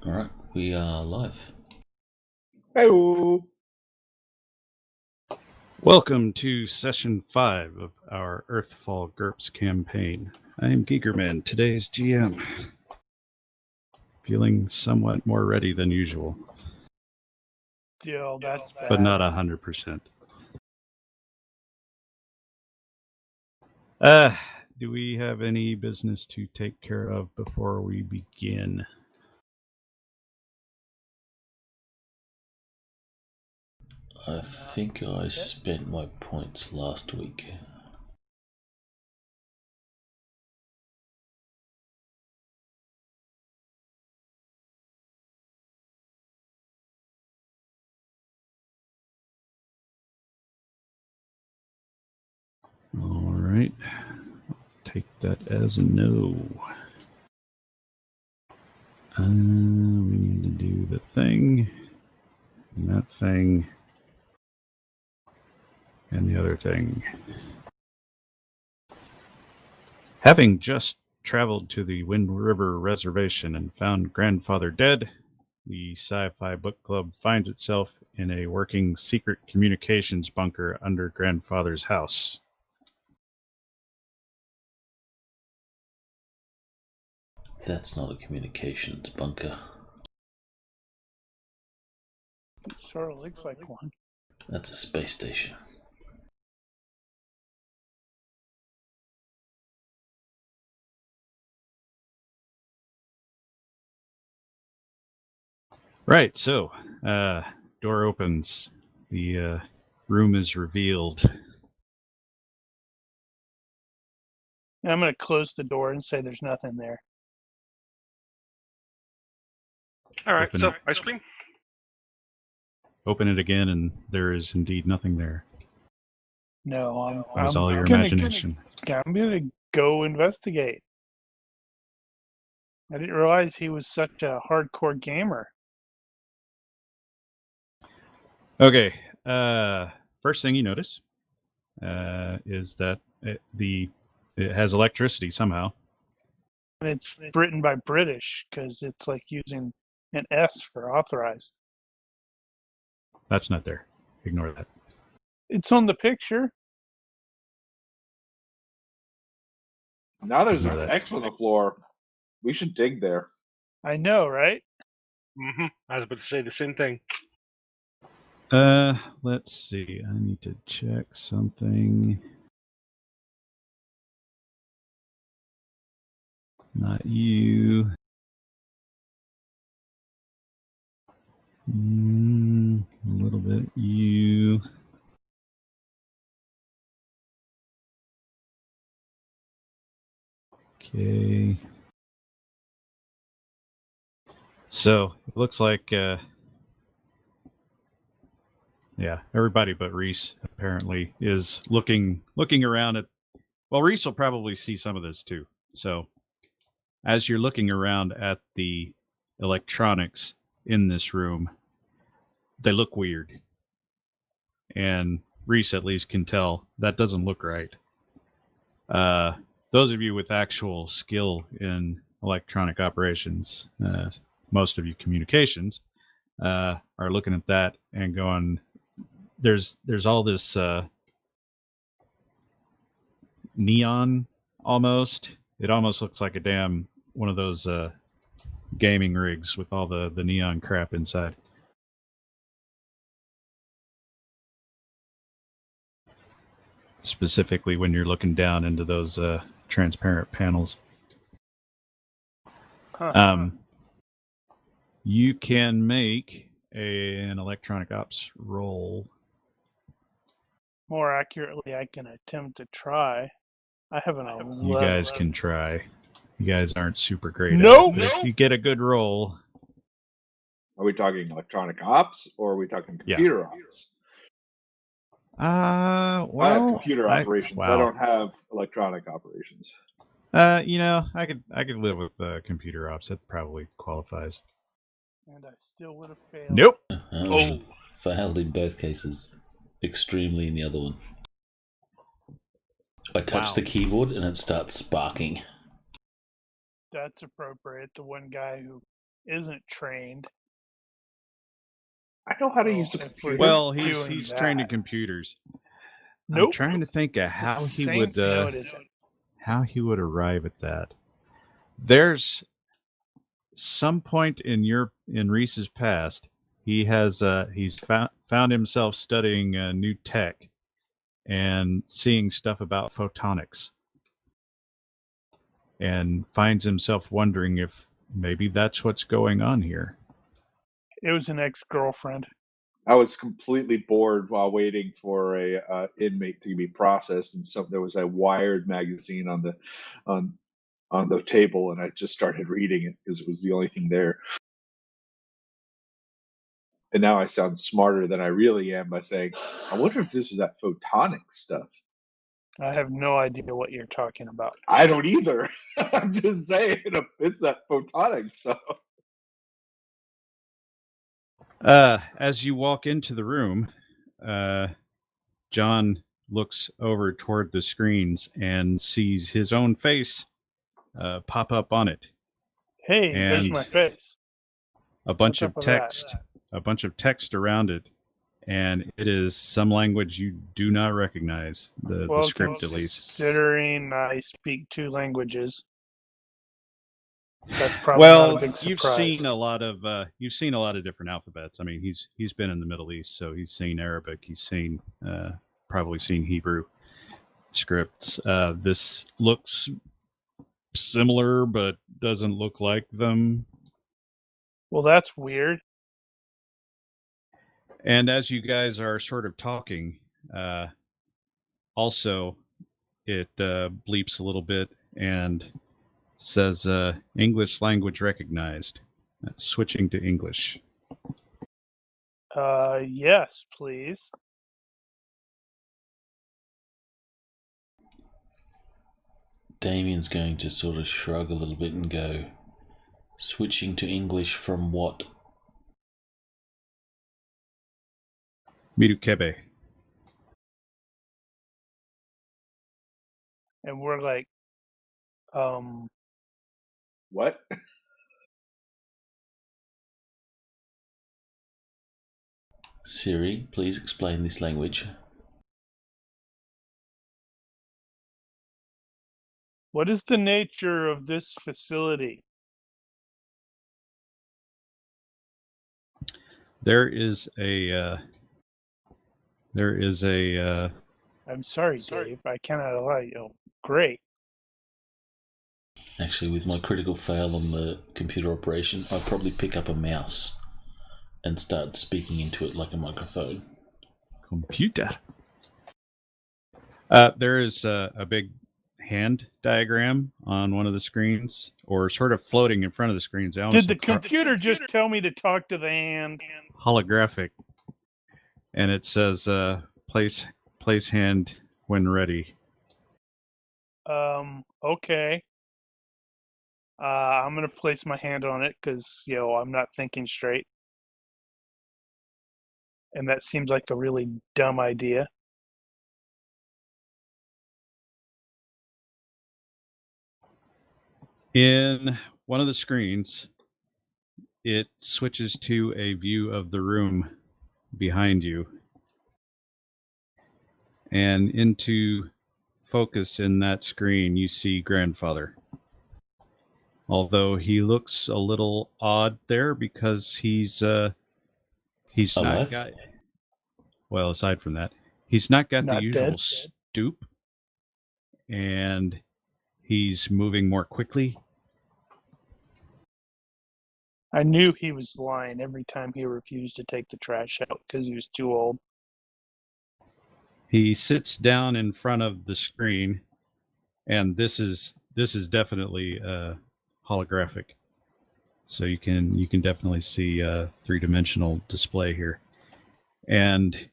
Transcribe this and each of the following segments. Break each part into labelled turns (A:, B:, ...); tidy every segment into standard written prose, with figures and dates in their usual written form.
A: Alright, we are live.
B: Hello.
C: Welcome to Session 5 of our Earthfall GURPS campaign. I am Gigermann, today's GM. Feeling somewhat more ready than usual,
B: Still, that's bad.
C: but not 100%. Do we have any business to take care of before we begin?
A: I think I spent my points last week.
C: Alright, take that as a no. We need to do the thing, and that thing, and the other thing. Having just traveled to the Wind River Reservation and found Grandfather dead, the Sci-Fi Book Club finds itself in a working secret communications bunker under Grandfather's house.
A: That's not a communications bunker.
B: It sort of looks like one.
A: That's a space station.
C: Right, so, door opens. The room is revealed.
B: And I'm going to close the door and say there's nothing there.
D: All right,
C: Open
D: so
C: it.
D: ice cream?
C: Open it again, and there is indeed nothing there.
B: No,
C: It was
B: I'm
C: all your
B: gonna-
C: imagination.
B: I'm going to go investigate. I didn't realize he was such a hardcore gamer.
C: Okay, first thing you notice is that it has electricity somehow.
B: And it's written by British because it's like using an S for authorized.
C: That's not there. Ignore that.
B: It's on the picture.
E: Now there's
C: Ignore
E: an
C: that.
E: X on the floor. We should dig there.
B: I know, right?
D: Mm-hmm. I was about to say the same thing.
C: Let's see. I need to check something. Not you. A little bit you. Okay. So it looks like, yeah, everybody but Reese apparently is looking around at. Well, Reese will probably see some of this too. So as you're looking around at the electronics in this room, they look weird. And Reese at least can tell that doesn't look right. Those of you with actual skill in electronic operations, most of you communications, are looking at that and going, there's all this neon almost. It almost looks like a damn one of those gaming rigs with all the neon crap inside. Specifically when you're looking down into those transparent panels. You can make an electronic ops roll.
B: More accurately, I can attempt to try. I have an 11.
C: You guys can try. You guys aren't super great
B: Nope.
C: at it. If you get a good roll.
E: Are we talking electronic ops or are we talking computer ops?
C: Well,
E: I have computer operations.
C: wow.
E: I don't have electronic operations.
C: I could live with computer ops. That probably qualifies.
B: And I still would have failed.
C: Nope.
D: Oh.
A: Failed in both cases. Extremely in the other one. I touch the keyboard and it starts sparking.
B: That's appropriate. The one guy who isn't trained.
E: I know how to
B: Oh,
E: use a
B: if we're
E: computer.
C: Well,
B: doing
C: he's trained in
B: that.
C: computers. I'm
B: Nope.
C: trying to think of
B: It's the
C: how he
B: same-
C: would
B: No, it isn't.
C: how he would arrive at that. There's some point in Reese's past, he's found himself studying new tech and seeing stuff about photonics, and finds himself wondering if maybe that's what's going on here.
B: It was an ex-girlfriend.
E: I was completely bored while waiting for a inmate to be processed, and so there was a Wired magazine on the table, and I just started reading it because it was the only thing there. And now I sound smarter than I really am by saying, I wonder if this is that photonic stuff.
B: I have no idea what you're talking about.
E: I don't either. I'm just saying, it's that photonic stuff.
C: As you walk into the room, John looks over toward the screens and sees his own face pop up on it.
B: Hey, there's
C: And
B: my face.
C: a bunch
B: What's
C: of
B: up with that?
C: text around it, and it is some language you do not recognize. The
B: Well,
C: script, at least.
B: considering I speak 2 languages, that's probably not a big surprise.
C: you've seen a lot of different alphabets. I mean, he's been in the Middle East, so he's seen Arabic. He's seen probably seen Hebrew scripts. This looks similar, but doesn't look like them.
B: Well, that's weird.
C: And as you guys are sort of talking, also it bleeps a little bit and says English language recognized. Switching to English.
B: Yes, please.
A: Damien's going to sort of shrug a little bit and go, switching to English from what?
C: Mirukebe.
B: And we're like,
E: What?
A: Siri, please explain this language.
B: what is the nature of this facility?
C: There is a
B: I'm sorry, Dave. I cannot allow you. Great.
A: Actually, with my critical fail on the computer operation, I'll probably pick up a mouse and start speaking into it like a microphone.
C: computer. There is a big hand diagram on one of the screens, or sort of floating in front of the screens.
B: Did the computer just tell me to talk to the hand?
C: Holographic, and it says place hand when ready.
B: Okay. I'm gonna place my hand on it because I'm not thinking straight, and that seems like a really dumb idea.
C: In one of the screens, it switches to a view of the room behind you, and into focus in that screen you see grandfather. Although he looks a little odd there because he's not
A: Alive?
C: got, well, aside from that, he's not got the
B: Not
C: usual
B: dead?
C: stoop, and he's moving more quickly.
B: I knew he was lying every time he refused to take the trash out because he was too old.
C: He sits down in front of the screen, and this is definitely holographic, so you can definitely see a 3-dimensional display here. And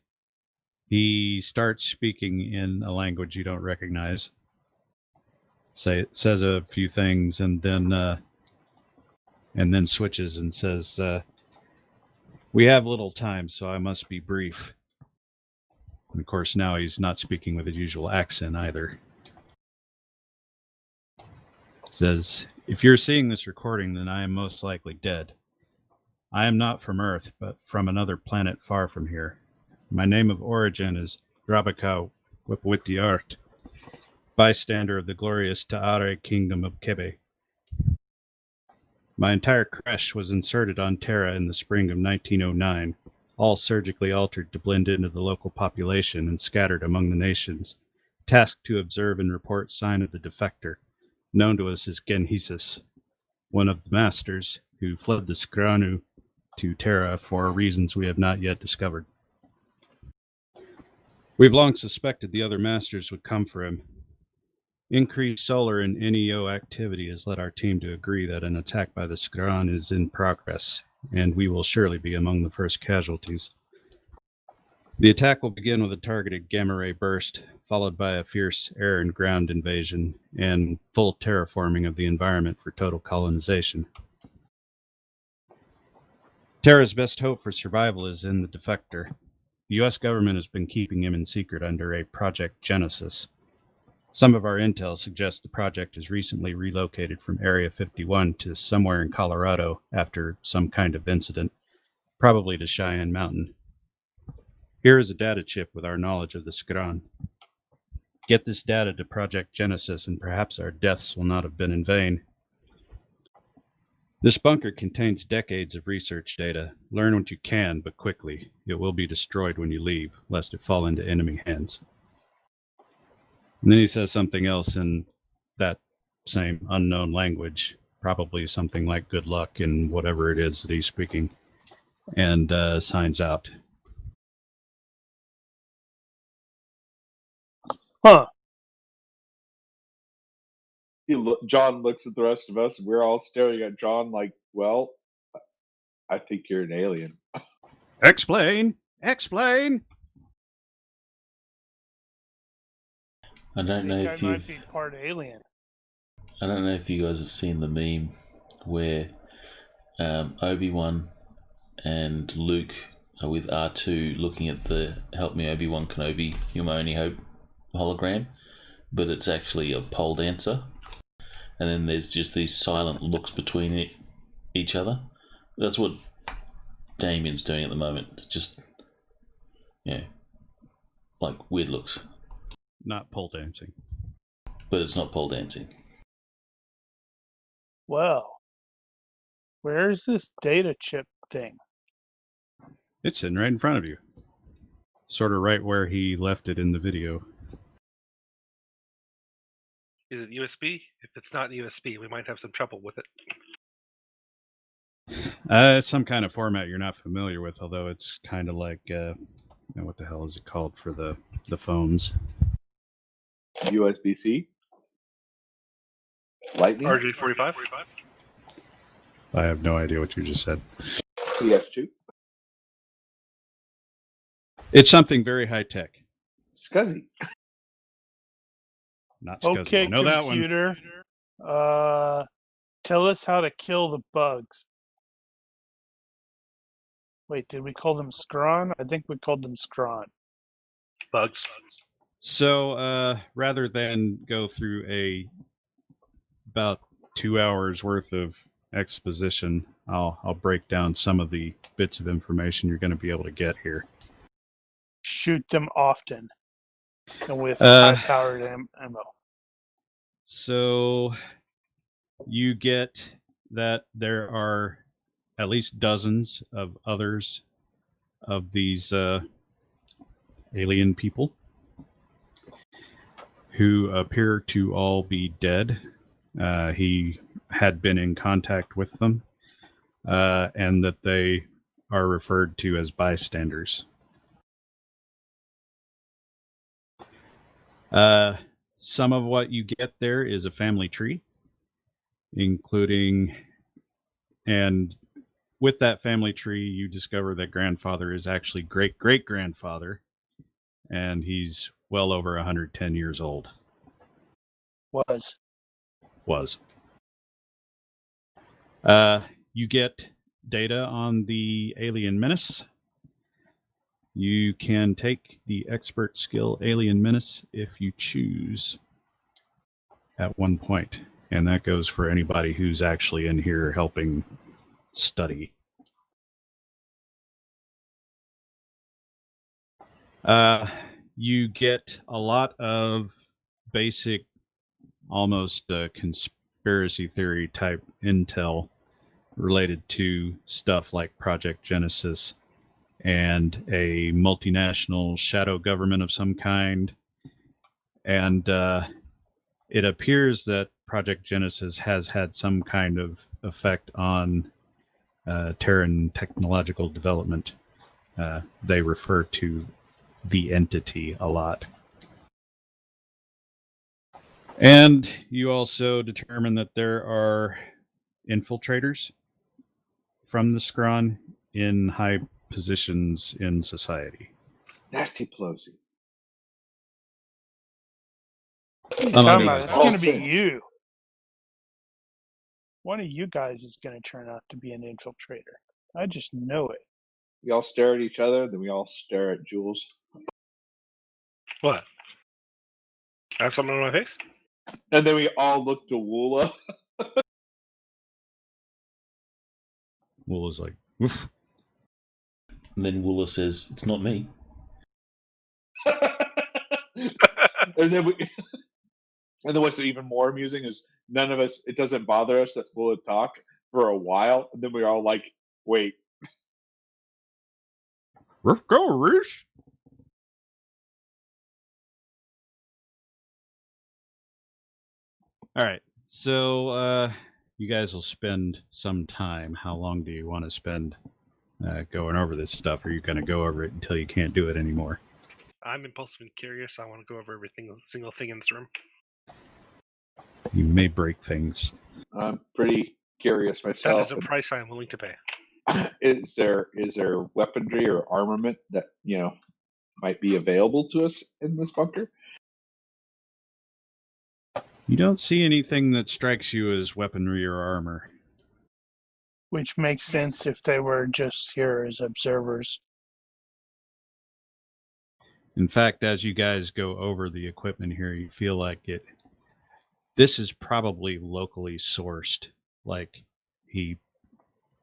C: he starts speaking in a language you don't recognize. Says a few things, and then switches and says, "We have little time, so I must be brief." And of course, now he's not speaking with his usual accent either. Says, "If you're seeing this recording, then I am most likely dead. I am not from Earth, but from another planet far from here. My name of origin is Rabaka Wipwitiart, bystander of the glorious Ta'are kingdom of Kebe. My entire creche was inserted on Terra in the spring of 1909, all surgically altered to blend into the local population and scattered among the nations, tasked to observe and report sign of the defector, known to us as Genhesis, one of the masters who fled the Skranu to Terra for reasons we have not yet discovered. We've long suspected the other masters would come for him. Increased solar and NEO activity has led our team to agree that an attack by the Skran is in progress, and we will surely be among the first casualties. The attack will begin with a targeted gamma ray burst, followed by a fierce air and ground invasion, and full terraforming of the environment for total colonization. Terra's best hope for survival is in the defector. The U.S. government has been keeping him in secret under a Project Genesis. Some of our intel suggests the project has recently relocated from Area 51 to somewhere in Colorado after some kind of incident, probably to Cheyenne Mountain. Here is a data chip with our knowledge of the Skran. Get this data to Project Genesis and perhaps our deaths will not have been in vain. This bunker contains decades of research data. Learn what you can, but quickly. It will be destroyed when you leave, lest it fall into enemy hands. And then he says something else in that same unknown language, probably something like good luck in whatever it is that he's speaking, and signs out.
B: Huh.
E: John looks at the rest of us, and we're all staring at John like, well, I think you're an alien.
C: Explain! Explain!
A: I don't know if
B: I might
A: you've.
B: be part alien.
A: I don't know if you guys have seen the meme where Obi-Wan and Luke are with R2 looking at the "Help Me, Obi-Wan Kenobi, You're My Only Hope" hologram, but it's actually a pole dancer, and then there's just these silent looks between each other. That's what Damien's doing at the moment. Just, like weird looks.
C: Not pole dancing.
A: But it's not pole dancing.
B: Well, where's this data chip thing?
C: It's sitting right in front of you. Sort of right where he left it in the video.
D: Is it USB? If it's not USB, we might have some trouble with it.
C: It's some kind of format you're not familiar with, although it's kind of like, what the hell is it called for the phones?
E: USB-C? Lightning?
D: RJ45?
C: I have no idea what you just said.
E: PS2?
C: It's something very high tech.
E: SCSI.
C: Not SCSI.
B: Okay,
C: I know that one.
B: computer. Tell us how to kill the bugs. Wait, did we call them Scron? I think we called them Scron.
D: Bugs.
C: So rather than go through about 2 hours worth of exposition, I'll break down some of the bits of information you're going to be able to get here.
B: Shoot them often and with high-powered ammo.
C: So you get that there are at least dozens of others of these alien people who appear to all be dead. He had been in contact with them, and that they are referred to as bystanders. Some of what you get there is a family tree, including, and with that family tree, you discover that grandfather is actually great-great-grandfather, and he's well over 110 years old. Was. You get data on the alien menace. You can take the expert skill alien menace if you choose at one point, and that goes for anybody who's actually in here helping study. You get a lot of basic, almost conspiracy theory type intel related to stuff like Project Genesis and a multinational shadow government of some kind. And it appears that Project Genesis has had some kind of effect on Terran technological development. They refer to the entity a lot. And you also determine that there are infiltrators from the Scron in high positions in society.
E: Nasty Pelosi.
B: What are you
C: Among
B: talking about?
C: others.
B: It's going to be
E: Sense.
B: you. One of you guys is going to turn out to be an infiltrator. I just know it.
E: We all stare at each other, then we all stare at Jules.
D: What? I have something on my face?
E: And then we all look to Woola.
C: Woola's like, oof.
A: And then Woola says, "It's not me."
E: and then what's even more amusing is none of us, it doesn't bother us that Woola talk for a while, and then we're all like, wait.
C: Let's go, Reese. All right. So you guys will spend some time. How long do you want to spend going over this stuff? Are you going to go over it until you can't do it anymore?
D: I'm impulsive and curious. I want to go over every single thing in this room.
C: You may break things.
E: I'm pretty curious
D: That
E: myself.
D: is a price I am willing to pay.
E: Is there weaponry or armament that might be available to us in this bunker?
C: You don't see anything that strikes you as weaponry or armor.
B: Which makes sense if they were just here as observers.
C: In fact, as you guys go over the equipment here, you feel like this is probably locally sourced. Like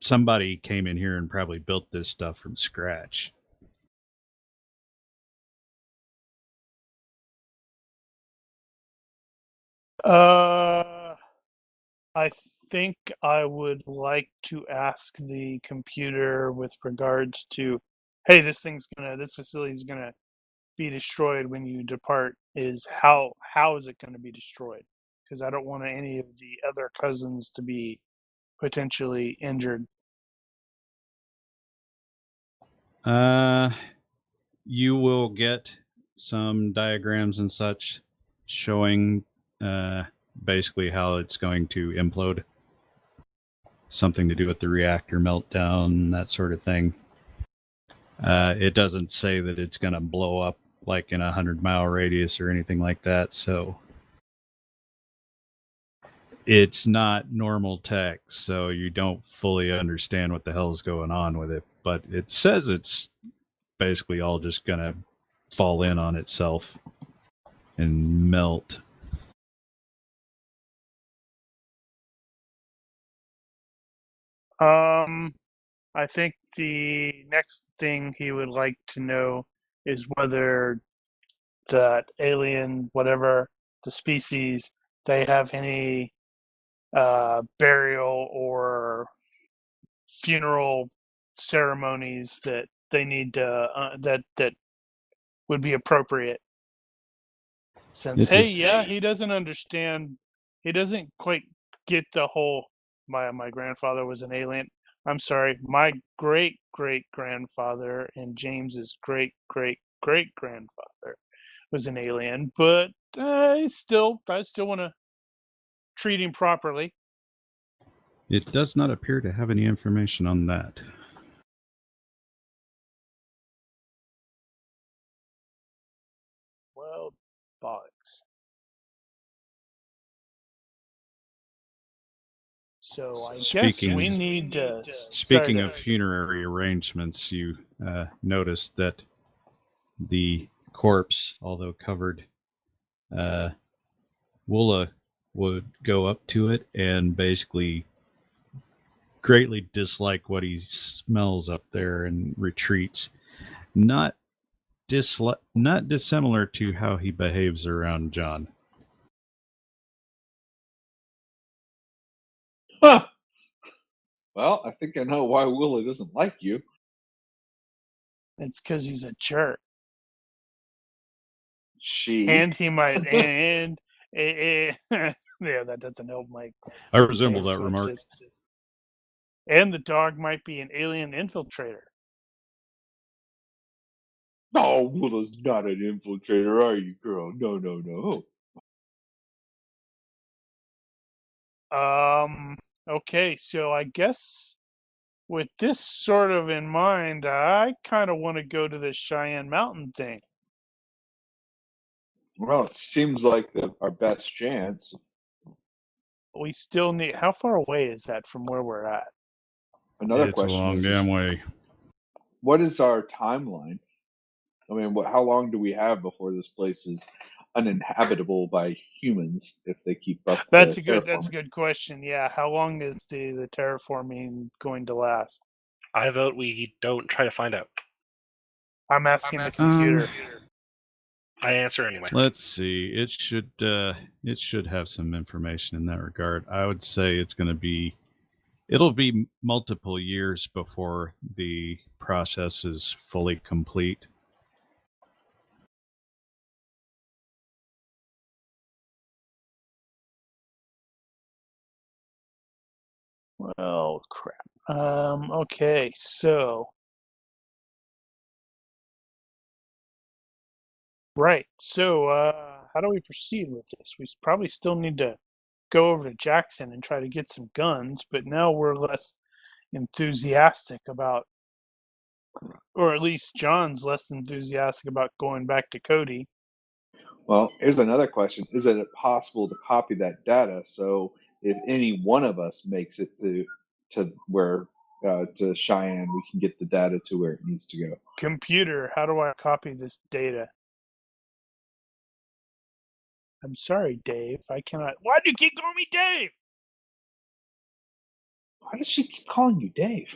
C: somebody came in here and probably built this stuff from scratch.
B: I think I would like to ask the computer with regards to, hey, this facility is gonna be destroyed when you depart. Is how is it going to be destroyed? Because I don't want any of the other cousins to be potentially injured.
C: You will get some diagrams and such showing basically how it's going to implode. Something to do with the reactor meltdown, that sort of thing. It doesn't say that it's going to blow up like in a 100-mile radius or anything like that, so it's not normal text, so you don't fully understand what the hell is going on with it, but it says it's basically all just going to fall in on itself and melt.
B: I think the next thing he would like to know is whether that alien, whatever the species, they have any burial or funeral ceremonies that they need to that would be appropriate. Since he doesn't understand, he doesn't quite get the whole my grandfather was an alien. I'm sorry, my great grandfather and James's great grandfather was an alien, but I still want to treat him properly.
C: It does not appear to have any information on that.
B: Well, bollocks. So I guess we need to.
C: Speaking of funerary arrangements, you noticed that the corpse, although covered, Woola would go up to it and basically greatly dislike what he smells up there and retreats. Not not dissimilar to how he behaves around John.
E: Huh. Well, I think I know why Willa doesn't like you.
B: It's because he's a jerk,
E: She.
B: and he might yeah, that doesn't help Mike.
C: I resemble that remark.
B: And the dog might be an alien infiltrator.
E: No, Willa's not an infiltrator, are you, girl? No, no, no.
B: Okay, so I guess with this sort of in mind, I kind of want to go to this Cheyenne Mountain thing.
E: Well, it seems like our best chance.
B: We still need. How far away is that from where we're at?
E: Another
C: It's
E: question
C: a long
E: is,
C: damn way.
E: what is our timeline? I mean, how long do we have before this place is uninhabitable by humans if they keep up?
B: That's
E: the
B: That's a good question. Yeah, how long is the terraforming going to last?
D: I vote we don't try to find out.
B: I'm asking the computer.
D: I answer anyway.
C: Let's see. It should have some information in that regard. I would say it'll be multiple years before the process is fully complete.
B: Well, crap. Okay, so right. So, how do we proceed with this? We probably still need to go over to Jackson and try to get some guns, but now we're less enthusiastic about, or at least John's less enthusiastic about going back to Cody.
E: Well, here's another question: is it possible to copy that data so if any one of us makes it to where to Cheyenne, we can get the data to where it needs to go?
B: Computer, how do I copy this data? I'm sorry, Dave. I cannot. Why do you keep calling me Dave?
E: Why does she keep calling you Dave?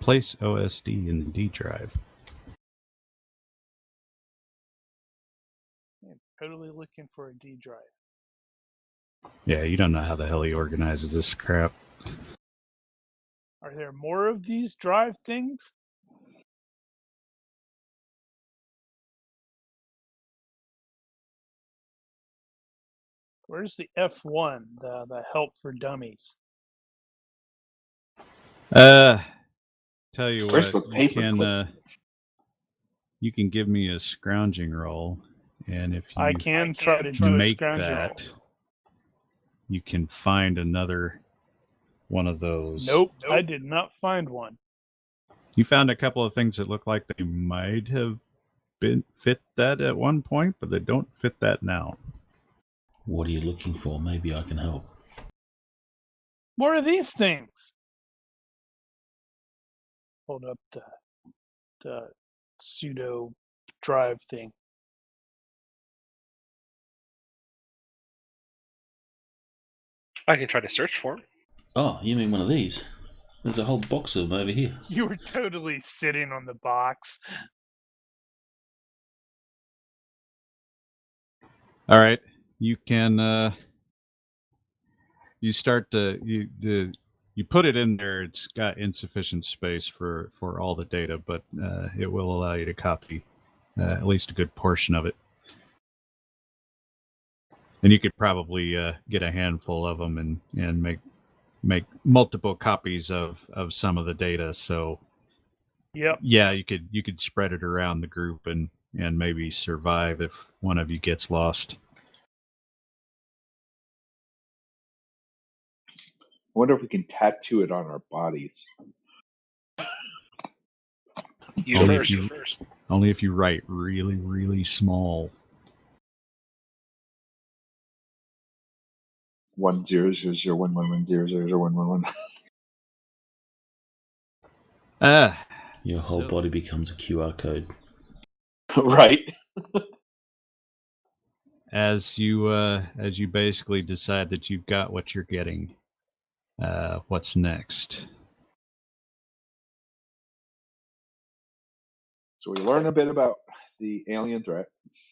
C: Place OSD in the D drive.
B: I'm totally looking for a D drive.
C: Yeah, you don't know how the hell he organizes this crap.
B: Are there more of these drive things? Where's the F1, the help for dummies?
C: Tell you
E: Where's
C: what,
E: the paper
C: you can give me a scrounging roll, and if you
B: I can try to do a
C: make
B: scrounging
C: that,
B: roll.
C: you can find another one of those.
B: Nope, I did not find one.
C: You found a couple of things that look like they might have been fit that at one point, but they don't fit that now.
A: What are you looking for? Maybe I can help.
B: More of these things. Hold up the pseudo drive thing.
D: I can try to search for them.
A: Oh, you mean one of these? There's a whole box of them over here.
B: You were totally sitting on the box.
C: All right, you can. You start to you put it in there. It's got insufficient space for all the data, but it will allow you to copy at least a good portion of it. And you could probably get a handful of them and make multiple copies of some of the data. So
B: Yep.
C: yeah, you could spread it around the group and maybe survive if one of you gets lost.
E: I wonder if we can tattoo it on our bodies.
D: You first.
C: Only if you write really, really small.
E: 1000111001111.
A: Your whole body becomes a QR code.
E: Right.
C: As you basically decide that you've got what you're getting, what's next?
E: So we learn a bit about the alien threat.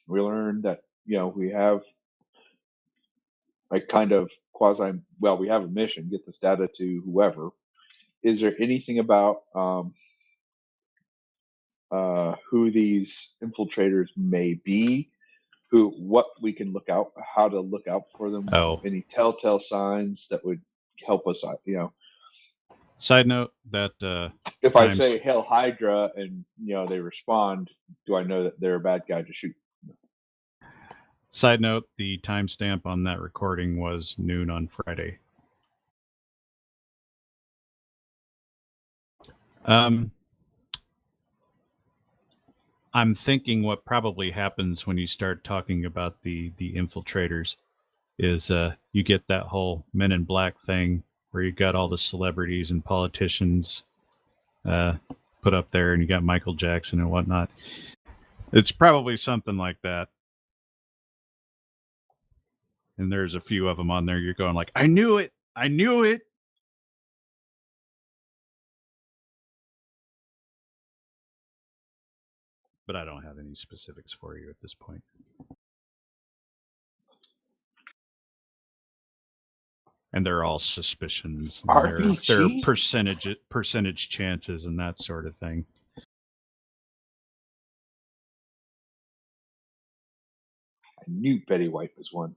E: We learn that, we have like kind of we have a mission, get this data to whoever. Is there anything about who these infiltrators may be, what we can look out, how to look out for them?
C: Oh.
E: Any telltale signs that would help us out,
C: Side note that
E: if I say Hail Hydra and they respond, do I know that they're a bad guy to shoot?
C: Side note, the timestamp on that recording was noon on Friday. I'm thinking what probably happens when you start talking about the infiltrators is you get that whole Men in Black thing where you got all the celebrities and politicians put up there, and you got Michael Jackson and whatnot. It's probably something like that. And there's a few of them on there. You're going like, I knew it. I knew it. But I don't have any specifics for you at this point. And they're all suspicions. They're percentage chances and that sort of thing.
E: I knew Betty White was one.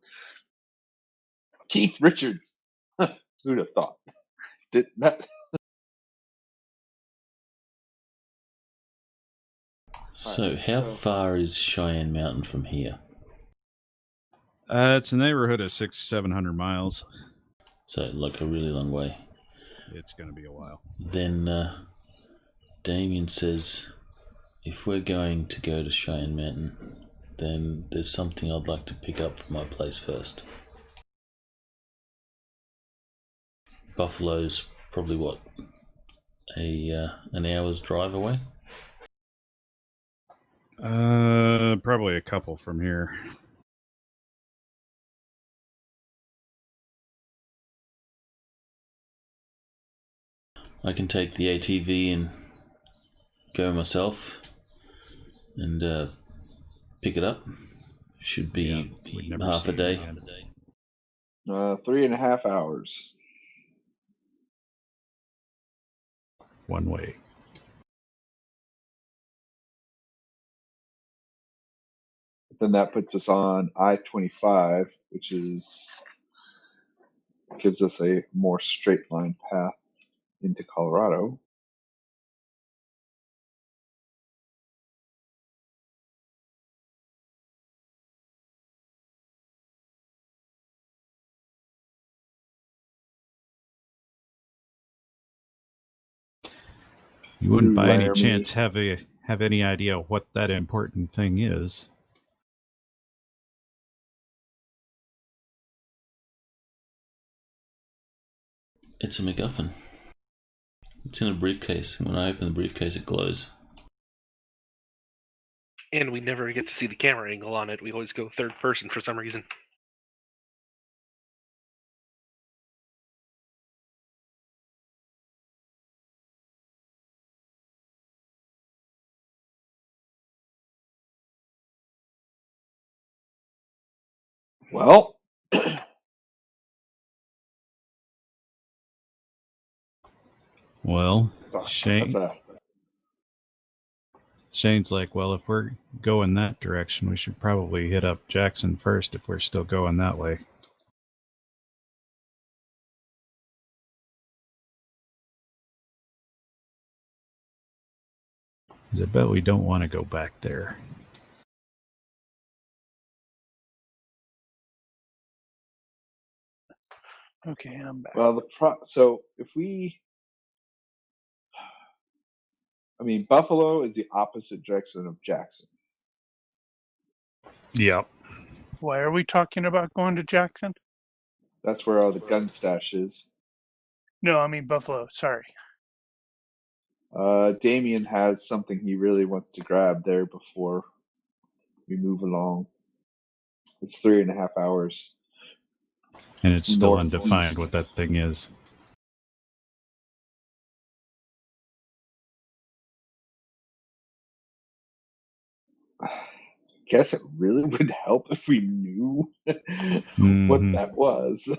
E: Keith Richards. Who'd have thought? Did that?
A: So, how far is Cheyenne Mountain from here?
C: It's a neighborhood of 600 or 700 miles.
A: So, like a really long way.
C: It's going to be a while.
A: Then Damien says, if we're going to go to Cheyenne Mountain, then there's something I'd like to pick up from my place first. Buffalo's probably what, an hour's drive away?
C: Probably a couple from here.
A: I can take the ATV and go myself and pick it up. Should be half a day.
E: 3.5 hours.
C: One way.
E: Then that puts us on I-25, which gives us a more straight line path into Colorado.
C: You wouldn't by any chance have any idea what that important thing is?
A: It's a MacGuffin. It's in a briefcase. When I open the briefcase, it glows.
D: And we never get to see the camera angle on it. We always go third person for some reason.
E: Well,
C: Shane's like, well, if we're going that direction, we should probably hit up Jackson first if we're still going that way. I bet we don't want to go back there.
B: Okay, I'm back.
E: Well, so if Buffalo is the opposite direction of Jackson.
C: Yep.
B: Why are we talking about going to Jackson?
E: That's where all the gun stash is.
B: No, I mean Buffalo. Sorry.
E: Damien has something he really wants to grab there before we move along. It's 3.5 hours.
C: And it's still
E: Northeast.
C: undefined what that thing is.
E: guess it really would help if we knew what that was.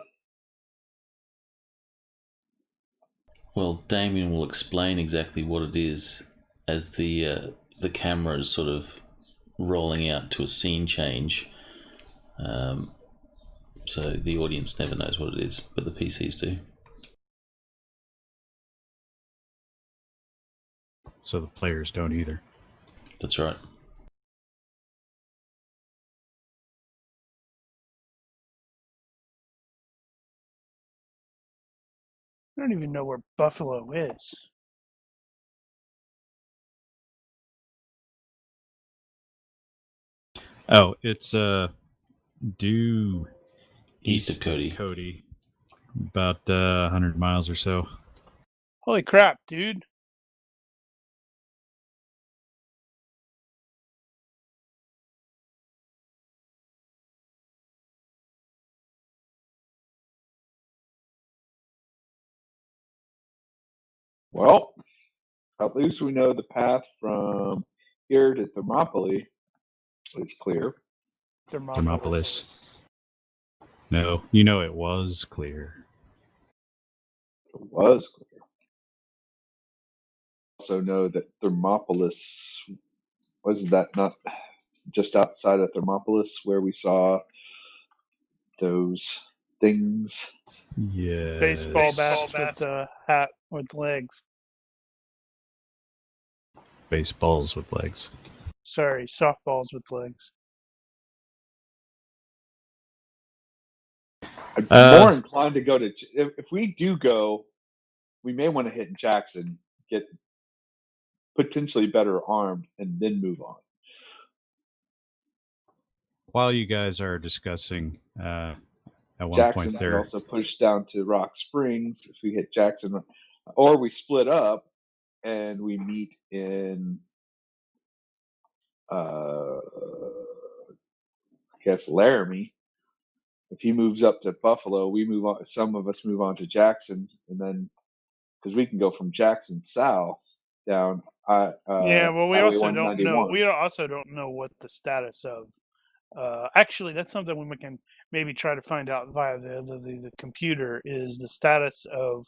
A: Well, Damien will explain exactly what it is as the camera is sort of rolling out to a scene change. So the audience never knows what it is, but the PCs do.
C: So the players don't either.
A: That's right.
B: I don't even know where Buffalo is.
C: Oh, it's due
A: East of Cody.
C: Cody, about 100 miles or so.
B: Holy crap, dude.
E: Well, at least we know the path from here to Thermopylae is clear.
C: Thermopolis. No, you know it was clear.
E: It was clear. Also know that Thermopolis, was that not just outside of Thermopolis where we saw those things?
C: Yeah.
B: Baseball bats with the hat with legs.
C: Baseballs with legs.
B: Sorry, softballs with legs.
E: I'd be more inclined to go to, if we do go, we may want to hit Jackson, get potentially better armed, and then move on.
C: While you guys are discussing, at one
E: Jackson
C: point
E: could
C: there,
E: also push down to Rock Springs if we hit Jackson, or we split up and we meet in, I guess, Laramie. If he moves up to Buffalo, we move on. Some of us move on to Jackson, and then because we can go from Jackson south down.
B: Yeah, well, we
E: Highway
B: also don't know.
E: 191.
B: We also don't know what the status of. Actually, that's something we can maybe try to find out via the computer. Is the status of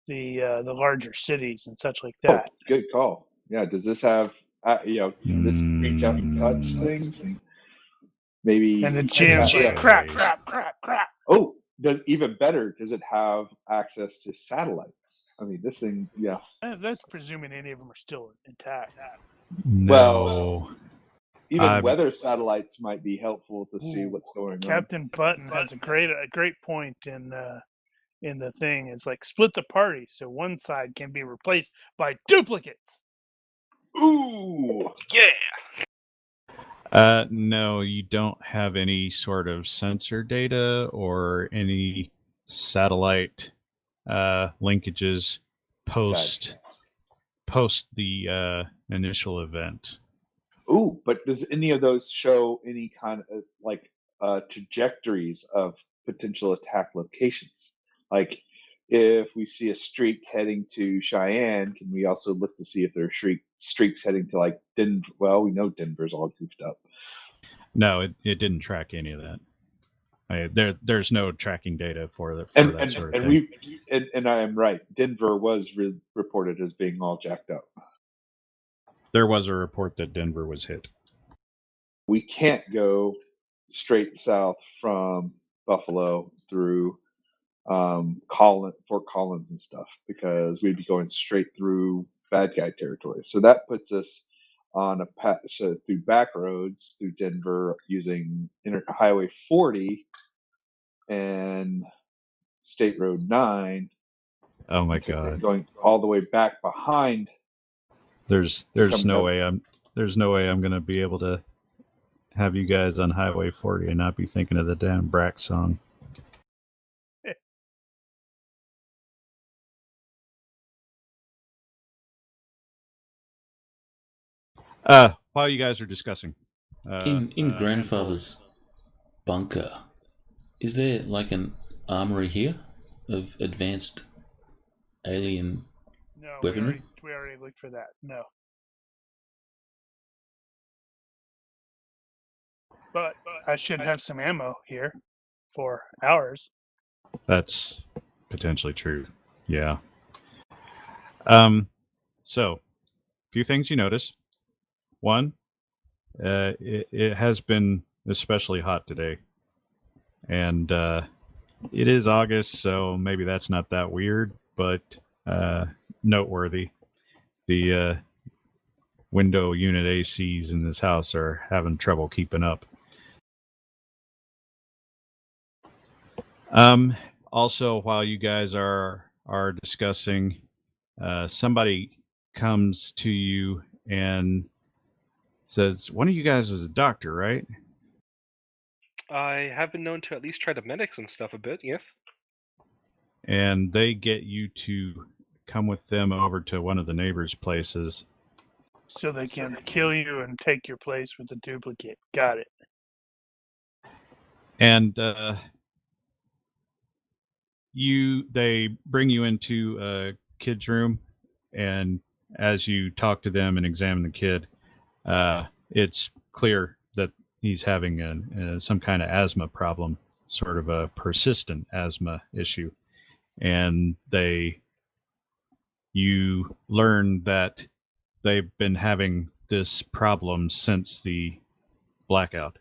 B: the larger cities and such like that.
E: Oh, good call. Yeah, does this have can this reach out and touch things and maybe
B: And the GM's like, crap.
E: Oh, does even better? Does it have access to satellites? I mean, this thing, yeah.
B: That's presuming any of them are still intact.
C: no.
E: Well, even weather satellites might be helpful to see what's going on.
B: Captain Button has a great point in the thing. It's like split the party so one side can be replaced by duplicates.
E: Ooh,
D: Yeah.
C: No, you don't have any sort of sensor data or any satellite linkages post the initial event.
E: Ooh, but does any of those show any kind of trajectories of potential attack locations? Like, if we see a streak heading to Cheyenne, can we also look to see if there are streaks heading to like Denver? Well, we know Denver's all goofed up.
C: No, it didn't track any of that. There's no tracking data for that sort of
E: thing.
C: And
E: I am right. Denver was reported as being all jacked up.
C: There was a report that Denver was hit.
E: We can't go straight south from Buffalo through Fort Collins and stuff because we'd be going straight through bad guy territory. So that puts us on a path through back roads through Denver using Highway 40 and State Road 9.
C: Oh my God!
E: Going all the way back behind.
C: There's no way I'm going to be able to have you guys on Highway 40 and not be thinking of the damn Brack song. While you guys are discussing,
A: in Grandfather's bunker, is there like an armory here of advanced alien weaponry?
B: We already looked for that. No. but I should have some ammo here for ours.
C: That's potentially true. Yeah. So, a few things you notice. One, it has been especially hot today. And it is August, so maybe that's not that weird, but noteworthy. The window unit ACs in this house are having trouble keeping up. Also, while you guys are discussing, somebody comes to you and says, "One of you guys is a doctor, right?"
D: I have been known to at least try to medic some stuff a bit, yes.
C: And they get you to come with them over to one of the neighbors' places.
B: So they can kill you and take your place with the duplicate. Got it.
C: And they bring you into a kid's room, and as you talk to them and examine the kid, it's clear that he's having some kind of asthma problem, sort of a persistent asthma issue. And you learn that they've been having this problem since the blackout.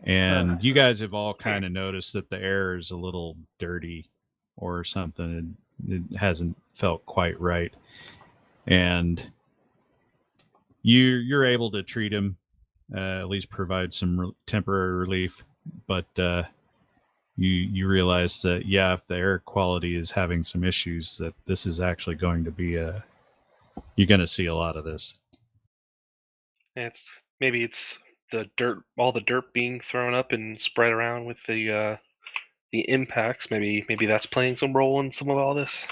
C: And you guys have all kind of noticed that the air is a little dirty or something. It hasn't felt quite right. And you're able to treat him, at least provide some temporary relief. But you realize that, yeah, if the air quality is having some issues, that this is actually going to be you're going to see a lot of this.
D: Maybe it's the dirt, all the dirt being thrown up and spread around with the impacts. Maybe that's playing some role in some of all this.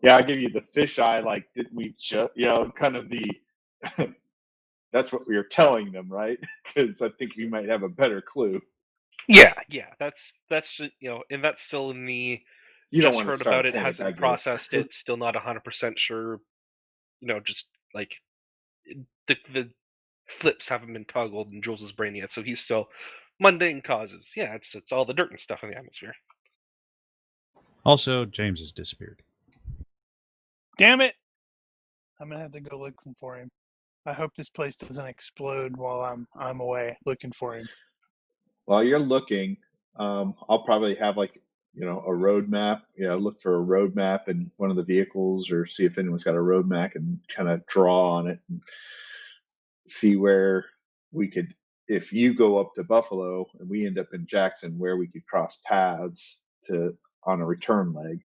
E: Yeah, I give you the fisheye. Like, did we just, kind of the. That's what we were telling them, right? Because I think we might have a better clue.
D: Yeah, that's and that's still in the.
E: You don't
D: just
E: want to
D: heard
E: start
D: about it,
E: panic, I
D: hasn't
E: get it.
D: processed it, still not 100% sure. Just like the flips haven't been toggled in Jules' brain yet, so he's still mundane causes. Yeah, it's all the dirt and stuff in the atmosphere.
C: Also, James has disappeared.
B: Damn it! I'm gonna have to go looking for him. I hope this place doesn't explode while I'm away looking for him.
E: While you're looking, I'll probably have a road map. Look for a road map in one of the vehicles, or see if anyone's got a road map and kind of draw on it and see where we could. If you go up to Buffalo and we end up in Jackson, where we could cross paths on a return leg.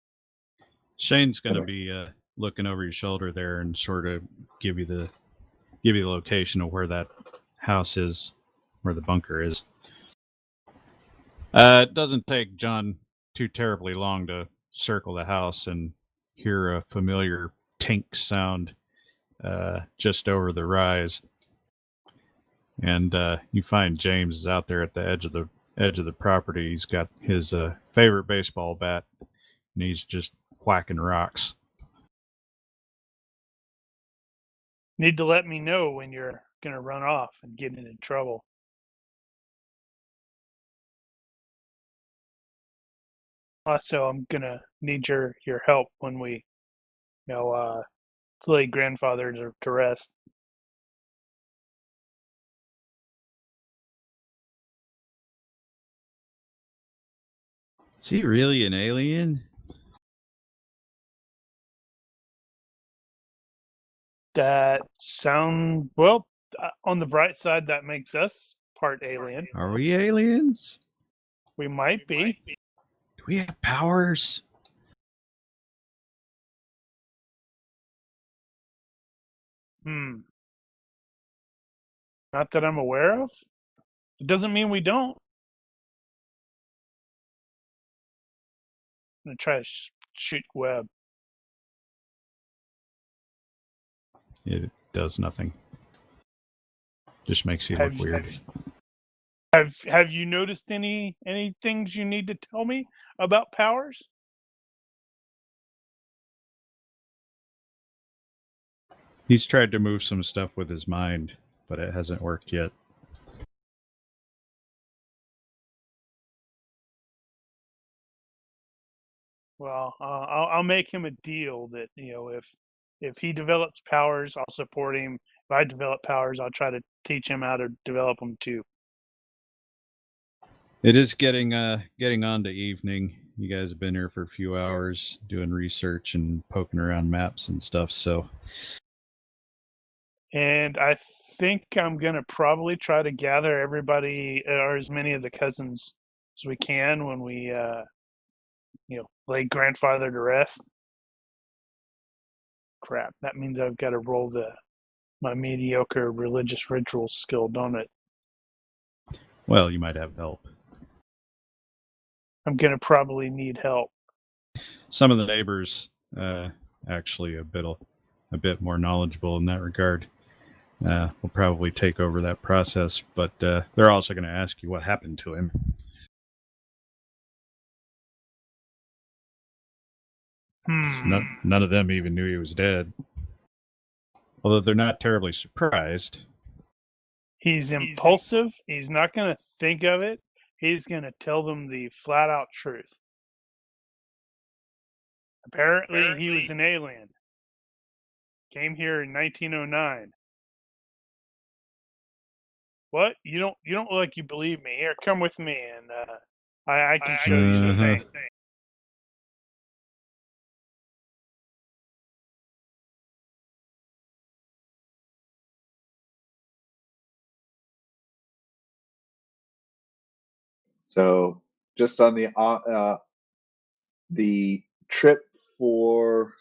C: Shane's going to be looking over your shoulder there and sort of give you the location of where that house is, where the bunker is. It doesn't take John too terribly long to circle the house and hear a familiar tink sound just over the rise. And you find James is out there at the edge of the property. He's got his favorite baseball bat, and he's just whacking rocks.
B: Need to let me know when you're gonna run off and get into trouble. Also, I'm gonna need your help when we, lay grandfather to rest.
C: Is he really an alien?
B: That sound well. On the bright side, that makes us part alien.
C: Are we aliens?
B: We might be.
C: Do we have powers?
B: Not that I'm aware of. It doesn't mean we don't. I'm gonna try to shoot web.
C: It does nothing. Just makes you look weird.
B: Have you noticed any things you need to tell me about powers?
C: He's tried to move some stuff with his mind, but it hasn't worked yet.
B: Well, I'll make him a deal that, if he develops powers, I'll support him. If I develop powers, I'll try to teach him how to develop them too.
C: It is getting on to evening. You guys have been here for a few hours doing research and poking around maps and stuff. So,
B: and I think I'm gonna probably try to gather everybody or as many of the cousins as we can when we, lay grandfather to rest. Crap, that means I've got to roll my mediocre religious ritual skill, don't it?
C: well, you might have help.
B: I'm gonna probably need help.
C: Some of the neighbors actually a bit more knowledgeable in that regard. Will probably take over that process, but they're also going to ask you what happened to him. None of them even knew he was dead. Although they're not terribly surprised.
B: He's impulsive. He's not going to think of it. He's going to tell them the flat-out truth. Apparently, he was an alien. Came here in 1909. What? You don't look like you believe me. Here, come with me, and I can show you the thing.
E: So just on the trip for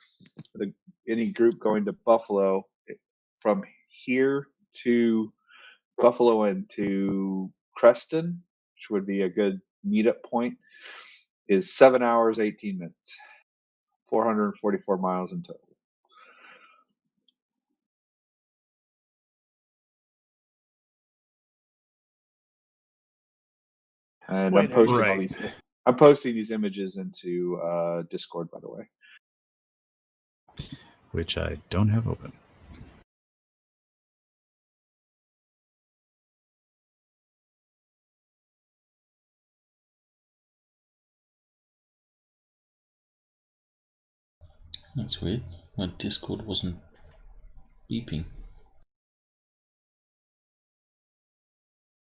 E: any group going to Buffalo, from here to Buffalo and to Creston, which would be a good meetup point, is 7 hours, 18 minutes, 444 miles in total. And I'm posting these images into Discord, by the way.
C: Which I don't have open.
A: That's weird. My Discord wasn't beeping.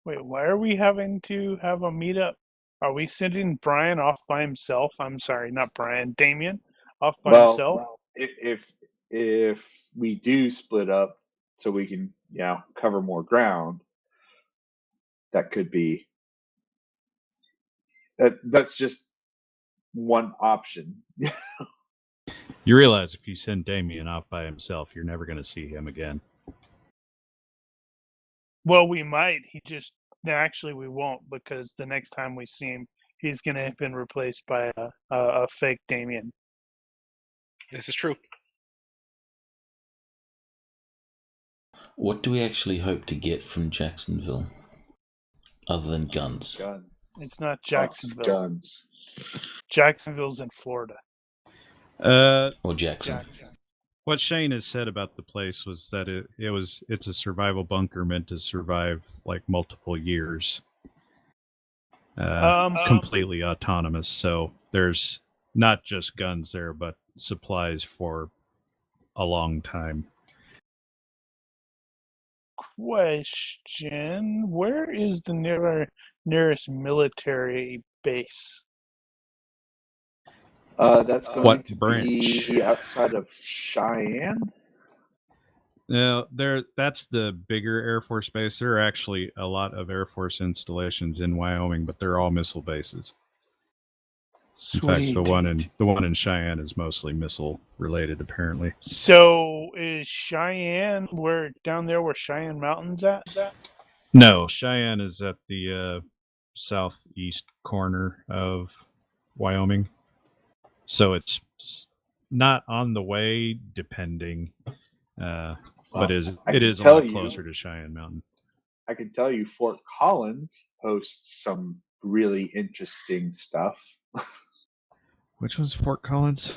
B: Wait, why are we having to have a meetup? Are we sending Brian off by himself? I'm sorry, not Brian. Damien off by himself?
E: If we do split up so we can cover more ground, that could be that's just one option.
C: You realize if you send Damien off by himself, you're never going to see him again.
B: Well, we might. Actually, we won't, because the next time we see him, he's going to have been replaced by a fake Damien.
D: This is true.
A: What do we actually hope to get from Jacksonville, other than guns?
E: Guns.
B: It's not Jacksonville.
E: Guns.
B: Jacksonville's in Florida.
A: Or Jackson.
C: What Shane has said about the place was that it's a survival bunker meant to survive like multiple years. Completely autonomous. So there's not just guns there, but supplies for a long time.
B: Question: where is the nearest military base?
E: That's going to be outside of Cheyenne.
C: No, that's the bigger Air Force base. There are actually a lot of Air Force installations in Wyoming, but they're all missile bases.
B: Sweet.
C: In fact, the one in Cheyenne is mostly missile related, apparently.
B: So is Cheyenne down there where Cheyenne Mountain's at?
C: No, Cheyenne is at the southeast corner of Wyoming. So it's not on the way, depending, but it is a lot closer to Cheyenne Mountain.
E: I can tell you Fort Collins hosts some really interesting stuff.
C: Which one's Fort Collins?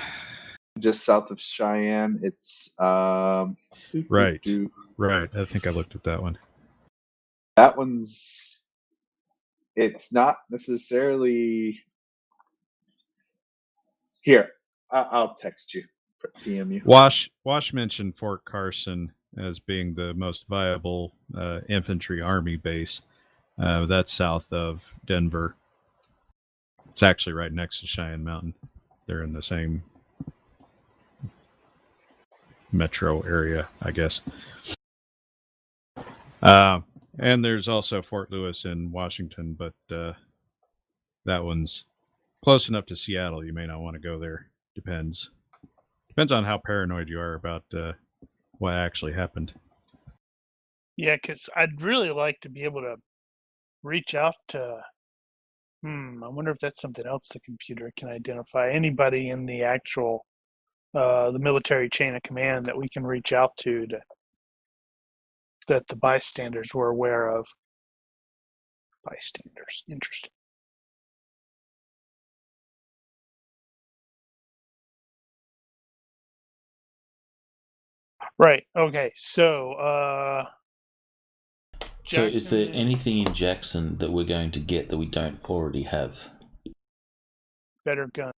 E: Just south of Cheyenne. It's
C: right. I think I looked at that one.
E: That one's. It's not necessarily. Here, I'll text you. PM you.
C: Wash mentioned Fort Carson as being the most viable infantry army base. That's south of Denver. It's actually right next to Cheyenne Mountain. They're in the same metro area, I guess. And there's also Fort Lewis in Washington, but that one's close enough to Seattle. You may not want to go there. Depends on how paranoid you are about what actually happened.
B: Yeah, because I'd really like to be able to reach out to. I wonder if that's something else the computer can identify. Anybody in the actual the military chain of command that we can reach out to that the bystanders were aware of. Bystanders, interesting. Right. Okay. So.
A: So, is there
B: Jackson-
A: anything in Jackson that we're going to get that we don't already have?
B: Better gun.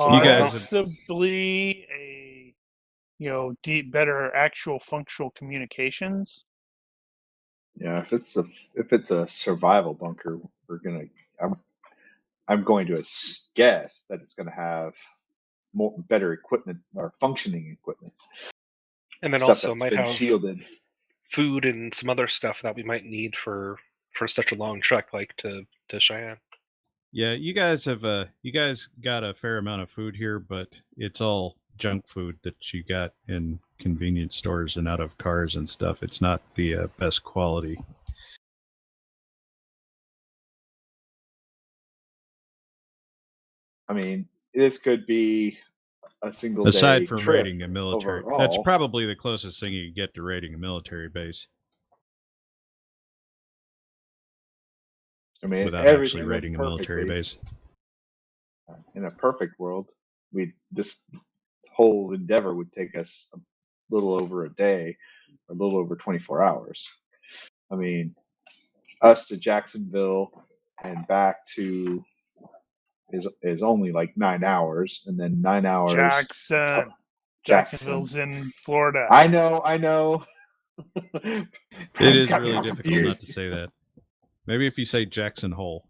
C: You guys-
B: Possibly a deep, better actual functional communications.
E: Yeah, if it's a survival bunker, I'm going to guess that it's going to have better equipment or functioning equipment.
D: And then
E: Stuff
D: also
E: that's
D: might
E: been
D: have
E: shielded.
D: food and some other stuff that we might need for such a long trek like to Cheyenne.
C: Yeah, you guys got a fair amount of food here, but it's all junk food that you got in convenience stores and out of cars and stuff. It's not the best quality.
E: I mean, this could be a single
C: Aside
E: day
C: from
E: trip
C: raiding a military,
E: overall.
C: that's probably the closest thing you get to raiding a military base.
E: I mean,
C: without
E: everything
C: actually
E: went
C: raiding a military
E: perfectly.
C: base.
E: In a perfect world, this whole endeavor would take us a little over a day, or a little over 24 hours. I mean, us to Jacksonville and back to is only like 9 hours, and then 9 hours.
B: Jackson. Jacksonville's in Florida.
E: I know.
C: It
E: Brian's
C: is
E: got me
C: really
E: all
C: difficult
E: confused.
C: not to say that. Maybe if you say Jackson Hole.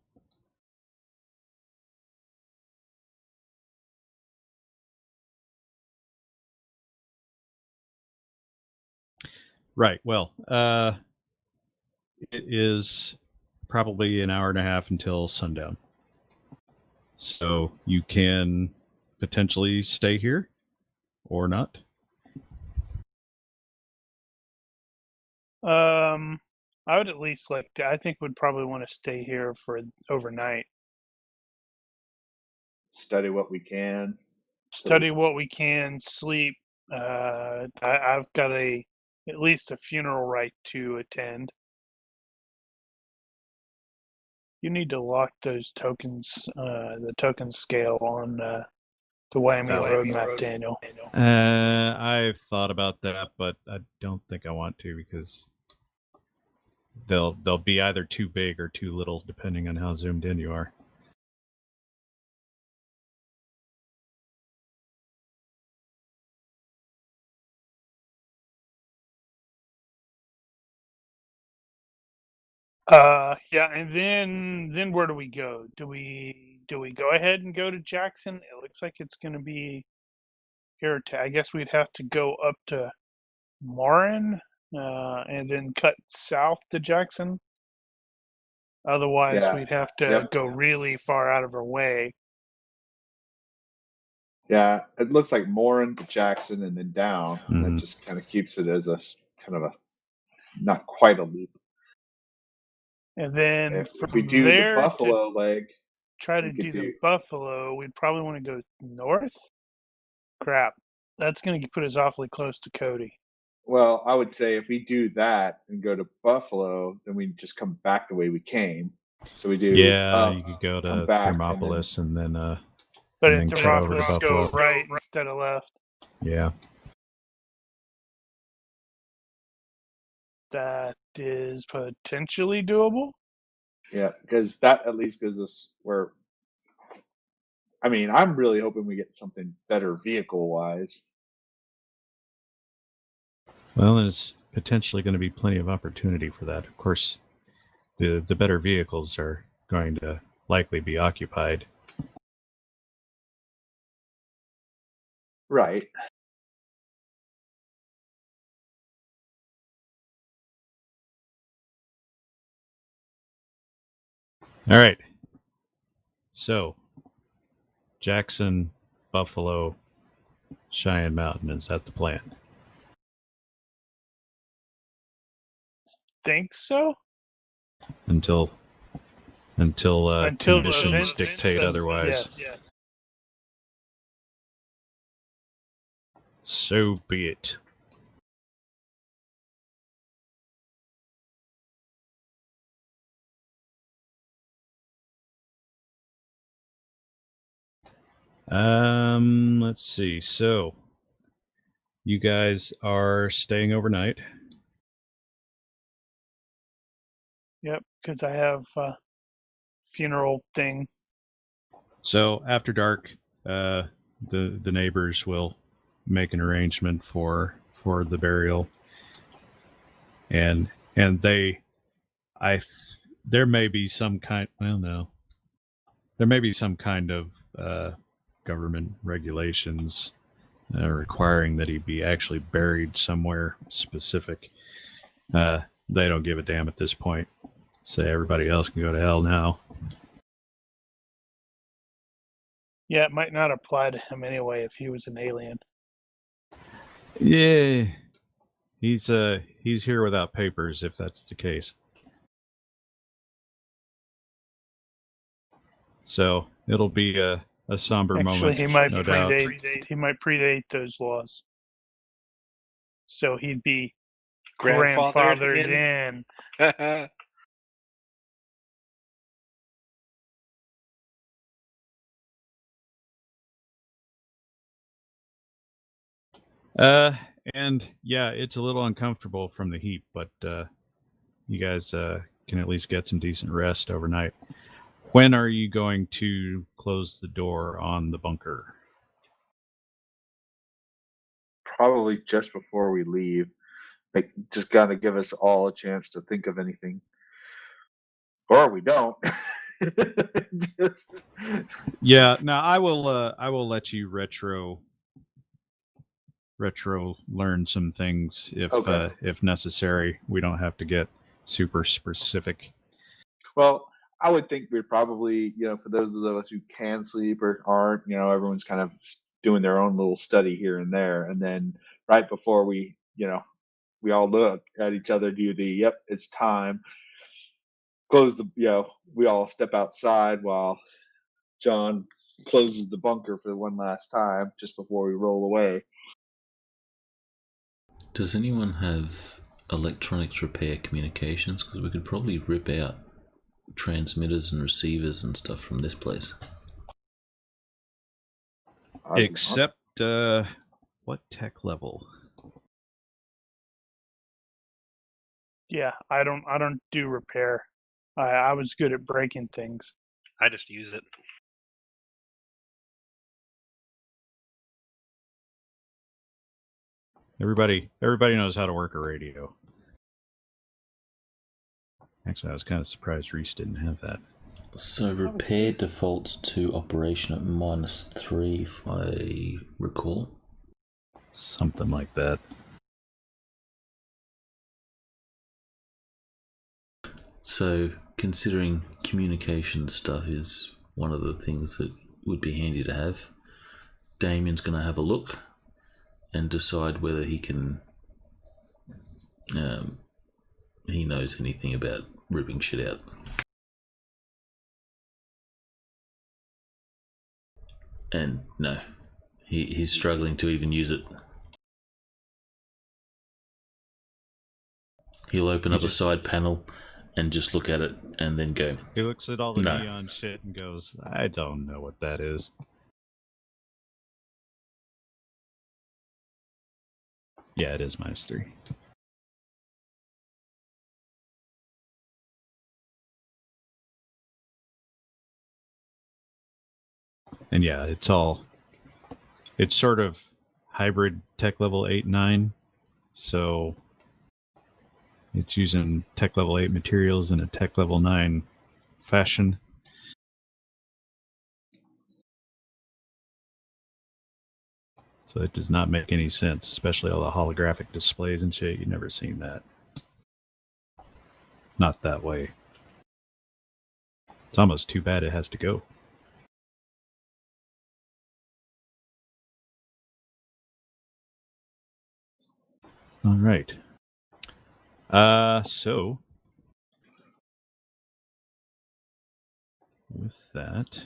C: Right. Well, it is probably an hour and a half until sundown. So you can potentially stay here or not.
B: I would at least I think would probably want to stay here for overnight.
E: Study what we can.
B: Study what we can, sleep. I've got at least a funeral rite to attend. You need to lock those tokens, the token scale on the Wyoming roadmap, Daniel.
C: I've thought about that, but I don't think I want to because they'll be either too big or too little, depending on how zoomed in you are.
B: Yeah, and then where do we go? Do we go ahead and go to Jackson? It looks like it's going to be here. I guess we'd have to go up to Morin, and then cut south to Jackson. Otherwise, we'd have to go really far out of our way.
E: Yeah, it looks like Morin to Jackson and then down.
C: Mm-hmm.
E: That just kind of keeps it as a kind of a not quite a loop.
B: And then
E: if we do the Buffalo leg,
B: try to do the Buffalo, we'd probably want to go north. Crap, that's going to put us awfully close to Cody.
E: Well, I would say if we do that and go to Buffalo, then we just come back the way we came. So we do.
C: Yeah, you could go to Thermopolis and then
B: but
C: and
B: in
C: then cut over to
B: Thermopolis,
C: Buffalo.
B: go right instead of left.
C: Yeah.
B: is potentially doable.
E: Yeah, because that at least gives us where. I mean, I'm really hoping we get something better vehicle-wise.
C: Well, there's potentially going to be plenty of opportunity for that. Of course, the better vehicles are going to likely be occupied.
E: Right.
C: All right. So, Jackson, Buffalo, Cheyenne Mountain, is that the plan?
B: Think so?
C: Until conditions
B: events
C: dictate
B: says
C: otherwise.
B: yes.
C: So be it. Let's see. So, you guys are staying overnight.
B: Yep, because I have a funeral thing.
C: So after dark, the neighbors will make an arrangement for the burial, and there may be some kind. Well, no, there may be some kind of government regulations requiring that he be actually buried somewhere specific. They don't give a damn at this point. Say everybody else can go to hell now.
B: Yeah, it might not apply to him anyway if he was an alien.
C: Yeah, he's here without papers if that's the case. So it'll be a somber
B: Actually,
C: moment,
B: he might predate those laws. So he'd be grandfathered in.
C: And yeah, it's a little uncomfortable from the heat, but you guys can at least get some decent rest overnight. When are you going to close the door on the bunker?
E: Probably just before we leave. Like, just got to give us all a chance to think of anything. Or we don't.
C: Yeah, now I will let you retro learn some things if necessary. We don't have to get super specific.
E: Well, I would think we'd probably, for those of us who can sleep or aren't, everyone's kind of doing their own little study here and there. And then right before we all look at each other, do yep, it's time. Close we all step outside while John closes the bunker for one last time just before we roll away.
A: Does anyone have electronics repair communications? Because we could probably rip out transmitters and receivers and stuff from this place.
C: Except what tech level?
B: Yeah, I don't do repair. I was good at breaking things.
D: I just use it.
C: Everybody knows how to work a radio. Actually, I was kind of surprised Reese didn't have that.
A: So repair defaults to operation at -3, if I recall.
C: Something like that.
A: So considering communication stuff is one of the things that would be handy to have, Damien's going to have a look and decide whether he can he knows anything about ripping shit out. And no, he's struggling to even use it. He'll open up a side panel and just look at it and then go.
C: He looks at all the
A: No.
C: neon shit and goes, I don't know what that is. Yeah, it is -3. And yeah, it's sort of hybrid tech level 8, 9. So it's using tech level 8 materials in a tech level 9 fashion. So it does not make any sense, especially all the holographic displays and shit. You've never seen that. Not that way. It's almost too bad it has to go. All right. So with that,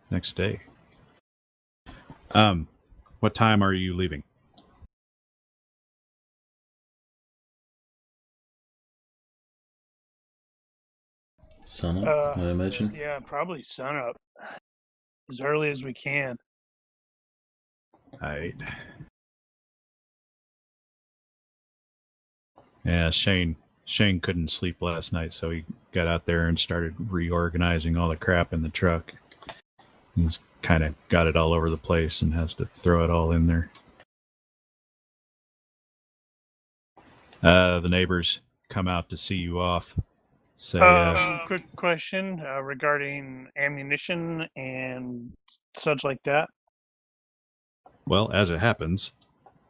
C: next day. What time are you leaving?
A: Sun up, I imagine.
B: Yeah, probably sun up as early as we can.
C: All right. Yeah, Shane couldn't sleep last night, so he got out there and started reorganizing all the crap in the truck. He's kind of got it all over the place and has to throw it all in there. The neighbors come out to see you off. Say,
B: Quick question regarding ammunition and such like that.
C: well, as it happens,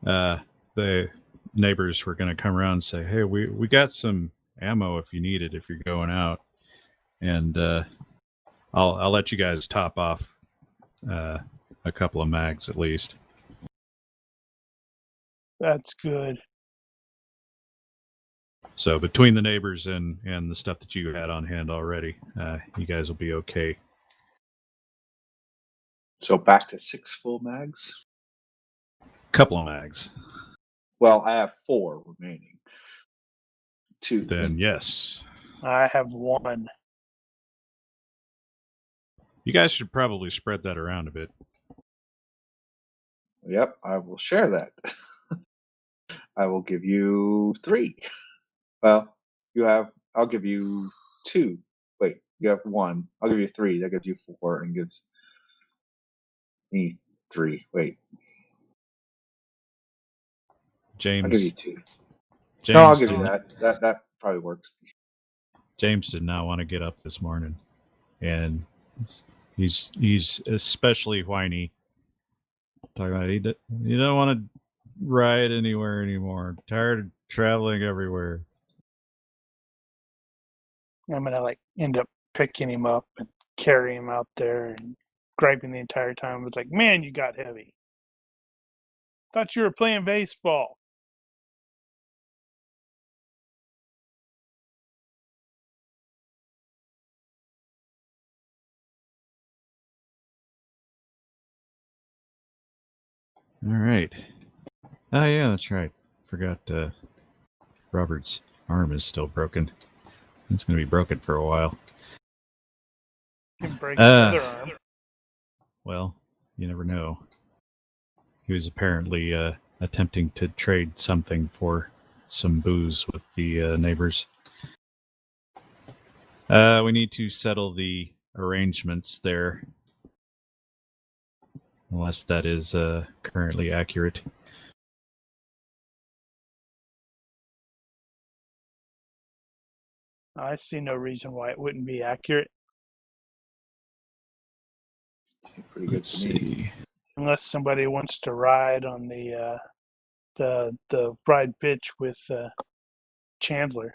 C: the neighbors were going to come around and say, "Hey, we got some ammo if you need it if you're going out," and I'll let you guys top off a couple of mags at least.
B: That's good.
C: So between the neighbors and the stuff that you had on hand already, you guys will be okay.
E: So back to 6 full mags.
C: Couple of mags.
E: Well, I have 4 remaining. 2.
C: Then yes.
B: I have 1.
C: You guys should probably spread that around a bit.
E: Yep, I will share that. I will give you 3. Well, I'll give you 2. Wait, you have 1. I'll give you 3. That gives you 4 and gives me 3. Wait.
C: James.
E: I'll give you 2.
C: James
E: No, I'll give you that. That probably works.
C: James did not want to get up this morning, and he's especially whiny. Talking about he don't want to ride anywhere anymore. I'm tired of traveling everywhere.
B: I'm gonna end up picking him up and carry him out there and griping the entire time. It's like, man, you got heavy. Thought you were playing baseball.
C: All right. Oh yeah, that's right. Forgot Robert's arm is still broken. It's going to be broken for a while.
B: You can break another arm.
C: Well, you never know. He was apparently attempting to trade something for some booze with the neighbors. We need to settle the arrangements there. Unless that is currently accurate.
B: I see no reason why it wouldn't be accurate.
E: Pretty good to me.
B: Unless somebody wants to ride on the ride bitch with Chandler.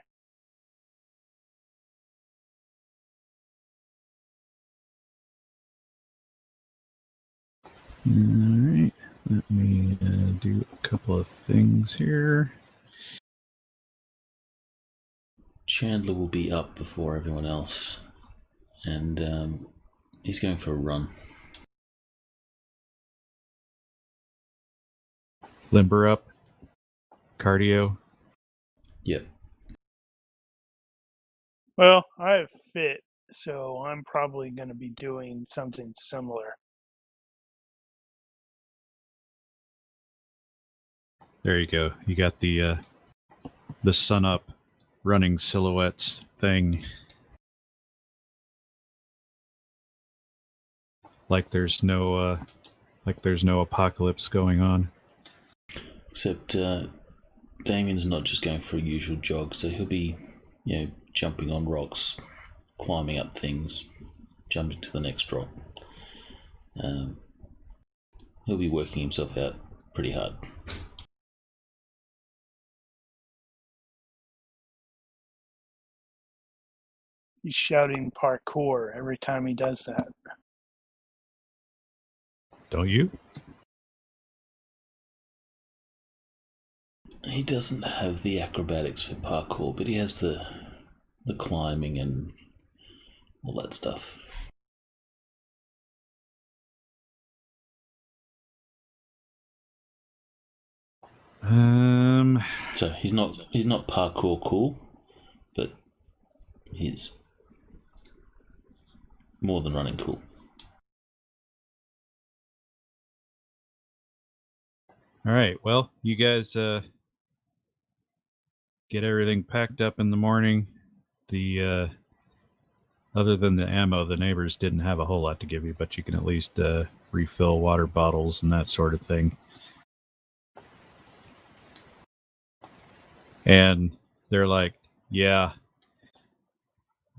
C: All right. Let me do a couple of things here.
A: Chandler will be up before everyone else, and he's going for a run.
C: Limber up. Cardio.
A: Yep.
B: Well, I have fit, so I'm probably going to be doing something similar.
C: There you go. You got the sun up running silhouettes thing. Like there's no apocalypse going on.
A: Except Damien's not just going for a usual jog, so he'll be, jumping on rocks, climbing up things, jumping to the next rock. He'll be working himself out pretty hard.
B: He's shouting parkour every time he does that.
C: Don't you?
A: He doesn't have the acrobatics for parkour, but he has the climbing and all that stuff. So he's not parkour cool, but he's more than running cool.
C: All right. Well, you guys get everything packed up in the morning. The other than the ammo, the neighbors didn't have a whole lot to give you, but you can at least refill water bottles and that sort of thing. And they're like, yeah,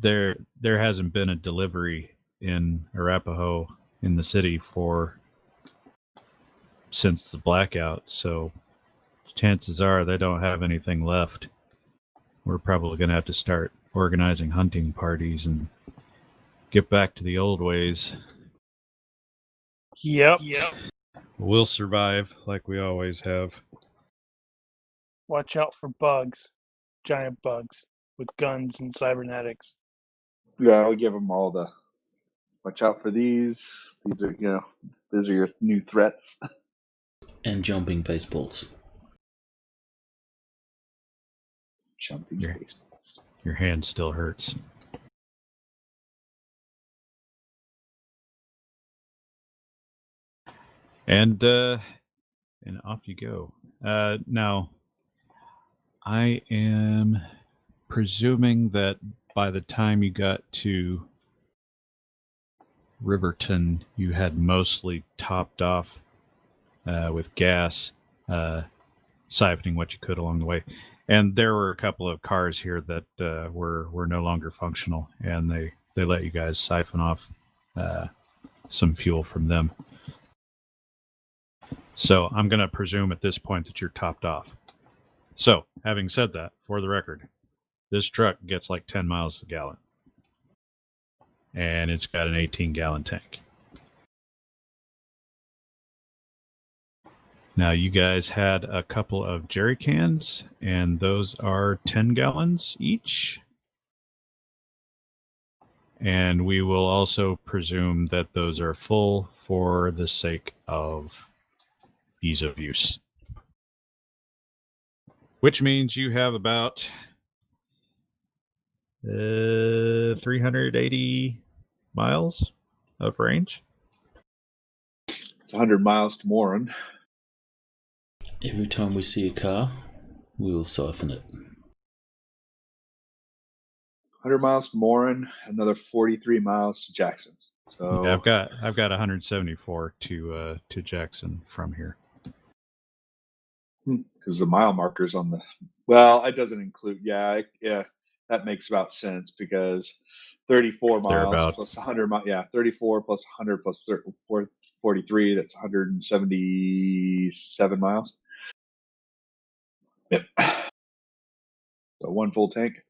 C: there hasn't been a delivery in Arapahoe in the city since the blackout, so chances are they don't have anything left. We're probably going to have to start organizing hunting parties and get back to the old ways.
B: Yep.
C: We'll survive like we always have.
B: Watch out for bugs. Giant bugs with guns and cybernetics.
E: Yeah, I'll give them all the watch out for these. These are your new threats.
A: And jumping baseballs.
E: Jumping
C: Yeah.
E: baseballs.
C: Your hand still hurts. And off you go. Now, I am presuming that by the time you got to Riverton, you had mostly topped off with gas, siphoning what you could along the way. And there were a couple of cars here that were no longer functional, and they let you guys siphon off some fuel from them. So I'm going to presume at this point that you're topped off. So, having said that, for the record, this truck gets like 10 miles a gallon. And it's got an 18-gallon tank. Now, you guys had a couple of jerry cans, and those are 10 gallons each. And we will also presume that those are full for the sake of ease of use. Which means you have about 380 miles of range.
E: It's 100 miles to Morin.
A: Every time we see a car, we will siphon it.
E: 100 miles to Morin, another 43 miles to Jackson. So
C: Yeah, I've got 174 to Jackson from here.
E: because the mile markers on the it doesn't include that makes about sense because 34 miles plus 100 34 plus 100 plus 43, that's 177 miles. Yep. So one full tank.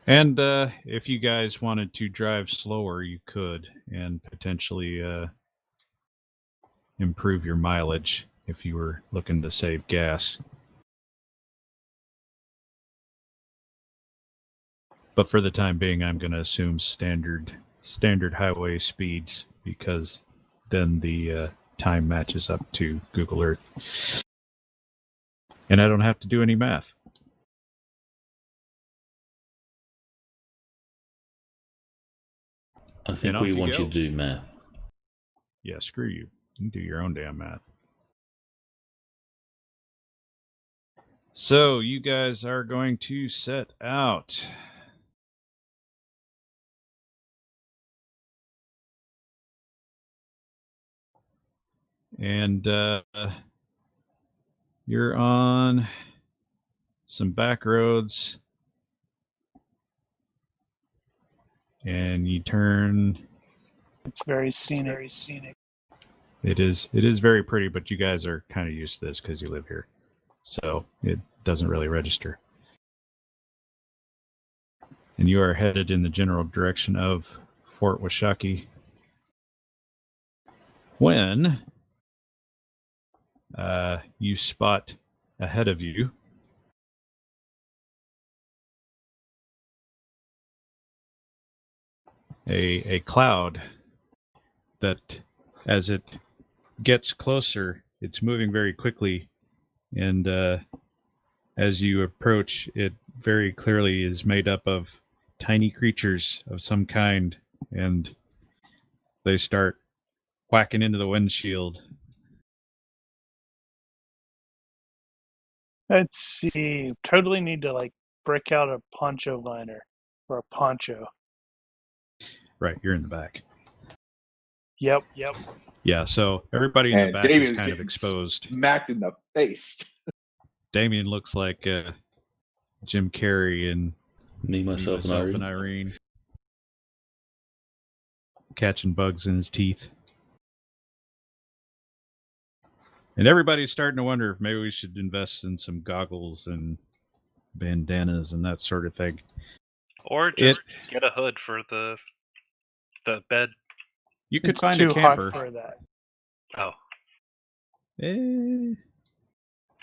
C: And if you guys wanted to drive slower, you could, and potentially improve your mileage if you were looking to save gas. But for the time being, I'm going to assume standard highway speeds, because then the time matches up to Google Earth. And I don't have to do any math.
A: I think we want you to do math.
C: Yeah, screw you. You can do your own damn math. So you guys are going to set out. And you're on some back roads. And you turn.
B: It's very scenic.
C: It is very pretty, but you guys are kind of used to this because you live here. So it doesn't really register. And you are headed in the general direction of Fort Washakie when you spot ahead of you a cloud that, as it gets closer, it's moving very quickly, and as you approach, it very clearly is made up of tiny creatures of some kind, and they start whacking into the windshield.
B: Let's see. Totally need to like break out a poncho liner or a poncho.
C: Right, you're in the back.
B: Yep.
C: Yeah, so everybody in the
E: And
C: back
E: Damien's
C: is kind of
E: getting
C: exposed.
E: smacked in the face.
C: Damien looks like Jim Carrey in
A: Me, myself, and
C: Irene. Catching bugs in his teeth. And everybody's starting to wonder if maybe we should invest in some goggles and bandanas and that sort of thing.
D: Or just get a hood for the bed.
C: You could
B: It's
C: find
B: too
C: a camper.
B: hot for that.
D: Oh.
C: If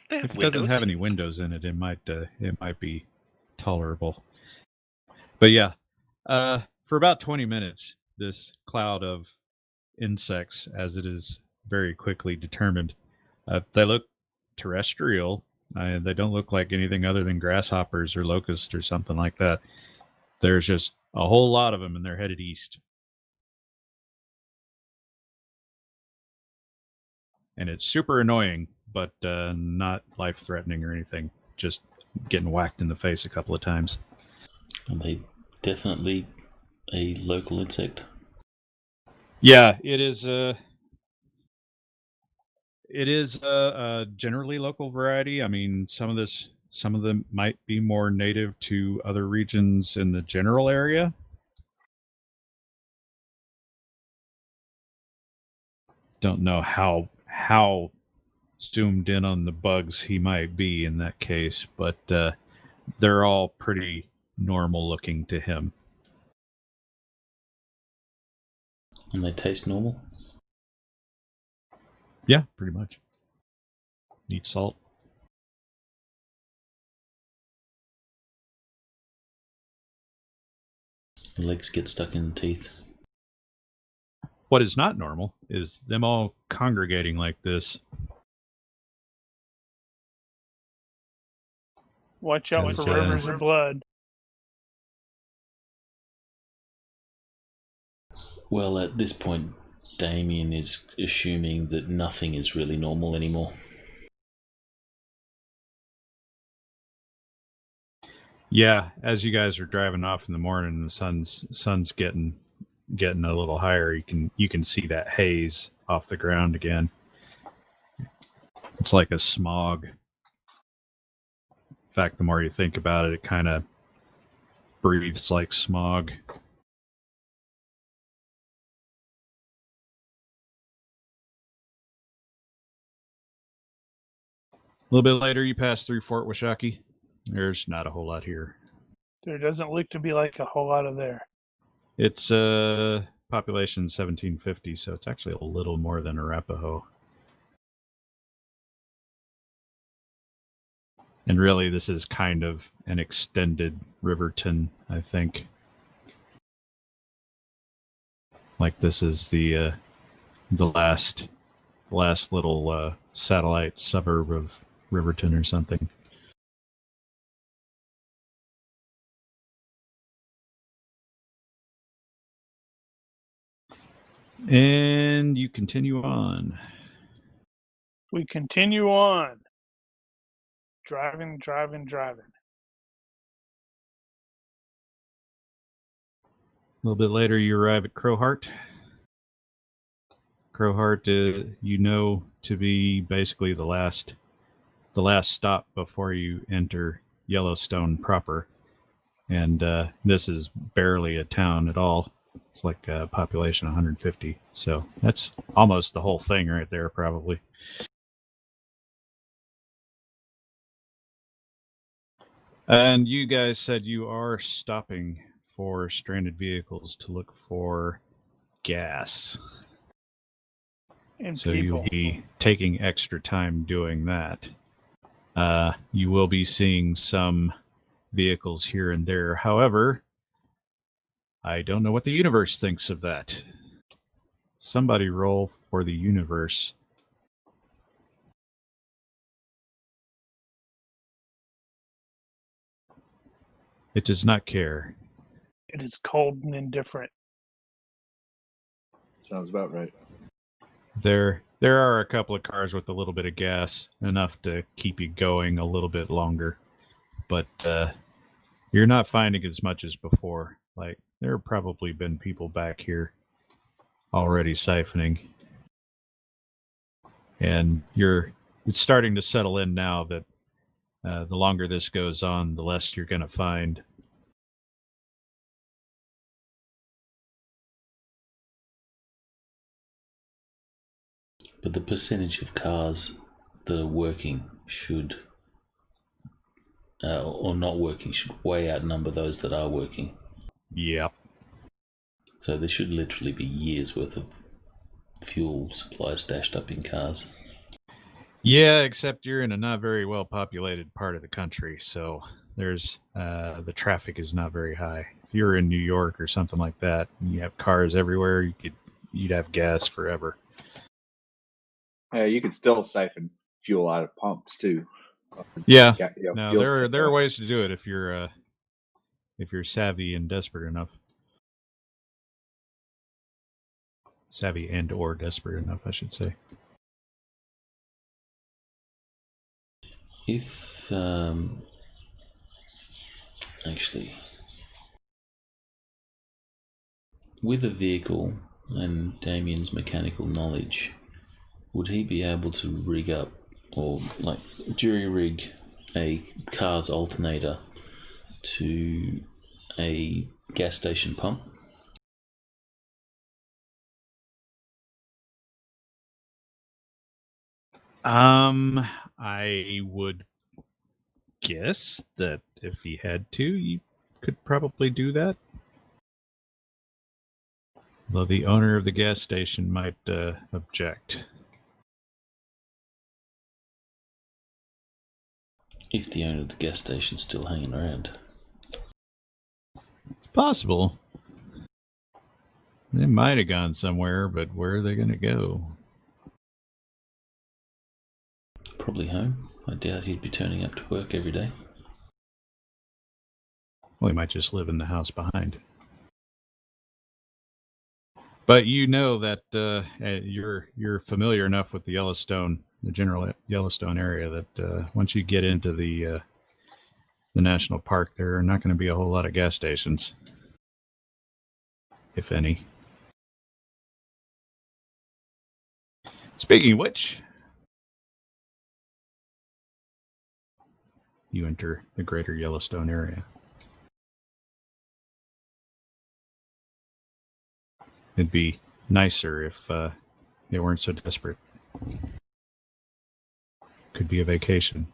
D: They have
C: it
D: windows.
C: doesn't have any windows in it, it might be tolerable. But yeah, for about 20 minutes, this cloud of insects, as it is very quickly determined, they look terrestrial. They don't look like anything other than grasshoppers or locusts or something like that. There's just a whole lot of them, and they're headed east. And it's super annoying, but not life-threatening or anything. Just getting whacked in the face a couple of times.
A: Are they definitely a local insect?
C: Yeah, it is. It is a generally local variety. I mean, some of them might be more native to other regions in the general area. Don't know how zoomed in on the bugs he might be in that case, but they're all pretty normal looking to him.
A: And they taste normal?
C: Yeah, pretty much. Need salt.
A: Legs get stuck in the teeth.
C: What is not normal is them all congregating like this.
B: Watch out
C: Because,
B: for rivers of blood.
A: Well, at this point, Damien is assuming that nothing is really normal anymore.
C: Yeah, as you guys are driving off in the morning, the sun's getting a little higher. You can see that haze off the ground again. It's like a smog. In fact, the more you think about it, it kind of breathes like smog. A little bit later, you pass through Fort Washakie. There's not a whole lot here.
B: There doesn't look to be like a whole lot of there.
C: It's population 1750, so it's actually a little more than Arapahoe. And really, this is kind of an extended Riverton, I think. Like this is the last little satellite suburb of Riverton or something. And you continue on.
B: We continue on. driving.
C: A little bit later, you arrive at Crowheart. Crowheart, you know to be basically the last stop before you enter Yellowstone proper. And this is barely a town at all. It's like a population of 150. So that's almost the whole thing right there, probably. And you guys said you are stopping for stranded vehicles to look for gas.
B: And
C: So
B: people.
C: you'll be taking extra time doing that. You will be seeing some vehicles here and there. However, I don't know what the universe thinks of that. Somebody roll for the universe. It does not care.
B: It is cold and indifferent.
E: Sounds about right.
C: There are a couple of cars with a little bit of gas, enough to keep you going a little bit longer. But you're not finding as much as before. Like, there have probably been people back here already siphoning. And it's starting to settle in now that the longer this goes on, the less you're going to find.
A: But the percentage of cars that are working should, or not working, should way outnumber those that are working.
C: Yeah.
A: So there should literally be years worth of fuel supply stashed up in cars.
C: Yeah, except you're in a not very well populated part of the country, so there's the traffic is not very high. If you were in New York or something like that, and you have cars everywhere, you'd have gas forever.
E: You could still siphon fuel out of pumps too.
C: Yeah.
E: You know,
C: No, there are ways to do it if you're savvy and desperate enough. Savvy and or desperate enough, I should say.
A: If actually, with a vehicle and Damien's mechanical knowledge, would he be able to rig up or like jury rig a car's alternator to a gas station pump?
C: I would guess that if he had to, you could probably do that. Though the owner of the gas station might object.
A: If the owner of the gas station's still hanging around.
C: It's possible. They might have gone somewhere, but where are they going to go?
A: Probably home. I doubt he'd be turning up to work every day.
C: Well, he might just live in the house behind. But you know that you're familiar enough with the general Yellowstone area, that once you get into the national park, there are not going to be a whole lot of gas stations, if any. Speaking of which, you enter the greater Yellowstone area. It'd be nicer if they weren't so desperate. Could be a vacation.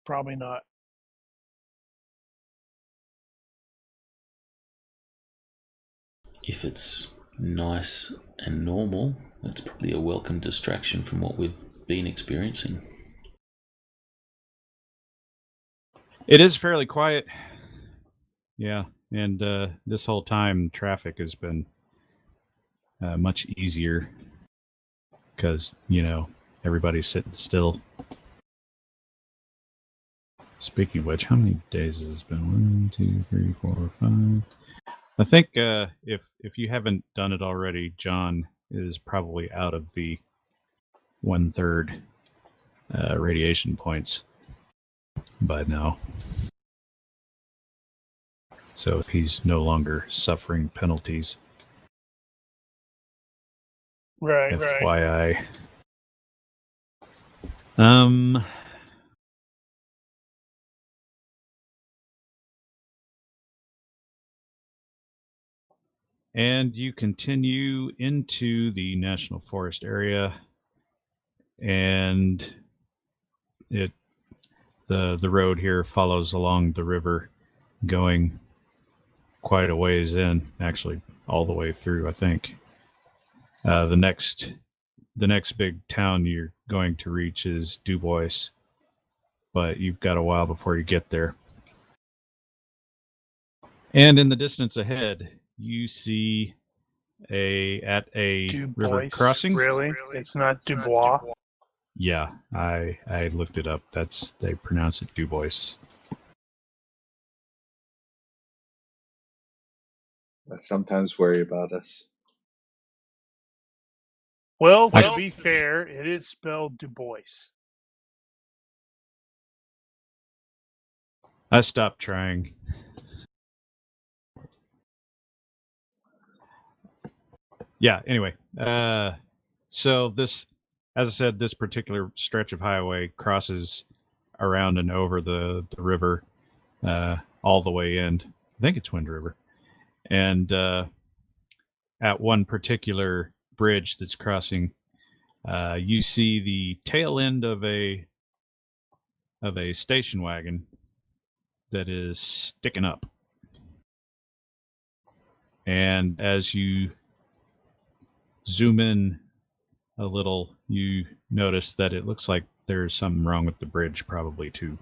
B: Probably not.
A: If it's nice and normal, it's probably a welcome distraction from what we've been experiencing.
C: It is fairly quiet. Yeah, and this whole time traffic has been much easier because, everybody's sitting still. Speaking of which, how many days has it been? 1, 2, 3, 4, 5. I think if you haven't done it already, John is probably out of the 1/3 radiation points by now. So he's no longer suffering penalties.
B: Right.
C: FYI. And you continue into the National Forest area, and the road here follows along the river, going quite a ways in, actually all the way through, I think. The next big town you're going to reach is Dubois, but you've got a while before you get there. And in the distance ahead, you see at a river
B: Dubois,
C: crossing.
B: Really? It's not Dubois.
C: Yeah, I looked it up. They pronounce it Dubois.
E: I sometimes worry about us.
B: Well, to be fair, it is spelled Dubois.
C: I stopped trying. Yeah, anyway. So this, as I said, this particular stretch of highway crosses around and over the river all the way in. I think it's Wind River. And at one particular bridge that's crossing, you see the tail end of a station wagon that is sticking up. And as you zoom in a little, you notice that it looks like there's something wrong with the bridge, probably too.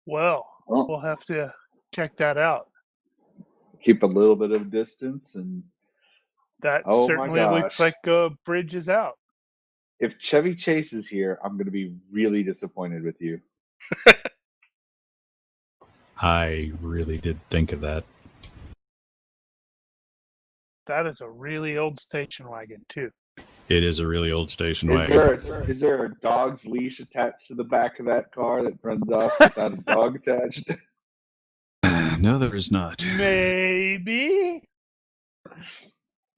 B: Well, we'll have to check that out.
E: Keep a little bit of distance, and
B: That
E: oh
B: certainly
E: my gosh,
B: looks like a bridge is out.
E: if Chevy Chase is here, I'm going to be really disappointed with you.
C: I really did think of that.
B: That is a really old station wagon, too.
C: It is a really old station wagon.
E: Is there a dog's leash attached to the back of that car that runs off without a dog attached?
C: No, there is not.
B: Maybe.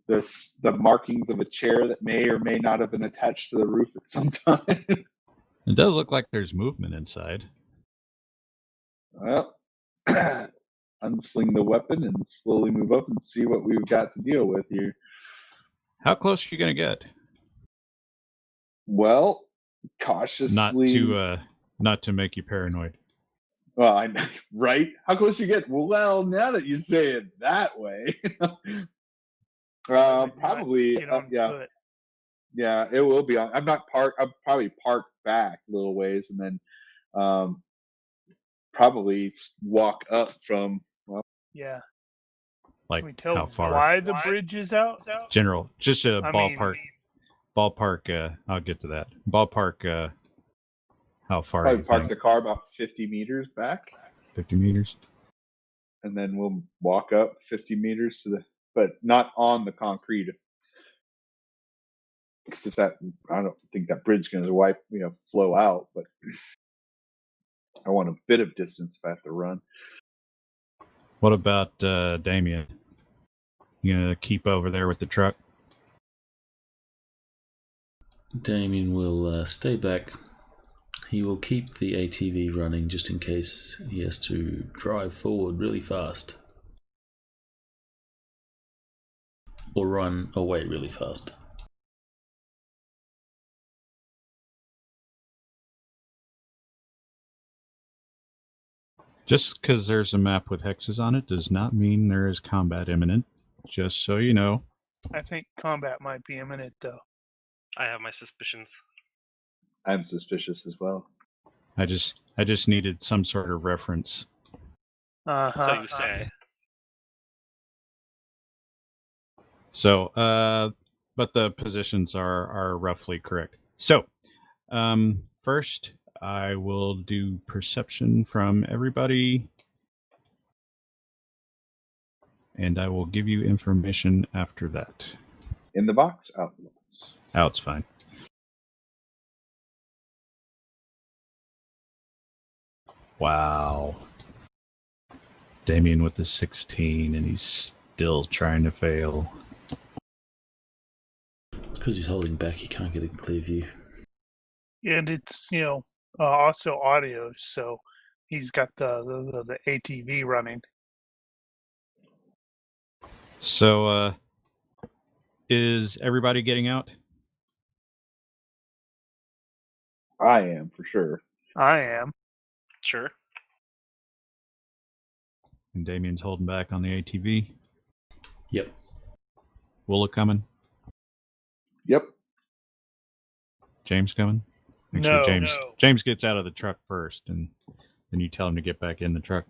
E: The markings of a chair that may or may not have been attached to the roof at some time.
C: It does look like there's movement inside.
E: Well, unsling the weapon and slowly move up and see what we've got to deal with here.
C: How close are you going to get?
E: Well, cautiously.
C: Not to make you paranoid.
E: Well, right? How close you get? Well, now that you say it that way, probably. Yeah, yeah, it will be on. I'm not parked. I'm probably parked back a little ways, and then probably walk up from. Well,
B: yeah.
C: Like,
B: Can we tell
C: how far?
B: why the bridge is out?
C: General, just a ballpark. Ballpark. I'll get to that. Ballpark. How far?
E: Probably park the car about 50 meters back.
C: 50 meters.
E: And then we'll walk up 50 meters but not on the concrete. Because I don't think that bridge is going to flow out. But I want a bit of distance if I have to run.
C: What about Damien? You gonna keep over there with the truck?
A: Damien will stay back. He will keep the ATV running just in case he has to drive forward really fast. Or run away really fast.
C: Just because there's a map with hexes on it does not mean there is combat imminent. Just so you know.
B: I think combat might be imminent, though.
D: I have my suspicions.
E: I'm suspicious as well.
C: I just needed some sort of reference.
D: So you say.
C: So, but the positions are roughly correct. So, first, I will do perception from everybody, and I will give you information after that.
E: In the box? Oh.
C: Out's fine. Wow. Damien with the 16, and he's still trying to fail.
A: It's because he's holding back. He can't get a clear view.
B: And it's, also audio, so he's got the ATV running.
C: So, is everybody getting out?
E: I am, for sure.
B: I am.
D: Sure.
C: And Damien's holding back on the ATV.
A: Yep.
C: Willa coming?
E: Yep.
C: James coming?
B: No.
C: James gets out of the truck first, and then you tell him to get back in the truck.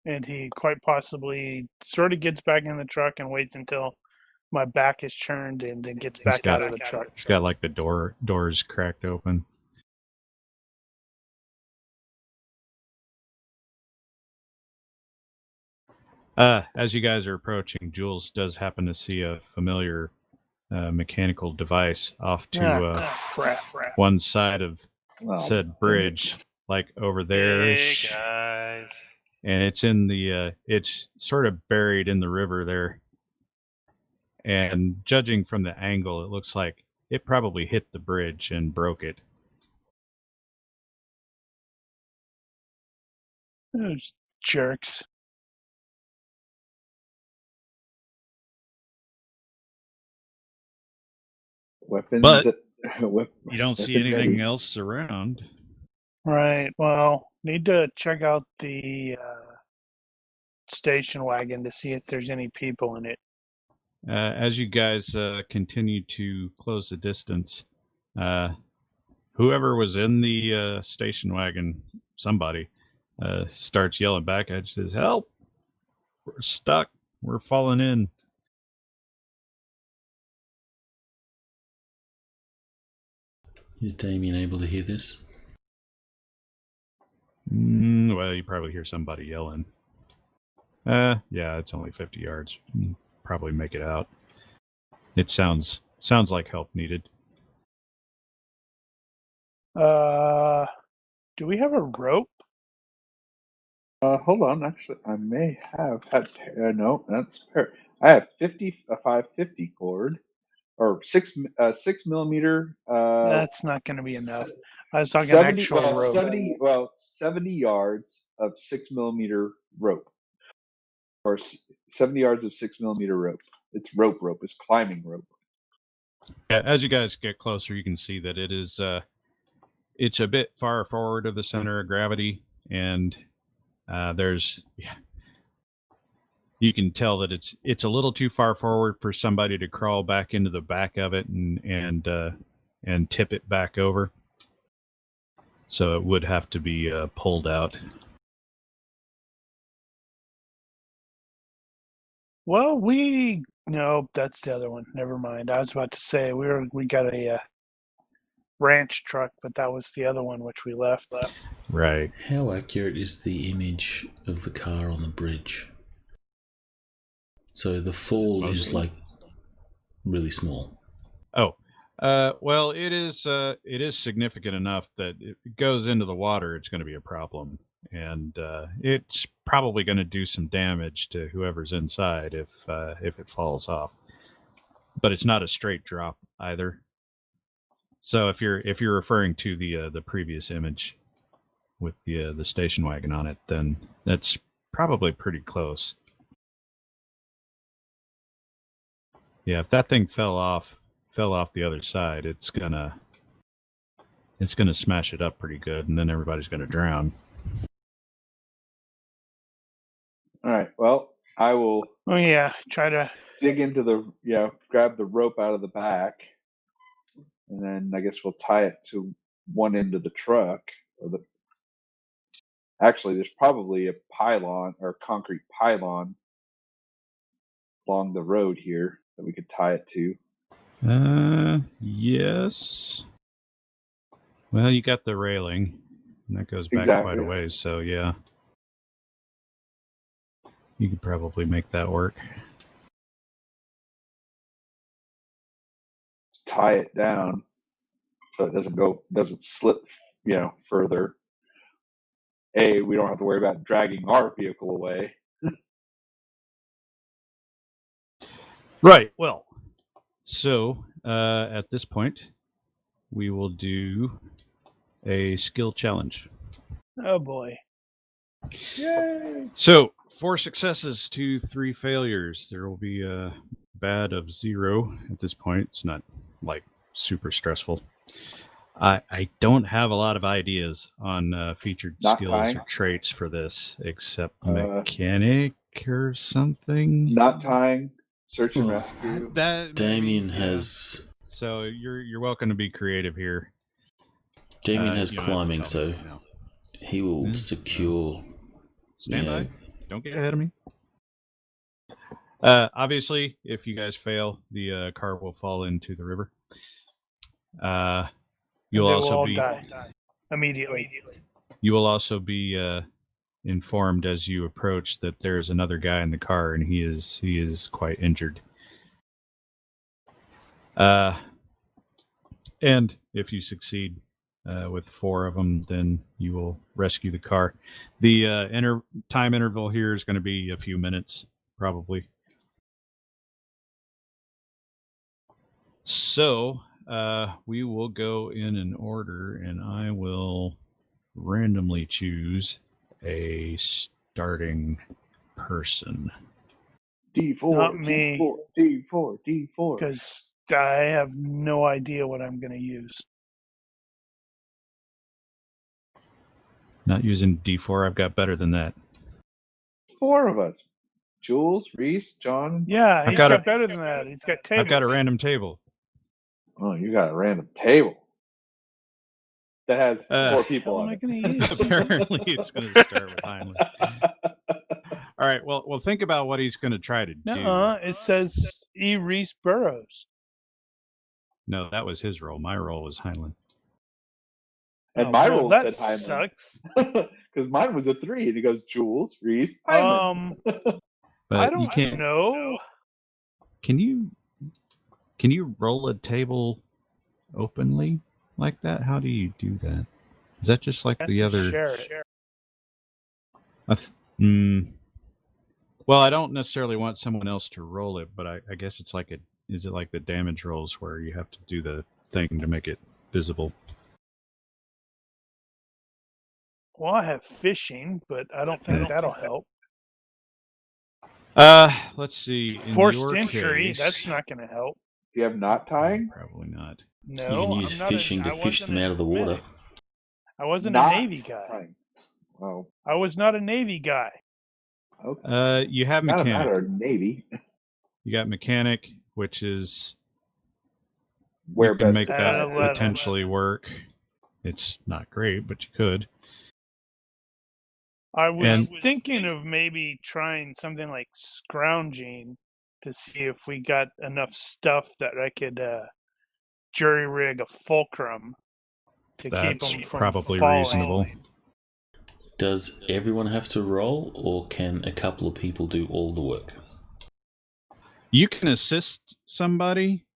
B: And he quite possibly sort of gets back in the truck and waits until my back is turned and then gets back out of the truck.
C: He's got like the doors cracked open. As you guys are approaching, Jules does happen to see a familiar mechanical device off to one side of said bridge, like over there.
D: Hey guys.
C: And it's in the it's sort of buried in the river there. And judging from the angle, it looks like it probably hit the bridge and broke it.
B: Those jerks.
E: Weapons.
C: But you don't see anything else around.
B: Right. Well, need to check out the station wagon to see if there's any people in it.
C: As you guys continue to close the distance, whoever was in the station wagon, somebody, starts yelling back at you, says, "Help! We're stuck. We're falling in."
A: Is Damien able to hear this?
C: Well, you probably hear somebody yelling. Yeah, it's only 50 yards. Probably make it out. It sounds like help needed.
B: Do we have a rope?
E: Hold on. Actually, I may have had. No, that's fair. I have 550 cord, or 6mm.
B: That's not going to be enough. I was talking
E: 70,
B: actual rope.
E: 70 yards of 6mm rope, or 70 yards of 6mm rope. It's rope. It's climbing rope.
C: Yeah, as you guys get closer, you can see that it is. It's a bit far forward of the center of gravity, and you can tell that it's a little too far forward for somebody to crawl back into the back of it and tip it back over. So it would have to be pulled out.
B: Well, no, that's the other one. Never mind. I was about to say we got a ranch truck, but that was the other one which we left.
C: Right.
A: How accurate is the image of the car on the bridge? So the fall is like really small.
C: Oh, well, it is significant enough that if it goes into the water, it's going to be a problem, and it's probably going to do some damage to whoever's inside if it falls off. But it's not a straight drop either. So if you're referring to the previous image with the station wagon on it, then that's probably pretty close. Yeah, if that thing fell off the other side, it's gonna smash it up pretty good, and then everybody's gonna drown.
E: All right. Well, I will.
B: Oh yeah, try to
E: dig into grab the rope out of the back, and then I guess we'll tie it to one end of the truck. Actually, there's probably a pylon or concrete pylon along the road here that we could tie it to.
C: Yes. Well, you got the railing, and that goes back quite a ways, so yeah. You could probably make that work.
E: just tie it down so it doesn't slip, further. We don't have to worry about dragging our vehicle away.
C: Right. Well, so at this point, we will do a skill challenge.
B: Oh boy.
E: Yay!
C: So 4 successes to 3 failures. There will be a bad of 0 at this point. It's not like super stressful. I don't have a lot of ideas on featured
E: Not
C: skills
E: tying?
C: or traits for this, except mechanic or something.
E: Not tying, search and rescue.
C: That
A: Damien
C: maybe,
A: has
C: So you're welcome to be creative here.
A: Damien has
C: you don't have to
A: climbing,
C: tell
A: so
C: me right now.
A: he will secure.
C: Stand by. Don't get ahead of me. Obviously, if you guys fail, the car will fall into the river. You'll
B: They will
C: also
B: all
C: be
B: die immediately.
C: You will also be informed as you approach that there's another guy in the car, and he is quite injured. And if you succeed with 4 of them, then you will rescue the car. The time interval here is going to be a few minutes, probably. So we will go in an order, and I will randomly choose a starting person.
E: D4,
B: Not me.
E: D4.
B: Because I have no idea what I'm going to use.
C: Not using D4. I've got better than that.
E: 4 of us. Jules, Reese, John.
B: Yeah, he's got better than that. He's got tables.
C: I've got a random table.
E: Oh, you got a random table that has 4 people on it.
C: Apparently, it's going to start with Heinlein. All right. Well, think about what he's going to try to do.
B: It says E. Reese Burrows.
C: No, that was his role. My role was Heinlein.
E: And my role
B: that
E: said Heinlein.
B: Sucks.
E: Because mine was a 3, and he goes Jules, Reese, Heinlein.
C: But
B: I don't
C: you can't
B: know.
C: Can you roll a table openly like that? How do you do that? Is that just like the other?
B: Share it.
C: Well, I don't necessarily want someone else to roll it, but I guess it's like is it like the damage rolls where you have to do the thing to make it visible?
B: Well, I have fishing, but I don't think that'll help.
C: Let's see. In
B: Forced
C: your
B: entry,
C: case,
B: that's not going to help.
E: Do you have knot tying?
C: Probably not.
B: No,
A: You can use fishing to fish them out of the water.
B: I wasn't
E: Knot
B: a Navy guy.
E: tying. Well,
B: I was not a Navy guy.
E: okay.
C: You have
E: Not a
C: mechanic.
E: matter of Navy.
C: You got mechanic, which is
E: Where
C: you can
E: best
C: make
E: to
C: that
E: find.
C: potentially work. It's not great, but you could.
B: I was thinking of maybe trying something like scrounging to see if we got enough stuff that I could jury rig a fulcrum to keep them from
C: probably
B: falling.
C: reasonable.
A: Does everyone have to roll, or can a couple of people do all the work?
C: You can assist somebody,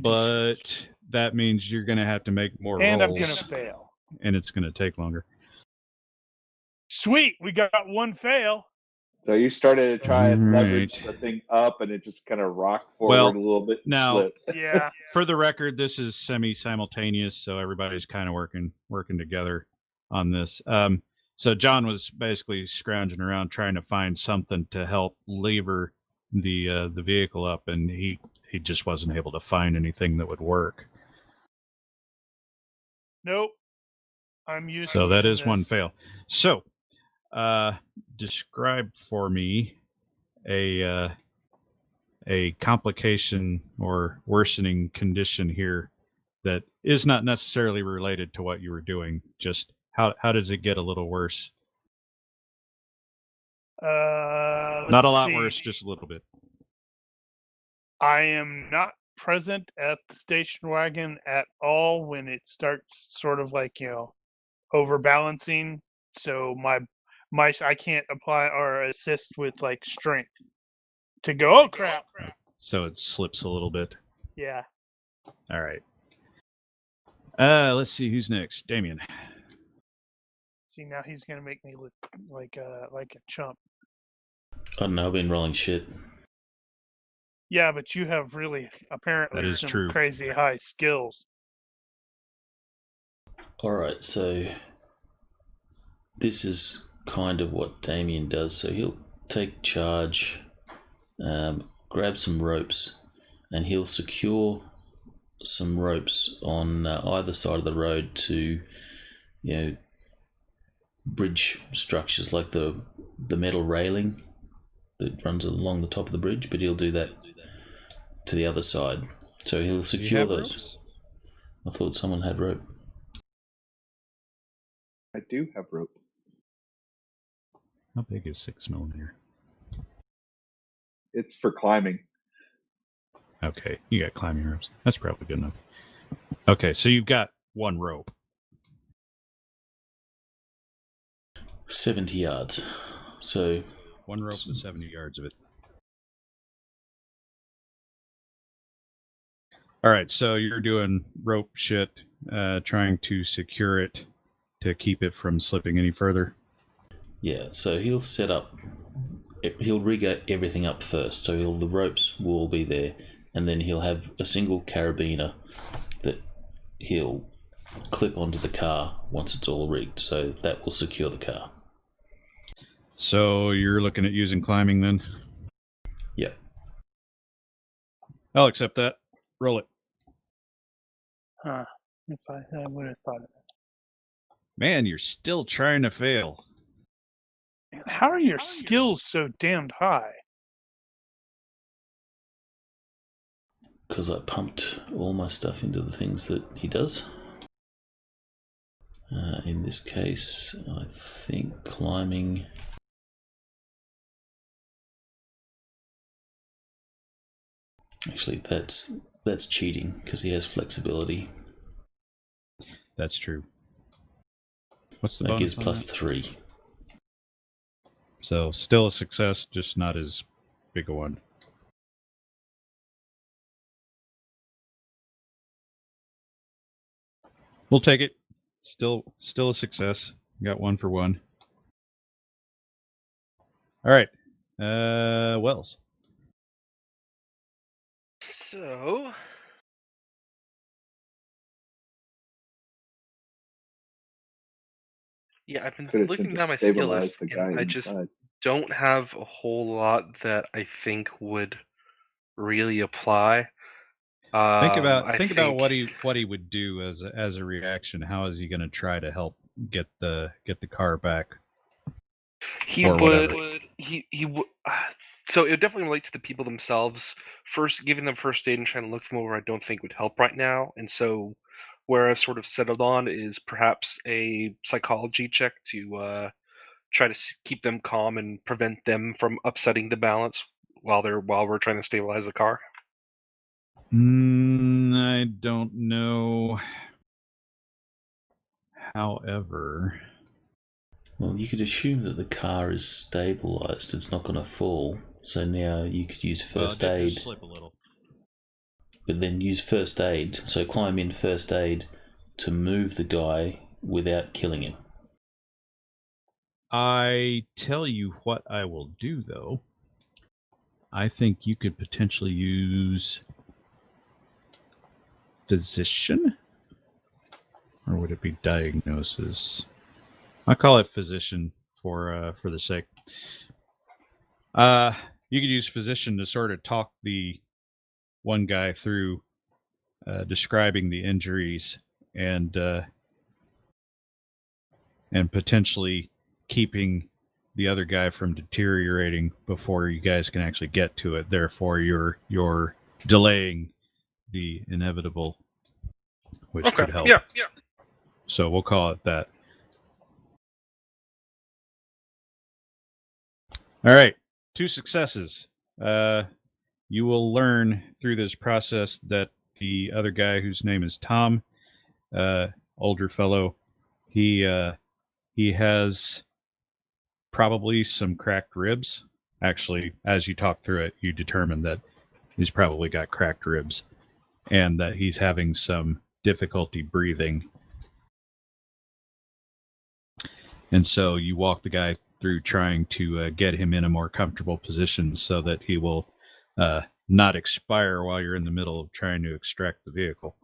C: but that means you're going to have to make more rolls.
B: And I'm going to fail.
C: And it's going to take longer.
B: Sweet, we got 1 fail.
E: So you started to try and leverage the thing up, and it just kind of rocked forward a little bit and slipped.
B: Yeah.
C: For the record, this is semi-simultaneous, so everybody's kind of working together on this. So John was basically scrounging around trying to find something to help lever the vehicle up, and he just wasn't able to find anything that would work.
B: Nope. I'm used.
C: So that is 1 fail. So, describe for me a complication or worsening condition here that is not necessarily related to what you were doing. Just how does it get a little worse? Not a lot worse, just a little bit.
B: I am not present at the station wagon at all when it starts sort of like, overbalancing. So my I can't apply or assist with like strength to go, oh crap.
C: So it slips a little bit.
B: Yeah.
C: All right. Let's see who's next. Damien.
B: See, now he's gonna make me look like a chump.
A: I don't know, I've been rolling shit.
B: Yeah, but you have really apparently
C: That is
B: some
C: true.
B: crazy high skills.
A: Alright, so this is kind of what Damien does. So he'll take charge, grab some ropes, and he'll secure some ropes on either side of the road to, bridge structures, like the metal railing that runs along the top of the bridge, but he'll do that to the other side. So he'll secure those.
C: Ropes?
A: I thought someone had rope.
E: I do have rope.
C: How big is 6mm?
E: It's for climbing.
C: Okay, you got climbing ropes. That's probably good enough. Okay, so you've got one rope.
A: 70 yards. So
C: One rope with 70 yards of it. All right, so you're doing rope shit, trying to secure it to keep it from slipping any further.
A: yeah, so he'll set up. He'll rig everything up first. So the ropes will all be there, and then he'll have a single carabiner that he'll clip onto the car once it's all rigged. So that will secure the car.
C: So you're looking at using climbing then?
A: Yep.
C: I'll accept that. Roll it.
B: Huh. If I would have thought of it.
C: Man, you're still trying to fail.
B: Man, how are your skills so damned high?
A: Because I pumped all my stuff into the things that he does. In this case, I think climbing. Actually, that's cheating because he has flexibility.
C: That's true. What's the
A: That
C: bonus
A: gives
C: on
A: plus
C: that?
A: 3.
C: So still a success, just not as big a one. We'll take it. Still a success. Got 1 for 1. All right. Wells.
D: So, yeah, I've been
E: Could have
D: looking
E: just
D: down my skill
E: stabilized
D: list,
E: the guy
D: and I just
E: inside.
D: don't have a whole lot that I think would really apply.
C: Think about
D: I
C: think about what
D: think
C: he would do as a reaction. How is he going to try to help get the car back?
D: he
C: or
D: would.
C: whatever.
D: He would. So it would definitely relate to the people themselves. First, giving them first aid and trying to look them over, I don't think would help right now. And so, where I've sort of settled on is perhaps a psychology check to try to keep them calm and prevent them from upsetting the balance while we're trying to stabilize the car.
C: I don't know. However,
A: Well, you could assume that the car is stabilized. It's not going to fall. So now you could use first
C: it did
A: aid.
C: just slip a little.
A: But then use first aid. So climb in first aid to move the guy without killing him.
C: I tell you what I will do, though. I think you could potentially use physician, or would it be diagnosis? I call it physician for the sake. You could use physician to sort of talk the one guy through describing the injuries and potentially keeping the other guy from deteriorating before you guys can actually get to it. Therefore, you're delaying the inevitable, which could help.
D: Yeah.
C: So we'll call it that. All right, 2 successes. You will learn through this process that the other guy, whose name is Tom, older fellow, he has probably some cracked ribs. Actually, as you talk through it, you determine that he's probably got cracked ribs. and that he's having some difficulty breathing. And so you walk the guy through trying to get him in a more comfortable position so that he will not expire while you're in the middle of trying to extract the vehicle.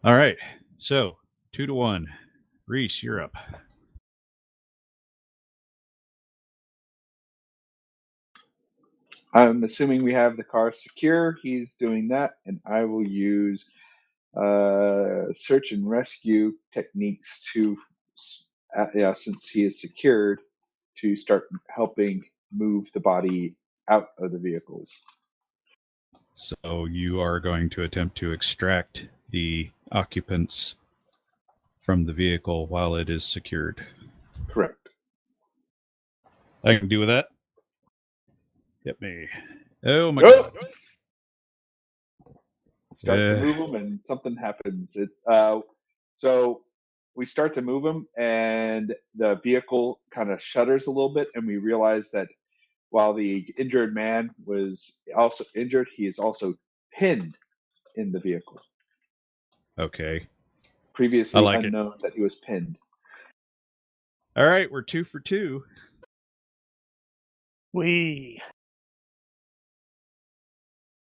C: All right, so 2-1. Reese, you're up.
E: I'm assuming we have the car secure. He's doing that, and I will use search and rescue techniques to, since he is secured, to start helping move the body out of the vehicles.
C: So you are going to attempt to extract the occupants from the vehicle while it is secured.
E: Correct.
C: I can do with that. Hit me. Oh my God.
E: Start to move them, and something happens. So we start to move them, and the vehicle kind of shudders a little bit, and we realize that while the injured man was also injured, he is also pinned in the vehicle.
C: Okay.
E: Previously
C: like
E: unknown that he was pinned.
C: All right, we're 2 for 2.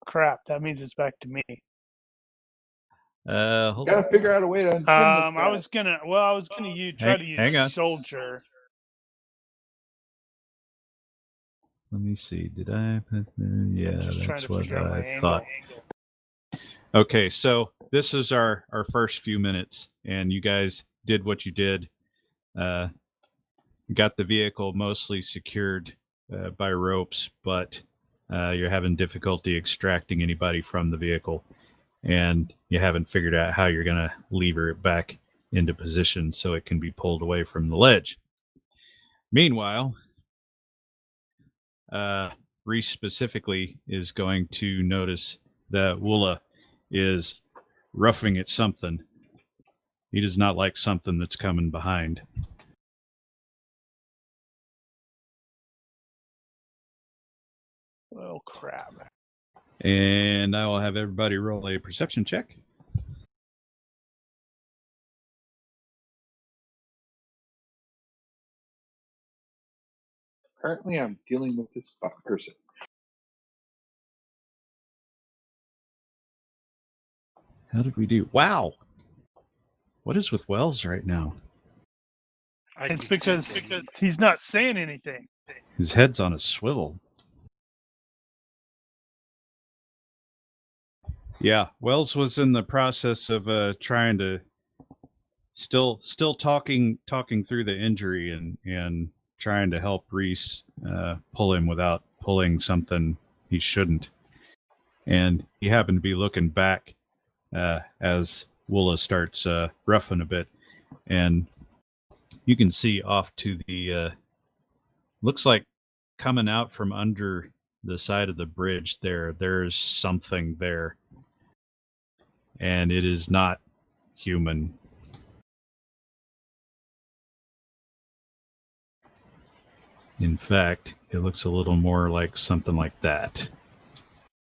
B: Crap, that means it's back to me.
C: Hold
E: Gotta
C: on.
E: figure out a way to unpin this guy.
B: I was gonna try to use
C: hang on.
B: soldier.
C: Let me see. Did I put yeah,
B: Just trying
C: that's
B: to
C: what
B: figure out my
C: I thought.
B: angle.
C: Okay, so this is our first few minutes, and you guys did what you did. Got the vehicle mostly secured by ropes, but you're having difficulty extracting anybody from the vehicle, and you haven't figured out how you're going to lever it back into position so it can be pulled away from the ledge. Meanwhile, Reese specifically is going to notice that Woola is roughing at something. He does not like something that's coming behind.
B: Oh, crap.
C: And I will have everybody roll a perception check.
E: Currently, I'm dealing with this person.
C: How did we do? Wow. What is with Wells right now?
B: It's because he's not saying anything.
C: His head's on a swivel. Yeah, Wells was in the process of trying to still talking through the injury and trying to help Reese pull him without pulling something he shouldn't. And he happened to be looking back as Woola starts roughing a bit, and you can see off to the looks like coming out from under the side of the bridge there's something there, and it is not human. In fact, it looks a little more like something like that.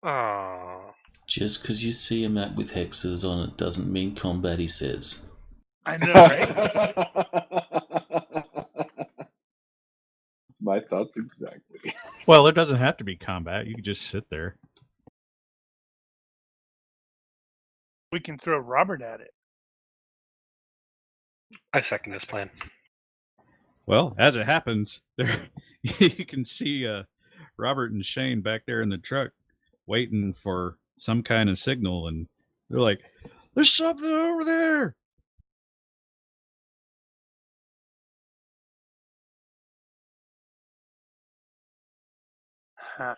D: Aww.
A: Just because you see a map with hexes on it doesn't mean combat, he says.
B: I know, right?
E: My thoughts exactly.
C: Well, it doesn't have to be combat. You can just sit there.
B: We can throw Robert at it.
D: I second this plan.
C: Well, as it happens, there you can see Robert and Shane back there in the truck waiting for some kind of signal, and they're like, "There's something over there."
B: Huh.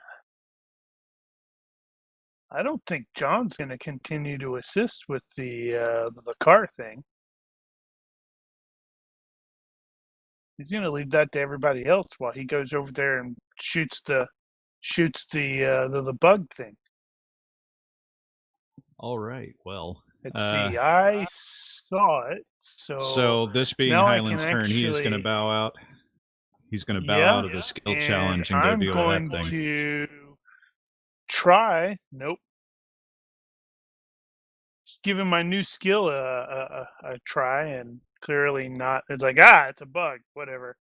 B: I don't think John's going to continue to assist with the car thing. He's going to leave that to everybody else while he goes over there and shoots the bug thing.
C: All right. Well,
B: let's see. I saw it.
C: So this being Heinlein's turn, he is going to bow out. He's going to bow out of the skill challenge and go deal with that thing.
B: I'm going to try. Nope. Just giving my new skill a try, and clearly not. It's like, it's a bug. Whatever.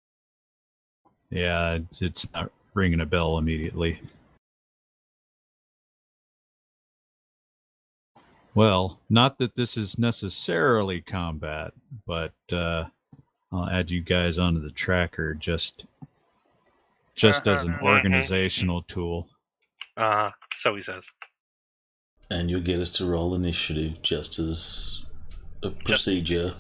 C: Yeah, it's not ringing a bell immediately. Well, not that this is necessarily combat, but I'll add you guys onto the tracker just as an organizational tool.
D: So he says.
A: And you'll get us to roll initiative just as a procedure.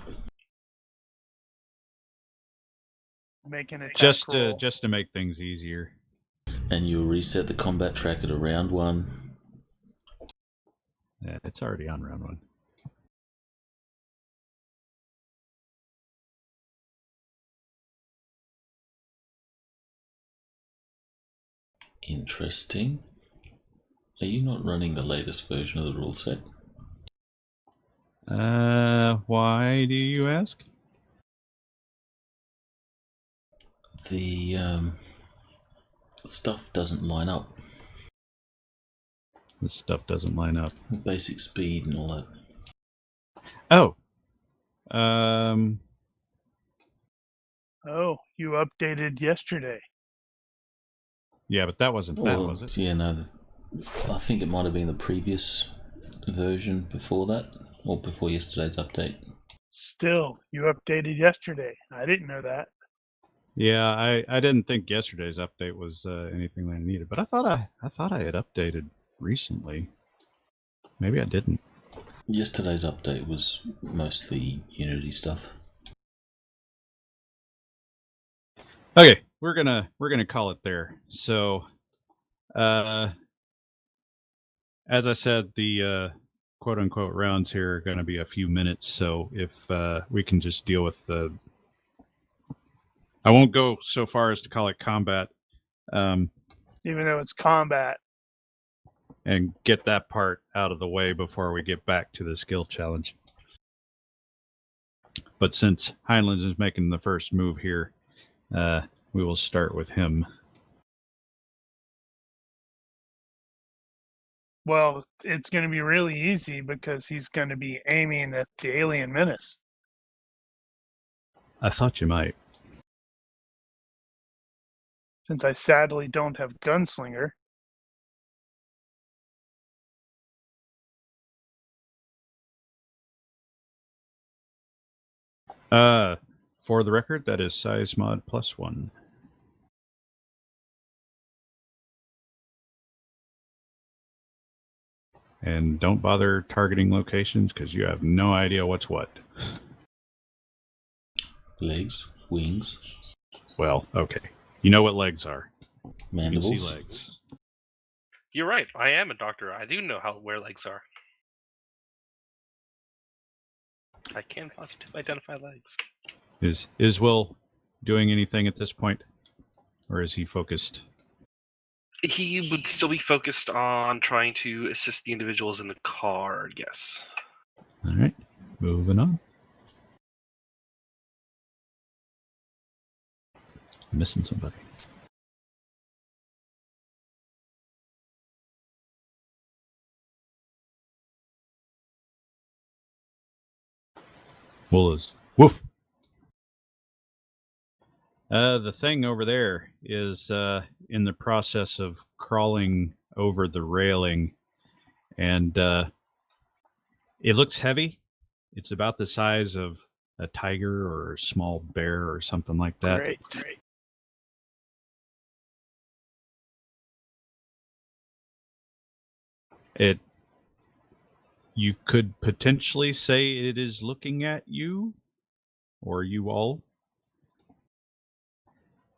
B: Making a
C: Just to make things easier.
A: And you'll reset the combat tracker to round 1.
C: Yeah, it's already on round 1.
A: Interesting. Are you not running the latest version of the rule set?
C: Why do you ask?
A: The stuff doesn't line up.
C: This stuff doesn't line up.
A: Basic speed and all that.
C: Oh.
B: Oh, you updated yesterday.
C: Yeah, but that wasn't that, was it?
A: Yeah, no. I think it might have been the previous version before that, or before yesterday's update.
B: Still, you updated yesterday. I didn't know that.
C: Yeah, I didn't think yesterday's update was anything that I needed, but I thought I had updated recently. Maybe I didn't.
A: Yesterday's update was mostly Unity stuff.
C: Okay, we're gonna call it there. So, as I said, the quote unquote rounds here are going to be a few minutes. So if we can just deal with the, I won't go so far as to call it combat.
B: Even though it's combat.
C: And get that part out of the way before we get back to the skill challenge. But since Heinlein is making the first move here, we will start with him.
B: Well, it's going to be really easy because he's going to be aiming at the alien menace.
C: I thought you might.
B: Since I sadly don't have Gunslinger.
C: For the record, that is size mod +1. And don't bother targeting locations because you have no idea what's what.
A: Legs, wings.
C: Well, okay. You know what legs are.
A: Mandibles.
C: You can see legs.
D: You're right. I am a doctor. I do know where legs are. I can positively identify legs.
C: Is Will doing anything at this point? Or is he focused?
D: He would still be focused on trying to assist the individuals in the car, yes.
C: All right. Moving on. I'm missing somebody. Will is woof. The thing over there is in the process of crawling over the railing, and it looks heavy. It's about the size of a tiger or a small bear or something like that.
B: Great.
C: You could potentially say it is looking at you, or you all,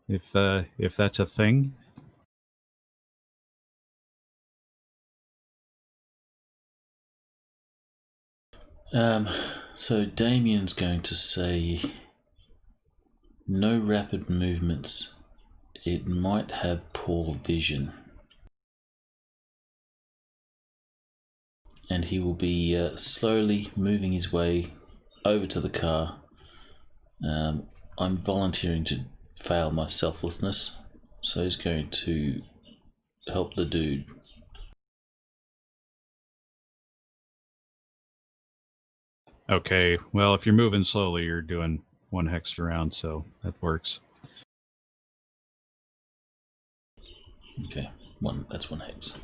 C: if that's a thing.
A: So Damien's going to say no rapid movements. It might have poor vision. And he will be slowly moving his way over to the car. I'm volunteering to fail my selflessness, so he's going to help the dude
C: Okay, well, if you're moving slowly, you're doing 1 hex around, so that works.
A: Okay, that's 1 hex.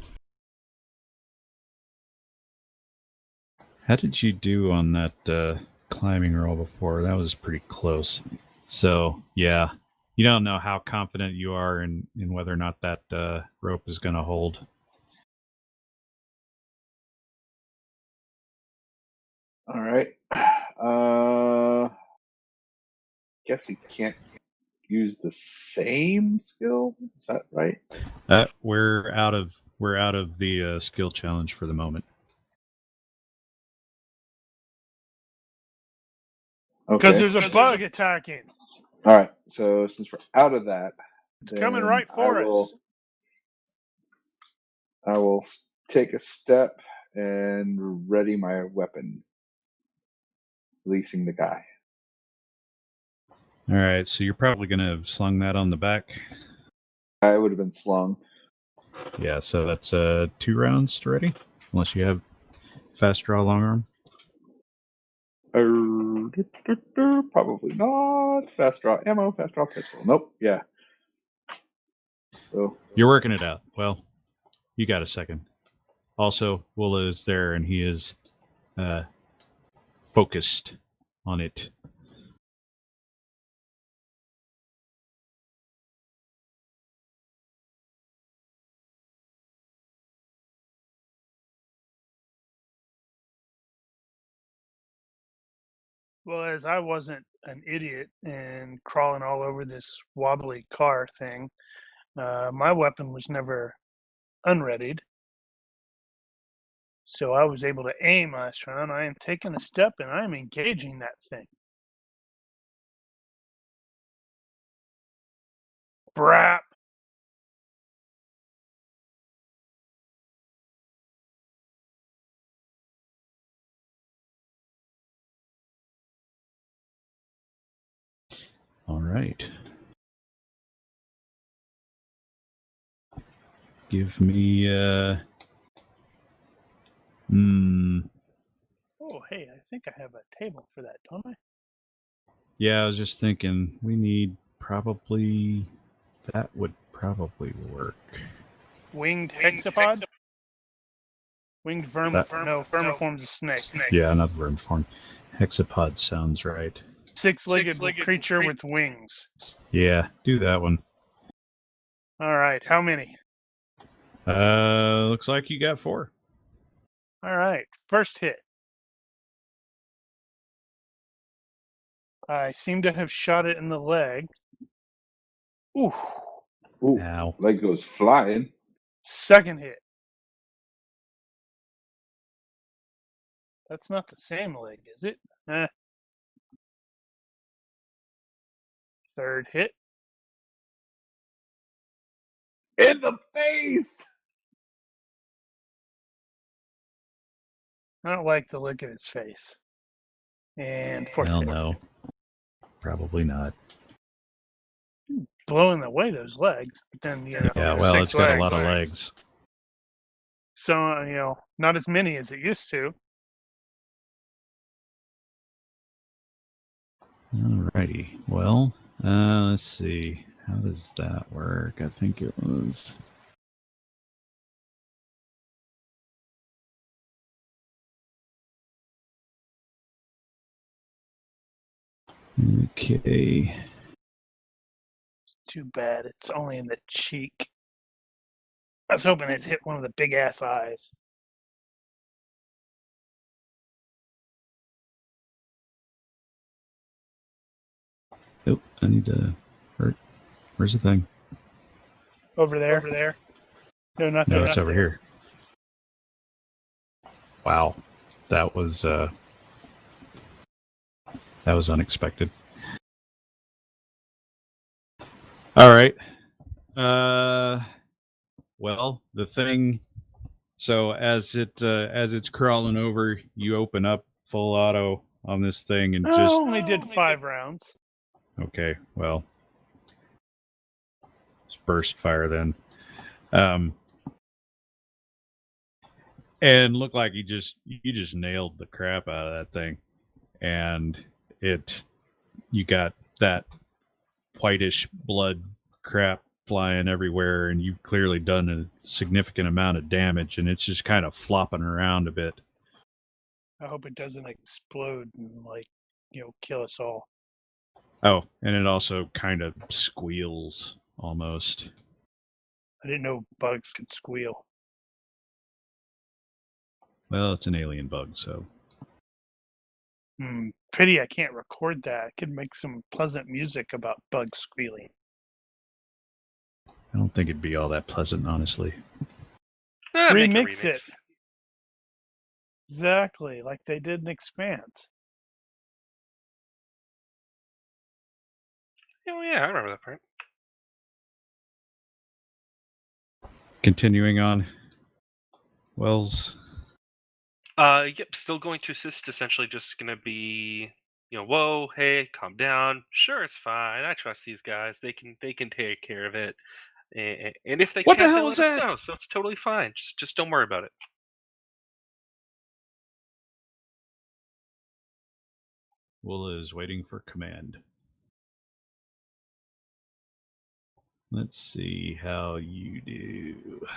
C: How did you do on that climbing roll before? That was pretty close. So, yeah, you don't know how confident you are in whether or not that rope is going to hold.
E: All right. Guess we can't use the same skill. Is that right?
C: We're out of the skill challenge for the moment.
B: Because
E: Okay.
B: there's a bug attacking.
E: All right. So since we're out of that,
B: It's coming right for us.
E: I will take a step and ready my weapon, releasing the guy.
C: All right, so you're probably going to have slung that on the back.
E: I would have been slung.
C: Yeah, so that's 2 rounds to ready, unless you have fast draw long arm.
E: Probably not. Fast draw ammo, fast draw pistol. Nope. Yeah. So
C: You're working it out. Well, you got a second. Also, Woola is there, and he is focused on it.
B: Well, as I wasn't an idiot and crawling all over this wobbly car thing, my weapon was never unreadied. So I was able to aim last round. I am taking a step and I am engaging that thing. Brap.
C: All right. Give me
B: Oh, hey, I think I have a table for that, don't I?
C: Yeah, I was just thinking we need probably that would probably work.
B: Winged hexapod? Winged vermiform. No, vermiform's a snake.
C: Yeah, not vermiform. Hexapod sounds right.
B: Six-legged creature with wings.
C: Yeah, do that one.
B: All right, how many?
C: Looks like you got 4.
B: All right, first hit. I seem to have shot it in the leg. Ooh.
E: ooh,
C: Ow.
E: leg goes flying.
B: Second hit. That's not the same leg, is it? Third hit.
E: In the face.
B: I don't like the look of his face. And fourth
C: Hell
B: hit.
C: no. Probably not.
B: Blowing away those legs, but then
C: Yeah, well, it's got a lot of legs.
B: So not as many as it used to.
C: Alrighty. Well, let's see. How does that work? I think it was. Okay.
B: It's too bad. It's only in the cheek. I was hoping it hit one of the big ass eyes.
C: Oh, I need to hurt. Where's the thing?
B: Over there. No, not there.
C: No, it's over here. Wow. That was unexpected. All right. Well, the thing. So as it's crawling over, you open up full auto on this thing and just
B: only did 5 rounds.
C: Okay. Well, it's burst fire then. And looked like you just nailed the crap out of that thing. and you got that whitish blood crap flying everywhere, and you've clearly done a significant amount of damage, and it's just kind of flopping around a bit.
B: I hope it doesn't explode and kill us all.
C: Oh, and it also kind of squeals almost.
B: I didn't know bugs could squeal.
C: Well, it's an alien bug, so.
B: Pity I can't record that. I could make some pleasant music about bugs squealing.
C: I don't think it'd be all that pleasant, honestly.
B: Remix it. Exactly, like they did in Expanse.
D: Oh yeah, I remember that part.
C: Continuing on. Wells.
D: Yep, still going to assist. Essentially, just gonna be, whoa, hey, calm down. Sure, it's fine. I trust these guys. They can take care of it. And if they
C: What
D: can't,
C: the hell
D: they'll
C: is
D: let us
C: that?
D: know. So it's totally fine. Just don't worry about it.
C: Willa is waiting for command. Let's see how you do.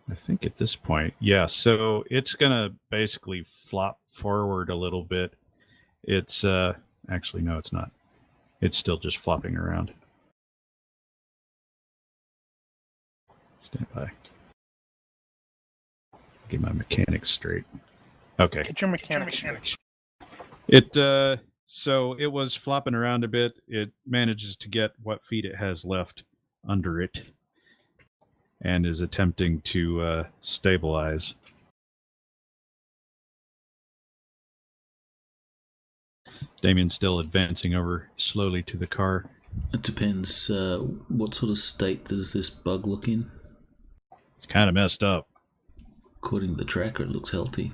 C: I think at this point, yeah, so it's gonna basically flop forward a little bit. It's actually no, it's not. It's still just flopping around. Stand by. Get my mechanics straight. Okay.
B: Get your mechanics straight.
C: So it was flopping around a bit. It manages to get what feet it has left under it and is attempting to stabilize. Damien's still advancing over slowly to the car.
A: It depends. What sort of state does this bug look in?
C: It's kind of messed up.
A: According to the tracker, it looks healthy.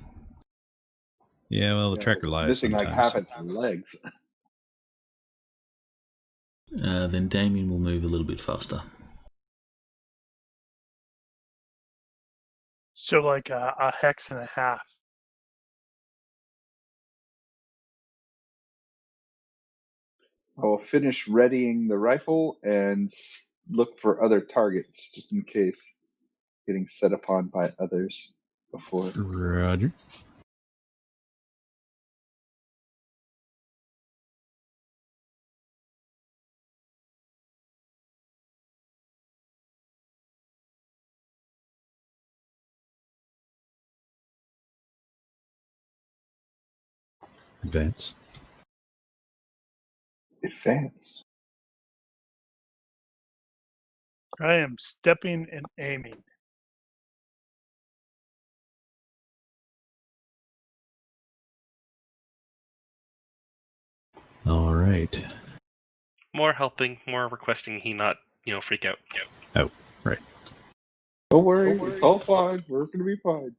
C: Yeah, well, the tracker lies.
E: Missing like half its legs.
A: Then Damien will move a little bit faster.
B: So like a hex and a half.
E: I will finish readying the rifle and look for other targets, just in case getting set upon by others before.
C: Roger. Advance.
E: Advance.
B: I am stepping and aiming.
C: All right.
D: More helping, more requesting he not, freak out.
C: Oh, right.
E: Don't worry, it's all fine. We're going to be fine.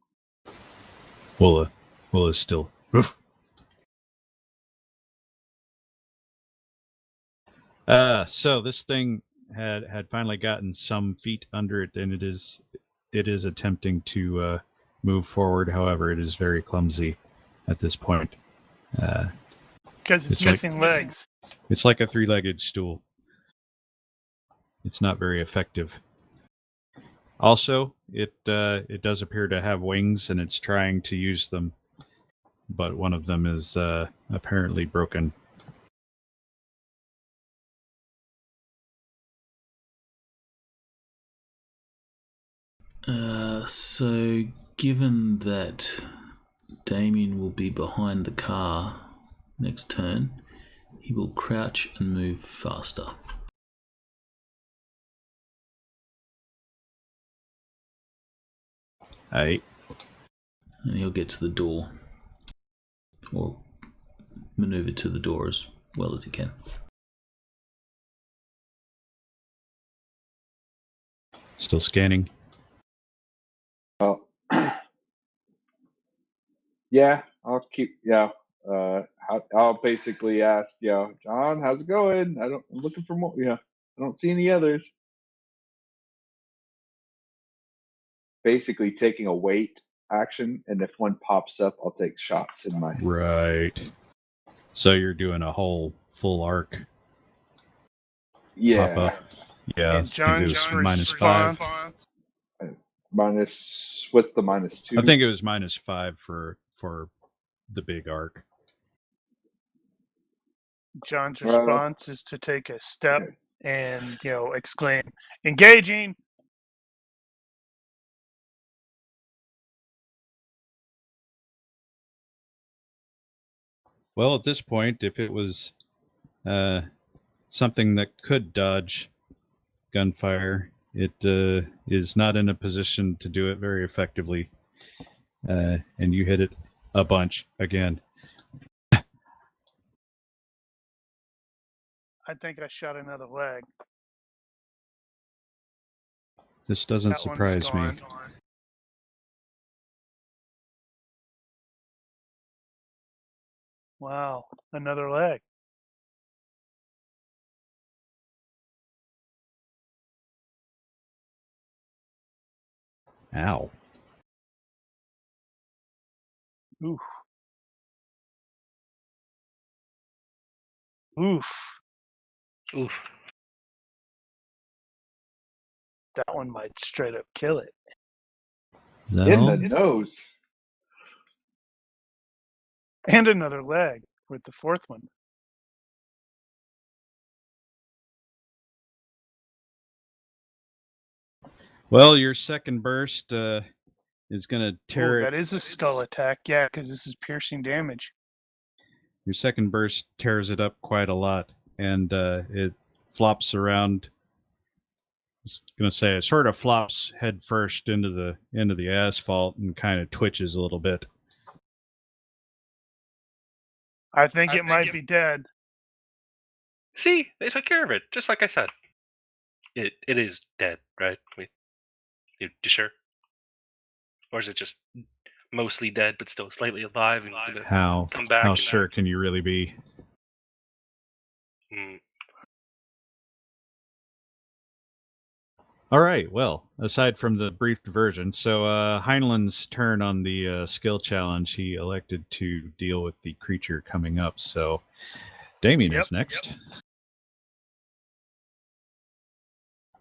C: Willa's still. Oof. So this thing had finally gotten some feet under it, and it is attempting to move forward. However, it is very clumsy at this point.
B: Because it's missing legs.
C: It's like a three-legged stool. It's not very effective. Also, it does appear to have wings, and it's trying to use them, but one of them is apparently broken.
A: So given that Damien will be behind the car next turn, he will crouch and move faster.
C: Aye.
A: And he'll get to the door. Or maneuver to the door as well as he can.
C: Still scanning.
E: Well, yeah, I'll keep. Yeah, I'll basically ask. Yeah, John, how's it going? I'm looking for more. Yeah, I don't see any others. Basically taking a wait action, and if one pops up, I'll take shots in my...
C: Right. So you're doing a whole full arc.
E: Yeah.
C: Pop up. Yeah,
B: And John's
C: -5.
E: Minus... What's the -2?
C: I think it was -5 for the big arc.
B: John's response is to take a step
E: Okay.
B: and, exclaim, "Engaging!"
C: Well, at this point, if it was something that could dodge gunfire, it is not in a position to do it very effectively. And you hit it a bunch again.
B: I think I shot another leg.
C: This doesn't
B: That one's
C: surprise me.
B: gone. Wow, another leg.
C: Ow.
B: Oof. Oof.
D: Oof.
B: That one might straight up kill it.
E: In the nose.
B: And another leg with the fourth one.
C: Well, your second burst is going to tear
B: That is a skull attack, yeah, because this is piercing damage.
C: Your second burst tears it up quite a lot, and it flops around. I was going to say it sort of flops head first into the asphalt and kind of twitches a little bit.
B: I think it might be dead.
D: See, they took care of it, just like I said. It is dead, right? You sure? Or is it just mostly dead but still slightly alive and gonna come back?
C: How sure can you really be? All right. Well, aside from the brief diversion, so Heinlein's turn on the skill challenge, he elected to deal with the creature coming up. So Damien is next.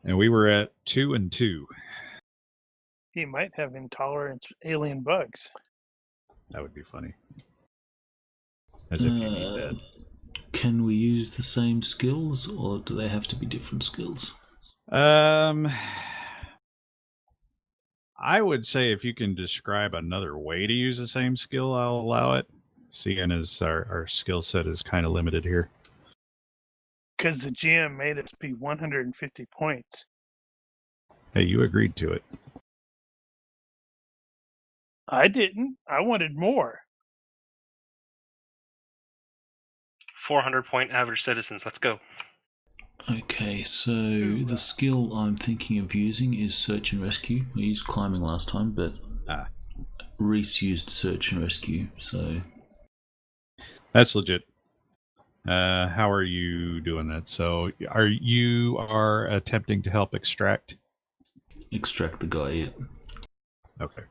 C: And we were at 2 and 2.
B: He might have intolerance to alien bugs.
C: That would be funny. As if you need that.
A: Can we use the same skills, or do they have to be different skills?
C: I would say if you can describe another way to use the same skill, I'll allow it. Seeing as our skill set is kind of limited here.
B: Because the GM made us be 150 points.
C: Hey, you agreed to it.
B: I didn't. I wanted more.
D: 400-point average citizens. Let's go.
A: Okay, so the skill I'm thinking of using is Search and Rescue. I used Climbing last time, but Reese used Search and Rescue, so...
C: That's legit. How are you doing that? So you are attempting to help extract
A: the guy, yeah.
C: Okay.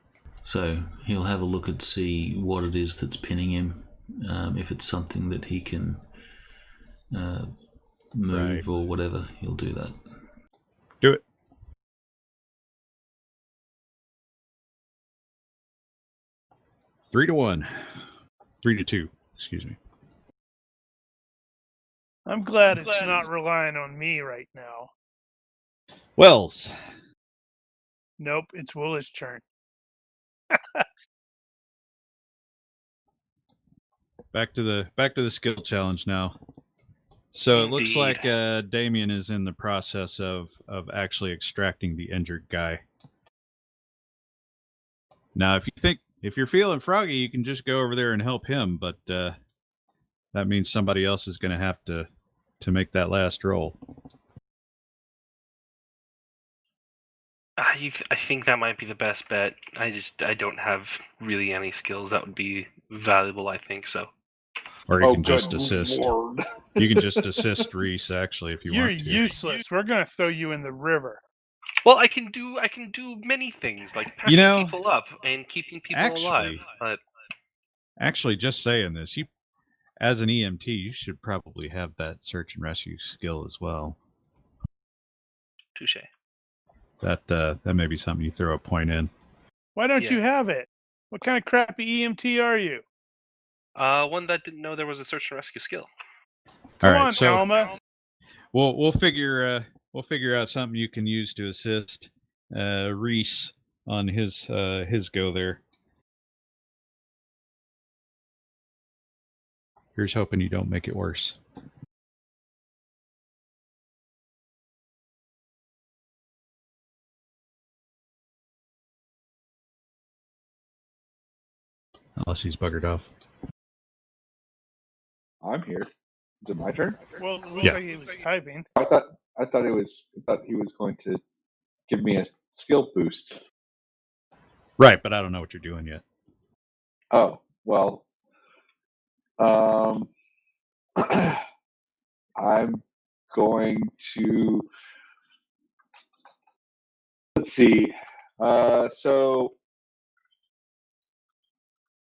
A: So he'll have a look and see what it is that's pinning him. If it's something that he can move or whatever, he'll do that.
C: Do it. Three to 1. 3 to 2. Excuse me.
B: I'm glad it's not relying on me right now.
C: Wells.
B: Nope, it's Woola's turn.
C: Back to the skill challenge now. So it looks like Damien is in the process of actually extracting the injured guy. Now, if you're feeling froggy, you can just go over there and help him, but that means somebody else is going to have to make that last roll.
D: I think that might be the best bet. I don't have really any skills that would be valuable, I think, so.
C: Or you
E: Oh,
C: can just
E: good
C: assist.
E: Lord.
C: You can just assist Reese, actually, if you
B: You're
C: want to.
B: useless. We're gonna throw you in the river.
D: Well, I can do many things like patching people up and keeping people alive. But
C: Actually, just saying this, you, as an EMT, you should probably have that search and rescue skill as well.
D: touche.
C: That may be something you throw a point in.
B: Why don't you have it? What kind of crappy EMT are you?
D: One that didn't know there was a search and rescue skill.
B: Come
C: All right,
B: on,
C: so
B: Alma.
C: we'll figure out something you can use to assist Reese on his go there. Here's hoping you don't make it worse. Unless he's buggered off.
E: I'm here. Is it my turn?
B: Well, it looks
C: Yeah.
B: like he was typing.
E: I thought he was going to give me a skill boost.
C: Right, but I don't know what you're doing yet.
E: Oh, well. I'm going to, let's see. So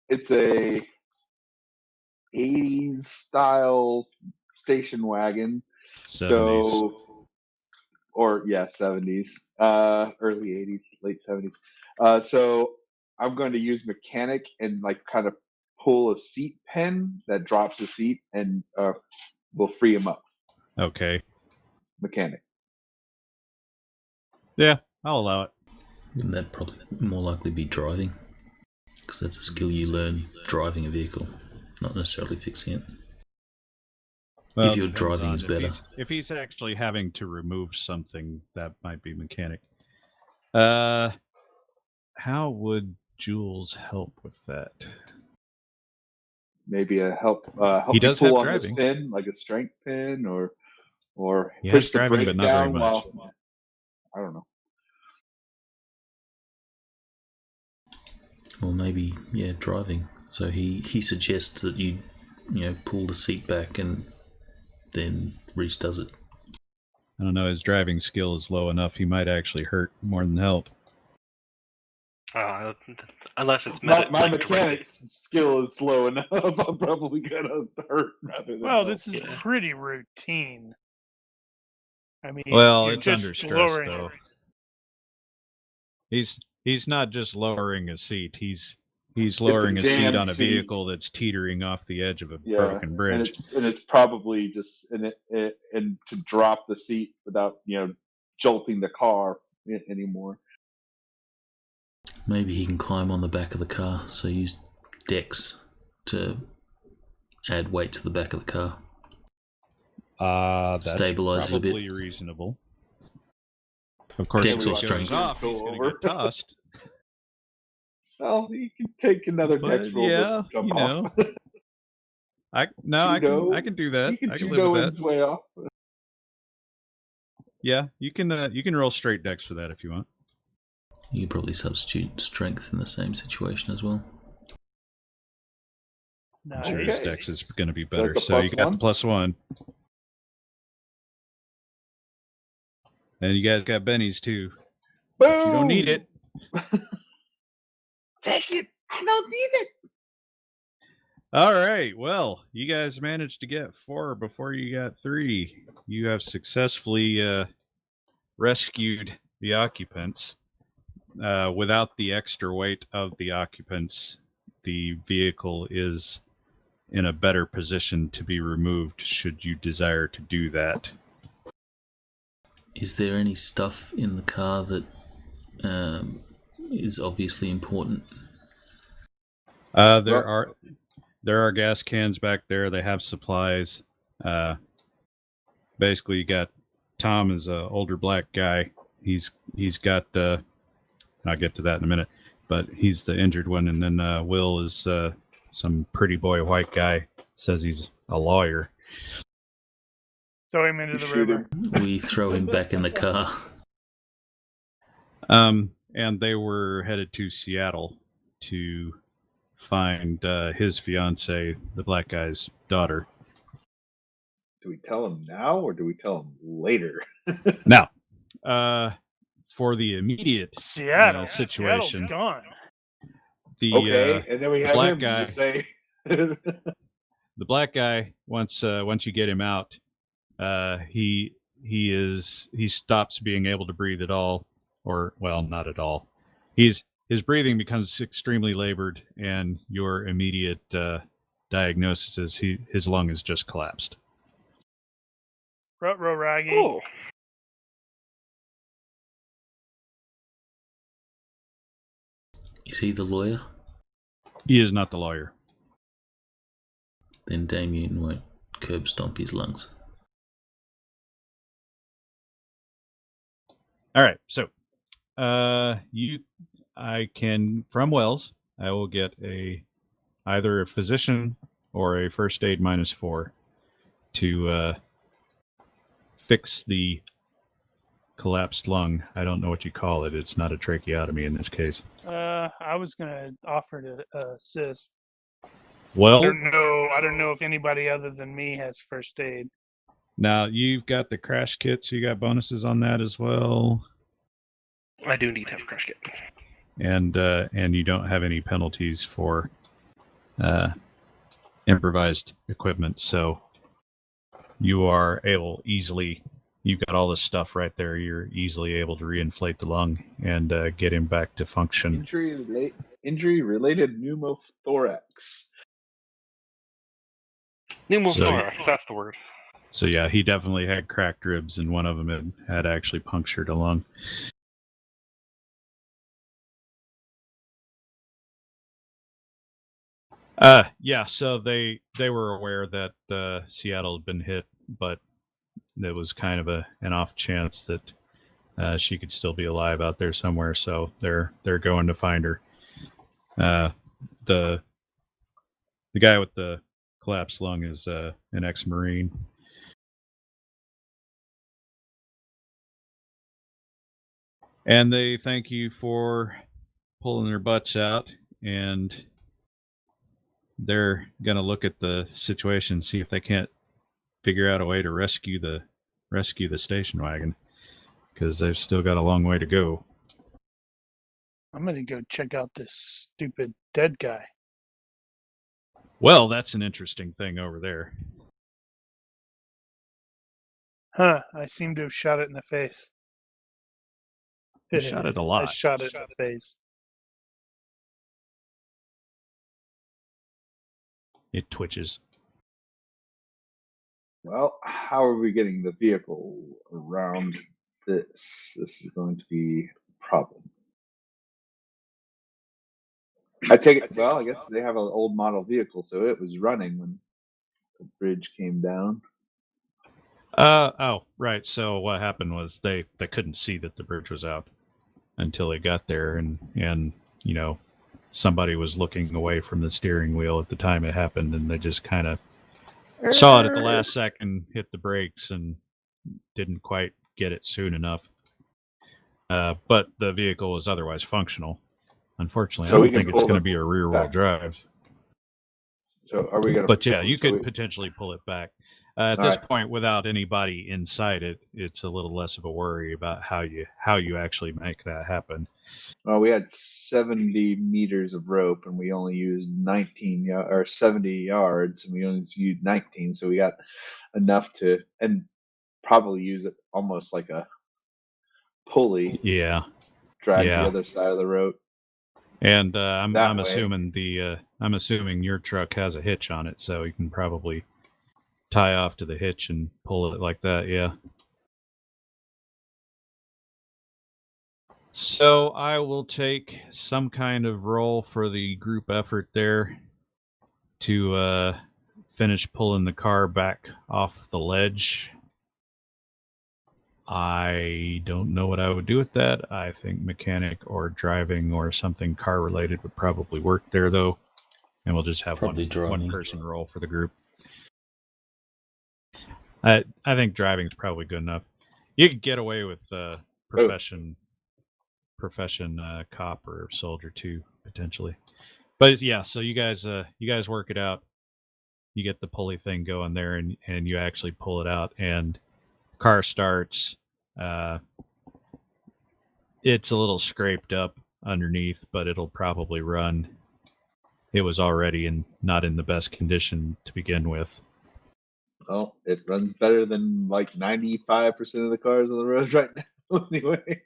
E: it's a 80s style station wagon.
C: 70s.
E: So, or yeah, 70s, early 80s, late 70s. So I'm going to use mechanic and like kind of pull a seat pin that drops the seat and will free him up.
C: Okay.
E: Mechanic.
C: Yeah, I'll allow it.
A: Wouldn't that probably more likely be driving? Because that's a skill you learn driving a vehicle, not necessarily fixing it.
C: Well,
A: if your
C: depends
A: driving
C: on
A: is better.
C: If he's actually having to remove something, that might be mechanic. How would Jules help with that?
E: Maybe a help
C: He does
E: pull
C: have
E: on this
C: driving.
E: pin, like a strength pin, or
C: He
E: push
C: has
E: the
C: driving,
E: brake
C: but not very
E: down
C: much.
E: while I don't know.
A: Or maybe, yeah, driving. So he suggests that you pull the seat back and then Reese does it.
C: I don't know, his driving skill is low enough, he might actually hurt more than help.
D: Unless it's
E: my mechanics skill is slow enough. I'm probably gonna hurt rather than.
B: Well, this is pretty routine. I mean,
C: Well,
B: you're
C: it's
B: just
C: under stress,
B: lowering.
C: though. He's not just lowering a seat. He's lowering a seat on a vehicle that's teetering off the edge of a broken bridge.
E: And it's probably just and to drop the seat without jolting the car anymore.
A: Maybe he can climb on the back of the car, so use Dex to add weight to the back of the car.
C: That's
A: Stabilize
C: probably
A: a bit.
C: reasonable. Of course,
A: Dex
C: if
A: or
C: he
A: strength.
C: goes off, he's going to get tossed.
E: Well, you can take another Dex roll to jump off.
C: I can do that.
E: He can
C: I can live with that.
E: his way off.
C: Yeah, you can roll straight Dex for that if you want.
A: You could probably substitute strength in the same situation as well.
B: Nice.
C: Sure, his Dex is going to be better.
E: that's a
C: So you got
E: +1?
C: the +1. And you guys got Benny's too.
E: Boom!
C: But you don't need it.
E: Take it. I don't need it.
C: All right. Well, you guys managed to get 4 before you got 3. You have successfully rescued the occupants. Without the extra weight of the occupants, the vehicle is in a better position to be removed should you desire to do that.
A: Is there any stuff in the car that is obviously important?
C: There are gas cans back there. They have supplies. Basically, you got Tom is an older black guy. He's got I'll get to that in a minute, but he's the injured one, and then Will is some pretty boy white guy. Says he's a lawyer.
B: Throw him into the river.
A: We throw him back in the car.
C: And they were headed to Seattle to find his fiance, the black guy's daughter.
E: Do we tell him now or do we tell him later?
C: Now, for the immediate
B: Seattle's
C: situation,
B: gone.
C: the
E: Okay, and then we have
C: black
E: him
C: guy
E: to say.
C: the black guy, once you get him out, he stops being able to breathe at all, or well, not at all. His breathing becomes extremely labored, and your immediate diagnosis is his lung has just collapsed.
B: Ruh-roh, Raggy.
D: Oh,
A: Is he the lawyer?
C: He is not the lawyer.
A: Then Damien won't curb stomp his lungs.
C: All right, so I can, from Wells, I will get either a physician or a first aid -4 to fix the collapsed lung. I don't know what you call it. It's not a tracheotomy in this case.
B: I was gonna offer to assist.
C: Well,
B: I don't know if anybody other than me has first aid.
C: now you've got the crash kit, so you got bonuses on that as well.
D: I do need to have a crash kit.
C: And you don't have any penalties for improvised equipment, so you are able easily. You've got all this stuff right there. You're easily able to reinflate the lung and get him back to function.
E: Injury-related pneumothorax.
D: Pneumothorax, that's the word.
C: So yeah, he definitely had cracked ribs, and one of them had actually punctured a lung. Yeah, so they were aware that Seattle had been hit, but there was kind of an off chance that she could still be alive out there somewhere, so they're going to find her. The guy with the collapsed lung is an ex-Marine. And they thank you for pulling their butts out, and they're going to look at the situation, see if they can't figure out a way to rescue the station wagon, because they've still got a long way to go.
B: I'm gonna go check out this stupid dead guy.
C: Well, that's an interesting thing over there.
B: Huh, I seem to have shot it in the face.
C: You shot it a lot.
B: I shot it in the face.
C: It twitches.
E: Well, how are we getting the vehicle around this? This is going to be a problem. I take it. Well, I guess they have an old model vehicle, so it was running when the bridge came down.
C: Oh, right. So what happened was they couldn't see that the bridge was out until they got there, and you know, somebody was looking away from the steering wheel at the time it happened, and they just kind of saw it at the last second, hit the brakes, and didn't quite get it soon enough. But the vehicle is otherwise functional. Unfortunately,
E: So
C: I
E: we
C: don't
E: can
C: think it's
E: pull
C: going to
E: it
C: be a rear-wheel
E: back.
C: drive.
E: So are we going to?
C: But yeah, you
E: so
C: could potentially pull it back. At
E: All
C: this
E: right.
C: point, without anybody inside it, it's a little less of a worry about how you actually make that happen.
E: Well, we had 70 meters of rope, and we only used 19 or 70 yards, and we only used 19, so we got enough to, and probably use it almost like a pulley.
C: Yeah,
E: Drag
C: yeah.
E: the other side of the rope.
C: And
E: That
C: I'm
E: way.
C: assuming I'm assuming your truck has a hitch on it, so you can probably tie off to the hitch and pull it like that. Yeah. So I will take some kind of roll for the group effort there to finish pulling the car back off the ledge. I don't know what I would do with that. I think mechanic or driving or something car related would probably work there, though. And we'll just have one person roll for the group. I think driving is probably good enough. You could get away with profession cop or soldier too, potentially. But yeah, so you guys work it out. You get the pulley thing going there, and you actually pull it out, and car starts. It's a little scraped up underneath, but it'll probably run. It was already not in the best condition to begin with.
E: Well, it runs better than like 95% of the cars on the road right now, anyway.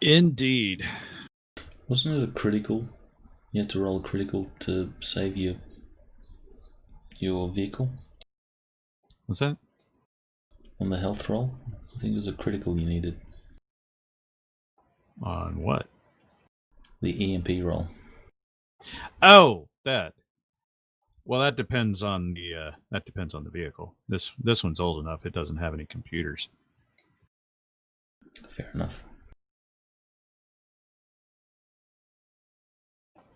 C: Indeed.
A: Wasn't it a critical? You had to roll a critical to save your vehicle
C: What's that?
A: on the health roll. I think it was a critical you needed.
C: On what?
A: The EMP roll.
C: Oh, that. Well, that depends on the vehicle. This one's old enough; it doesn't have any computers.
A: Fair enough.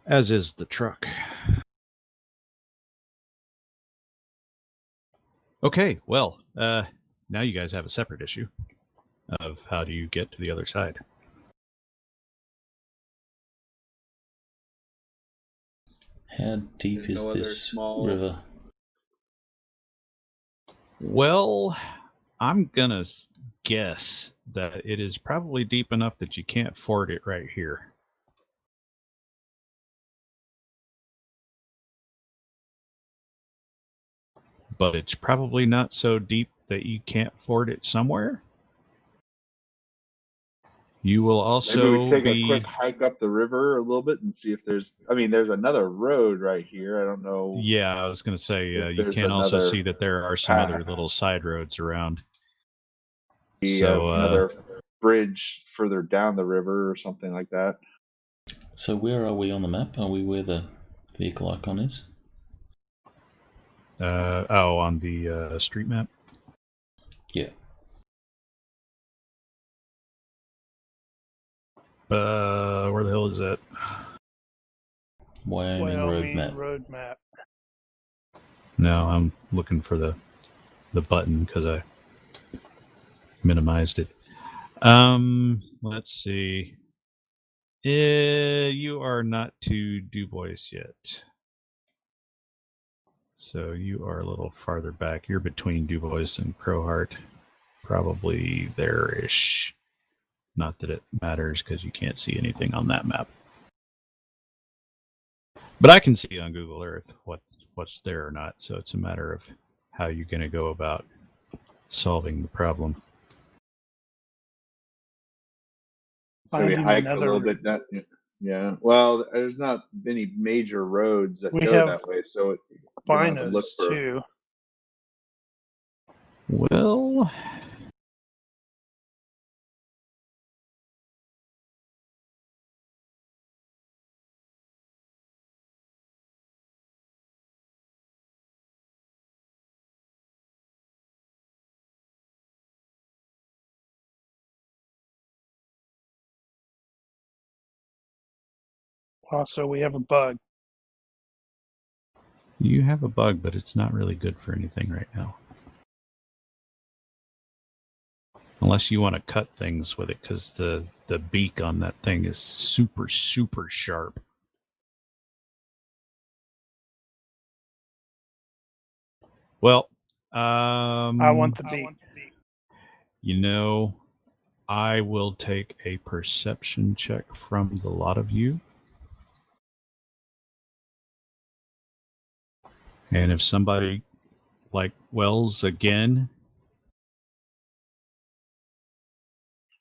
C: As is the truck. Okay, well, now you guys have a separate issue of how do you get to the other side.
A: How deep
E: There's
A: is
E: no other
A: this
E: small-
A: river?
C: Well, I'm gonna guess that it is probably deep enough that you can't ford it right here. But it's probably not so deep that you can't ford it somewhere. You will also
E: Maybe we take a quick hike up the river a little bit and see if there's another road right here. I don't know.
C: Yeah, I was going to say,
E: If
C: you
E: there's
C: can also
E: another
C: see that there are some other
E: path.
C: little side roads around.
E: So another bridge further down the river or something like that.
A: So where are we on the map? Are we where the vehicle icon is?
C: On the street map?
A: Yeah.
C: Where the hell is that?
A: Wyoming
B: road map.
C: No, I'm looking for the button because I minimized it. Let's see. You are not to Du Bois yet. So you are a little farther back. You're between Du Bois and Crowheart. Probably there-ish. Not that it matters because you can't see anything on that map. But I can see on Google Earth what's there or not. So it's a matter of how you're going to go about solving the problem.
E: So we
B: Finding
E: hike a
B: another-
E: little bit. Yeah. Well, there's not many major roads that
B: We
E: go
B: have
E: that way, so you're gonna have to look
B: Binos
E: for.
B: too.
C: Well,
B: Also, we have a bug.
C: you have a bug, but it's not really good for anything right now. Unless you want to cut things with it, because the beak on that thing is super, super sharp. Well,
B: I want the beak.
C: You know, I will take a perception check from the lot of you. And if somebody like Wells again,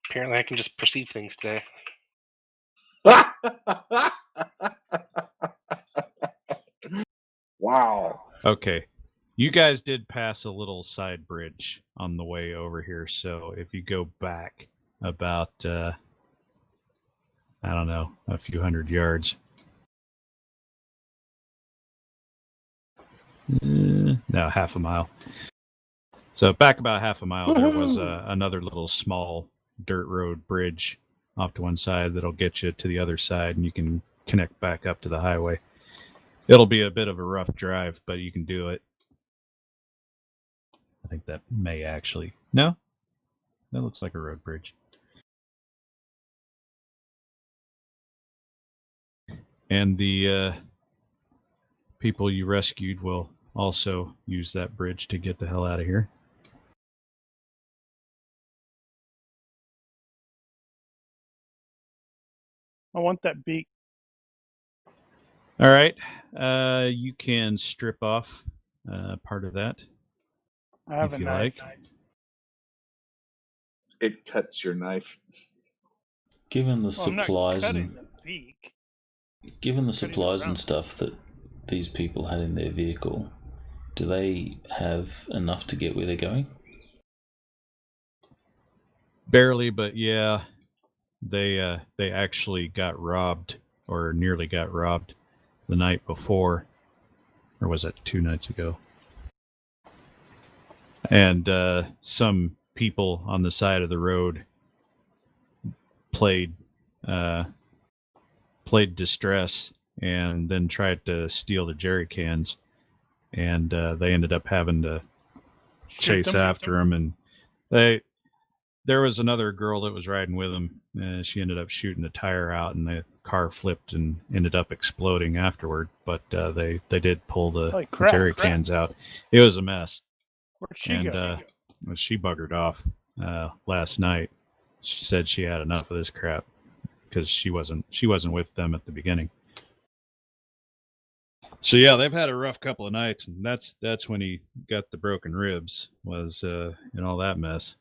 D: Apparently, I can just perceive things today.
E: Wow.
C: okay, you guys did pass a little side bridge on the way over here. So if you go back about, I don't know, a few hundred yards. No, half a mile. So back about half a mile, there was another little small dirt road bridge off to one side that'll get you to the other side, and you can connect back up to the highway. It'll be a bit of a rough drive, but you can do it. I think that may actually... No? That looks like a road bridge. And the people you rescued will also use that bridge to get the hell out of here.
B: I want that beak.
C: All right. You can strip off part of that
B: I have
C: if
B: a
C: you
B: knife.
C: like.
E: It cuts your knife.
A: Given the
B: Well, I'm not
A: supplies
B: cutting
A: and
B: the beak.
A: given the
B: cutting
A: supplies
B: around.
A: and stuff that these people had in their vehicle, do they have enough to get where they're going?
C: Barely, but yeah, they actually got robbed, or nearly got robbed, the night before, or was it 2 nights ago? And some people on the side of the road played distress and then tried to steal the jerry cans, and they ended up having to
B: Shoot
C: chase
B: them.
C: after them. And there was another girl that was riding with them. She ended up shooting the tire out, and the car flipped and ended up exploding afterward. But they did pull the
B: Holy crap.
C: jerry cans out. It was a mess.
B: Where'd she
C: And
B: go?
C: she buggered off last night. She said she had enough of this crap because she wasn't with them at the beginning. So yeah, they've had a rough couple of nights, and that's when he got the broken ribs, was in all that mess.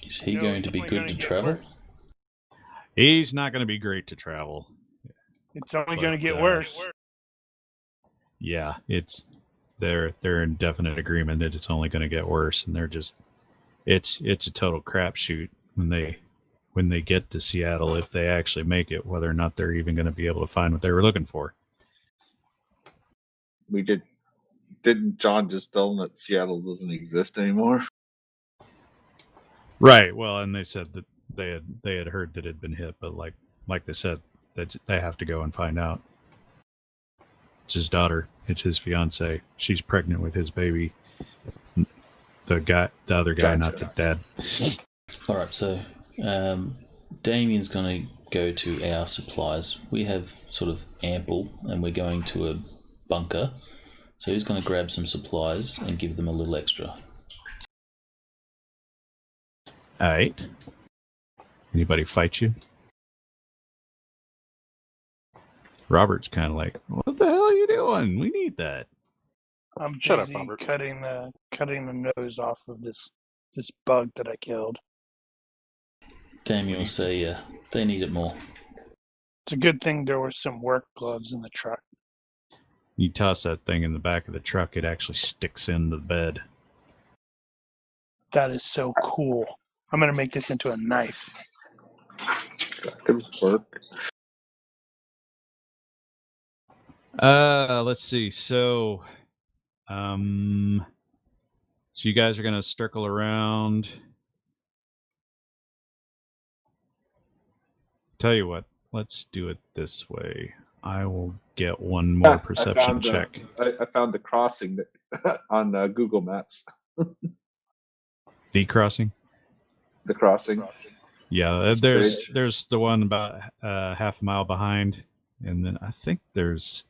A: Is he
B: No,
A: going
B: it's
A: to be
B: only
A: good
B: gonna
A: to
B: get
A: travel?
B: worse.
C: He's not going to be great to travel.
B: It's only
C: But,
B: going to get worse.
C: Yeah, they're in definite agreement that it's only going to get worse, and they're just it's a total crapshoot when they get to Seattle, if they actually make it, whether or not they're even going to be able to find what they were looking for.
E: Didn't John just tell them that Seattle doesn't exist anymore?
C: Right. Well, and they said that they had heard that it had been hit, but like they said, that they have to go and find out. It's his daughter. It's his fiance. She's pregnant with his baby. The other guy, not the dad.
A: All right, so Damien's going to go to our supplies. We have sort of ample, and we're going to a bunker. So he's going to grab some supplies and give them a little extra.
C: All right. Anybody fight you? Robert's kind of like, what the hell are you doing? We need that.
B: I'm
D: Shut up,
B: busy
D: Robert.
B: cutting the nose off of this bug that I killed.
A: Damien will say they need it more.
B: It's a good thing there were some work gloves in the truck.
C: You toss that thing in the back of the truck, it actually sticks into the bed.
B: That is so cool. I'm going to make this into a knife.
E: That could work.
C: Let's see. So you guys are gonna circle around. Tell you what, let's do it this way. I will get one more perception check.
E: I found the crossing that on Google Maps.
C: The crossing.
E: The crossing.
C: Yeah,
E: This bridge.
C: there's the one about half a mile behind, and then I think there's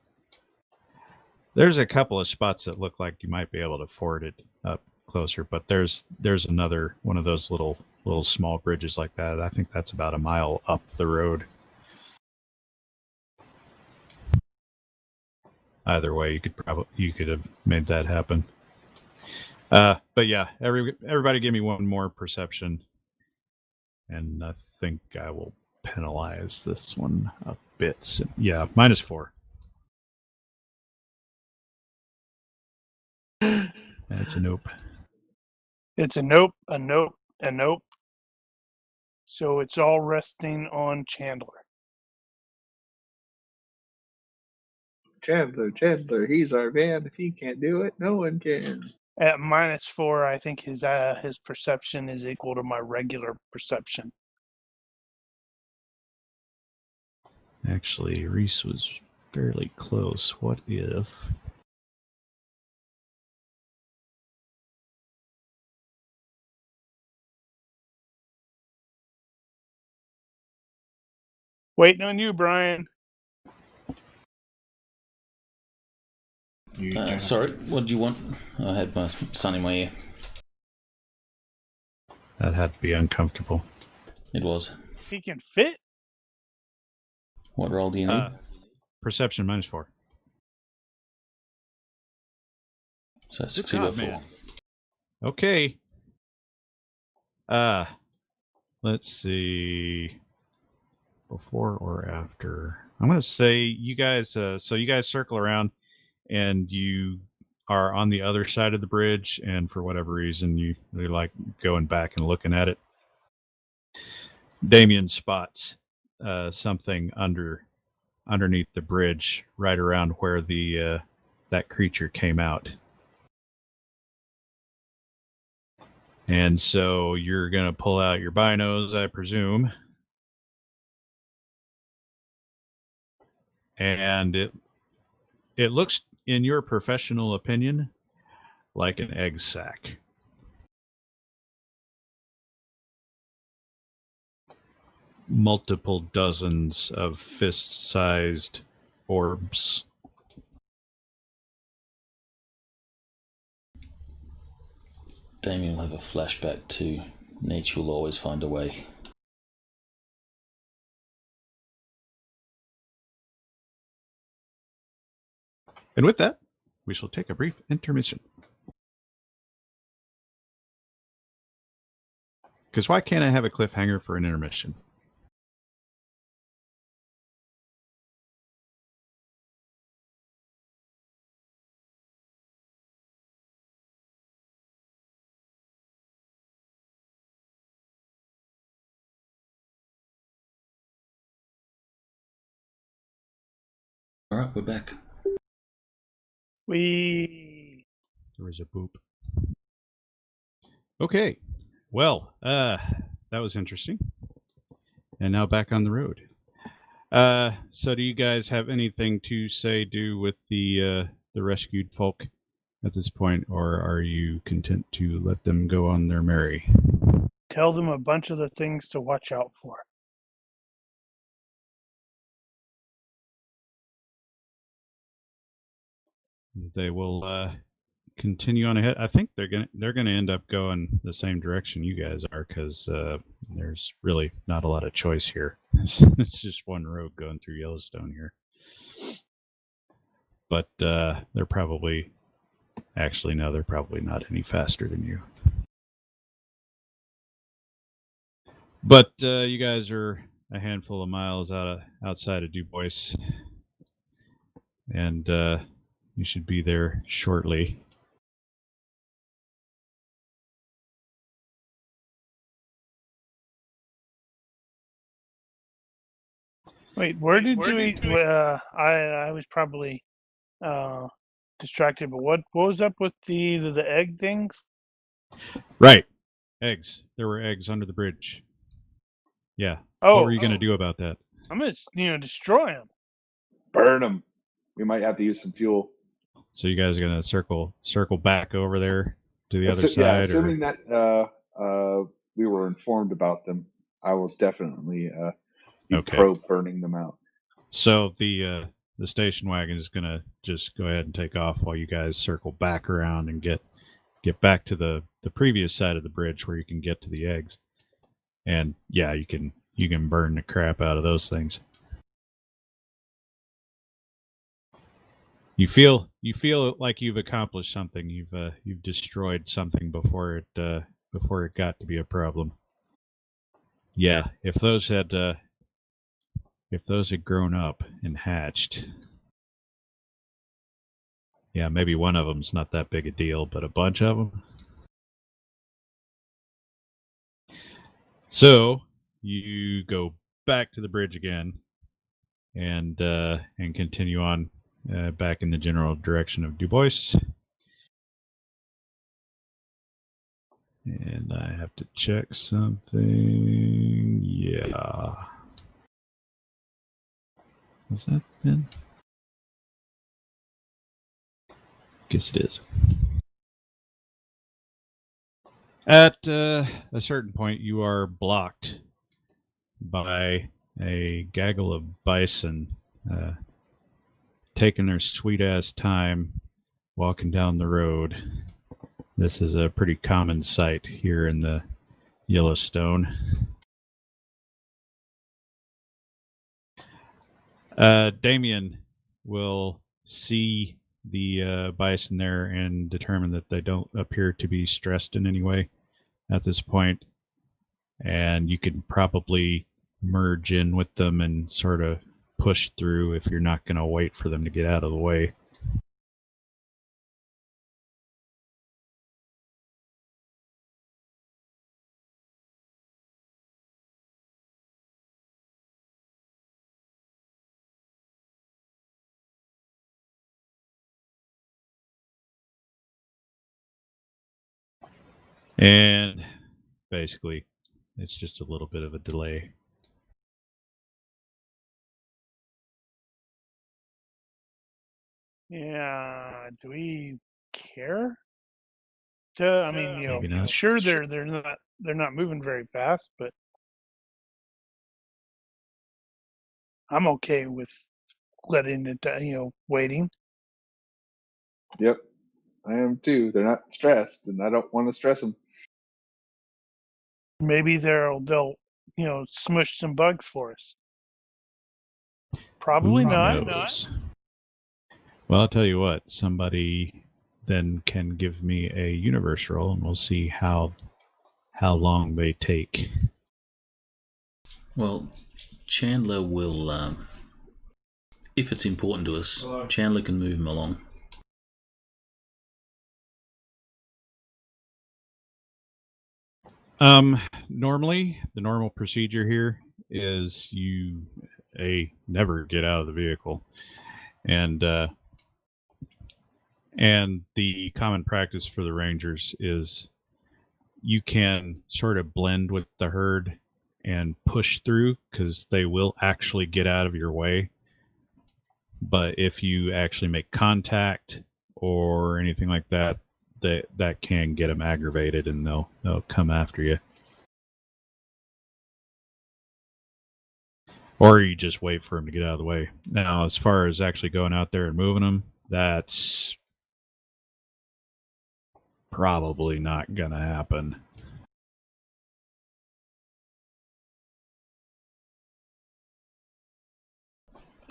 C: a couple of spots that look like you might be able to ford it up closer, but there's another one of those little small bridges like that. I think that's about a mile up the road. Either way, you could have made that happen. But yeah, everybody give me one more perception, and I think I will penalize this one a bit. So, yeah, -4. That's a nope.
B: It's a nope, a nope, a nope. So it's all resting on Chandler.
E: Chandler, he's our man. If he can't do it, no one can.
B: At -4, I think his perception is equal to my regular perception.
C: Actually, Reese was fairly close. What if...
B: Waiting on you, Brian.
A: Sorry, what did you want? I had my son in my ear.
C: That had to be uncomfortable.
A: It was.
B: He can fit.
A: What roll do you need?
C: Perception -4.
A: So
C: Good
A: 60
C: God,
A: by 4.
C: man. Okay. Let's see. Before or after? I'm going to say you guys. So you guys circle around, and you are on the other side of the bridge, and for whatever reason, you like going back and looking at it. Damien spots something underneath the bridge, right around where the that creature came out. And so you're going to pull out your binos, I presume. And it looks, in your professional opinion, like an egg sac. Multiple dozens of fist-sized orbs.
A: Damien will have a flashback to nature will always find a way.
C: And with that, we shall take a brief intermission. Because why can't I have a cliffhanger for an intermission?
A: All right, we're back.
B: We.
C: There was a boop. Okay. Well, that was interesting. And now back on the road. So do you guys have anything to do with the rescued folk at this point, or are you content to let them go on their merry?
B: Tell them a bunch of the things to watch out for.
C: They will continue on ahead. I think they're gonna end up going the same direction you guys are, because there's really not a lot of choice here. It's just one road going through Yellowstone here. But they're probably they're probably not any faster than you. But you guys are a handful of miles outside of Du Bois, and you should be there shortly.
B: Wait, where did we? I was probably distracted. But what was up with the egg things?
C: Right, eggs. There were eggs under the bridge. Yeah.
B: Oh,
C: what were you going to do about that?
B: I'm gonna destroy them.
E: Burn them. We might have to use some fuel.
C: So you guys are going to circle back over there to the other side?
E: Yeah, assuming that we were informed about them, I will definitely be pro burning them out.
C: So the station wagon is going to just go ahead and take off while you guys circle back around and get back to the previous side of the bridge where you can get to the eggs. And yeah, you can burn the crap out of those things. You feel like you've accomplished something. You've destroyed something before it got to be a problem. Yeah, if those had grown up and hatched, yeah, maybe one of them's not that big a deal, but a bunch of them. So you go back to the bridge again, and continue on back in the general direction of Du Bois. And I have to check something. Yeah. Was that then? Guess it is. At a certain point, you are blocked by a gaggle of bison taking their sweet ass time walking down the road. This is a pretty common sight here in the Yellowstone. Damien will see the bison there and determine that they don't appear to be stressed in any way at this point. And you can probably merge in with them and sort of push through if you're not going to wait for them to get out of the way. And basically, it's just a little bit of a delay.
B: Yeah, do we care? I mean,
C: Maybe not.
B: sure they're not moving very fast, but I'm okay with letting it, waiting.
E: Yep, I am too. They're not stressed, and I don't want to stress them.
B: Maybe they'll smush some bugs for us. Probably
C: Who
B: not.
C: knows? Well, I'll tell you what. Somebody then can give me a universe roll, and we'll see how long they take.
A: Well, Chandler will, if it's important to us, Chandler can move him along.
C: Normally, the normal procedure here is you never get out of the vehicle, and the common practice for the Rangers is you can sort of blend with the herd and push through because they will actually get out of your way. But if you actually make contact or anything like that, that can get them aggravated and they'll come after you. Or you just wait for them to get out of the way. Now, as far as actually going out there and moving them, that's probably not going to happen.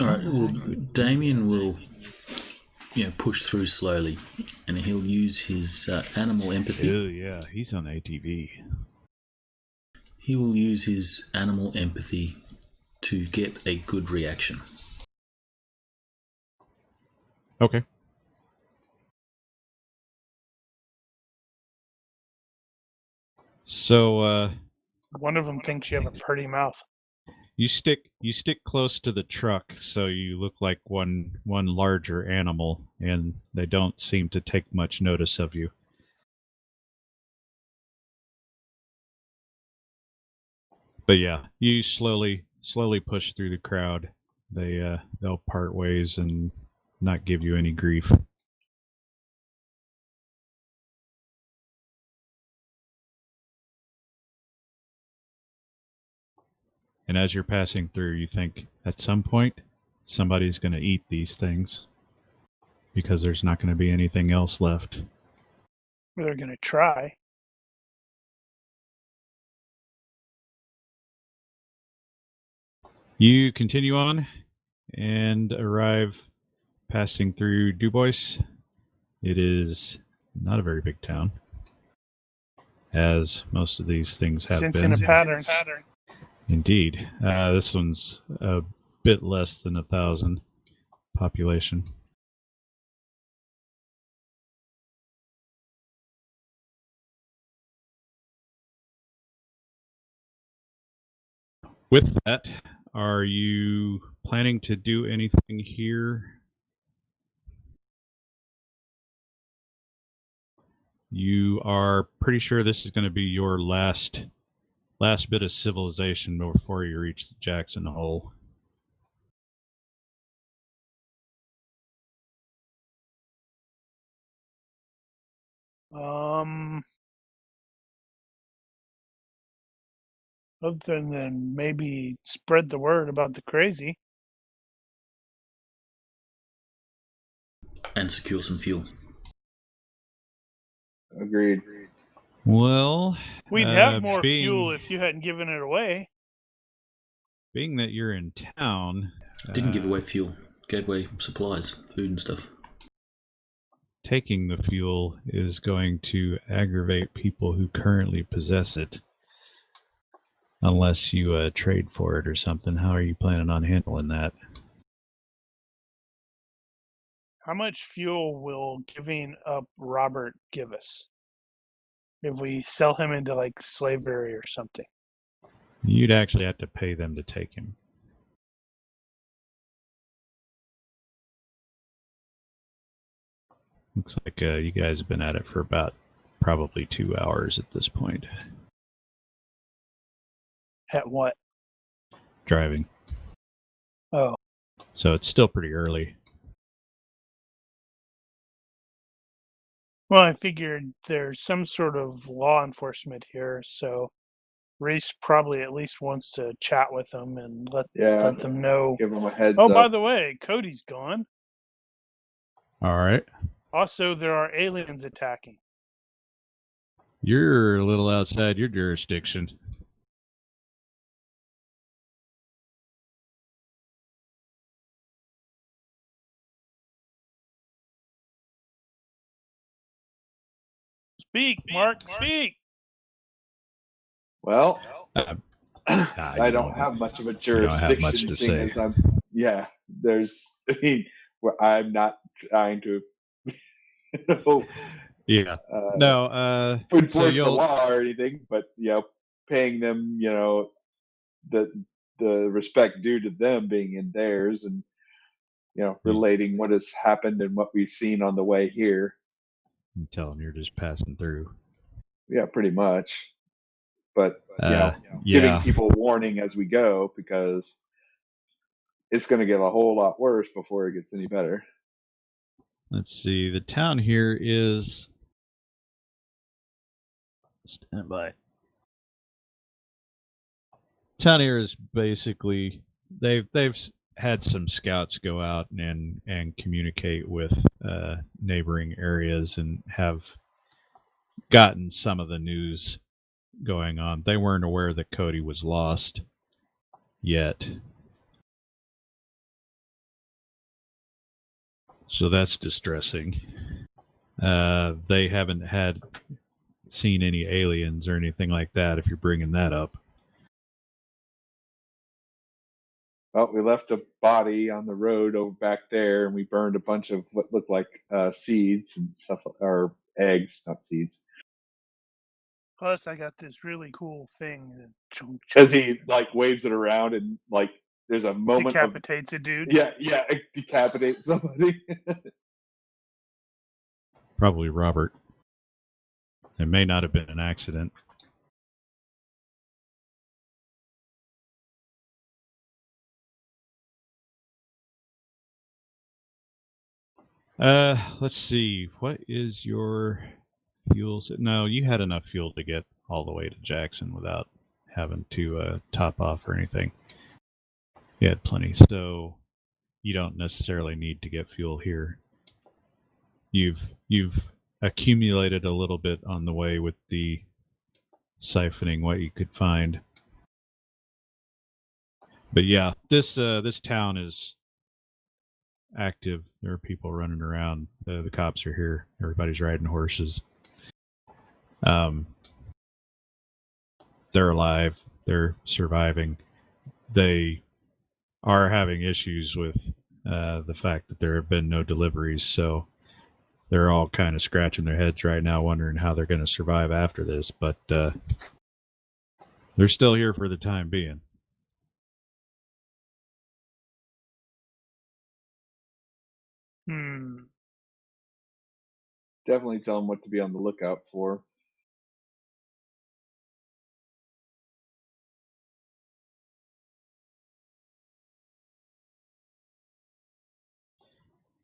A: All right. Well, Damien will, push through slowly, and he'll use his animal empathy.
C: Oh yeah, he's on ATV.
A: He will use his animal empathy to get a good reaction.
C: Okay. So
B: one of them thinks you have a pretty mouth.
C: You stick close to the truck so you look like one larger animal, and they don't seem to take much notice of you. But yeah, you slowly push through the crowd. They'll part ways and not give you any grief. And as you're passing through, you think at some point somebody's going to eat these things because there's not going to be anything else left.
B: They're going to try.
C: You continue on and arrive passing through Dubois. It is not a very big town, as most of these things have
B: Since
C: been.
B: in a pattern.
C: Indeed. This one's a bit less than 1,000 population. With that, are you planning to do anything here? You are pretty sure this is going to be your last bit of civilization before you reach the Jackson Hole.
B: Other than maybe spread the word about the crazy.
A: And secure some fuel.
E: Agreed.
C: Well,
B: We'd have more
C: being,
B: fuel if you hadn't given it away.
C: Being that you're in town,
A: Didn't give away fuel. Gave away supplies, food and stuff.
C: taking the fuel is going to aggravate people who currently possess it. Unless you trade for it or something. How are you planning on handling that?
B: How much fuel will giving up Robert give us if we sell him into like slavery or something?
C: You'd actually have to pay them to take him. Looks like you guys have been at it for about probably 2 hours at this point.
B: At what?
C: Driving.
B: Oh.
C: So it's still pretty early.
B: Well, I figured there's some sort of law enforcement here, so Reese probably at least wants to chat with them and let them know.
E: Give them a heads
B: up.
E: up.
B: By the way, Cody's gone.
C: All right.
B: Also, there are aliens attacking.
C: You're a little outside your jurisdiction.
B: Speak, Mark, speak.
E: Well,
C: I
E: don't have much of a
C: don't
E: jurisdiction.
C: have much to say.
E: As I'm not trying to
C: Yeah.
E: enforce the law or anything, but paying them, the respect due to them being in theirs, and relating what has happened and what we've seen on the way here.
C: You tell them you're just passing through.
E: Yeah, pretty much. But giving
C: yeah.
E: people warning as we go, because it's going to get a whole lot worse before it gets any better.
C: Let's see. The town here is... Stand by. Town here is basically... They've had some scouts go out and communicate with neighboring areas and have gotten some of the news going on. They weren't aware that Cody was lost yet. So that's distressing. They haven't seen any aliens or anything like that, if you're bringing that up.
E: Well, we left a body on the road over back there, and we burned a bunch of what looked like seeds and stuff, or eggs, not seeds.
B: Plus, I got this really cool thing.
E: As he waves it around, and there's a moment
B: decapitates a dude.
E: Yeah, decapitate somebody.
C: Probably Robert. It may not have been an accident. Let's see. What is your fuel? No, you had enough fuel to get all the way to Jackson without having to top off or anything. You had plenty, so you don't necessarily need to get fuel here. You've accumulated a little bit on the way with the siphoning what you could find. But yeah, this town is active. There are people running around. The cops are here. Everybody's riding horses. They're alive. They're surviving. They are having issues with the fact that there have been no deliveries, so they're all kind of scratching their heads right now, wondering how they're going to survive after this, but they're still here for the time being.
E: Definitely tell them what to be on the lookout for.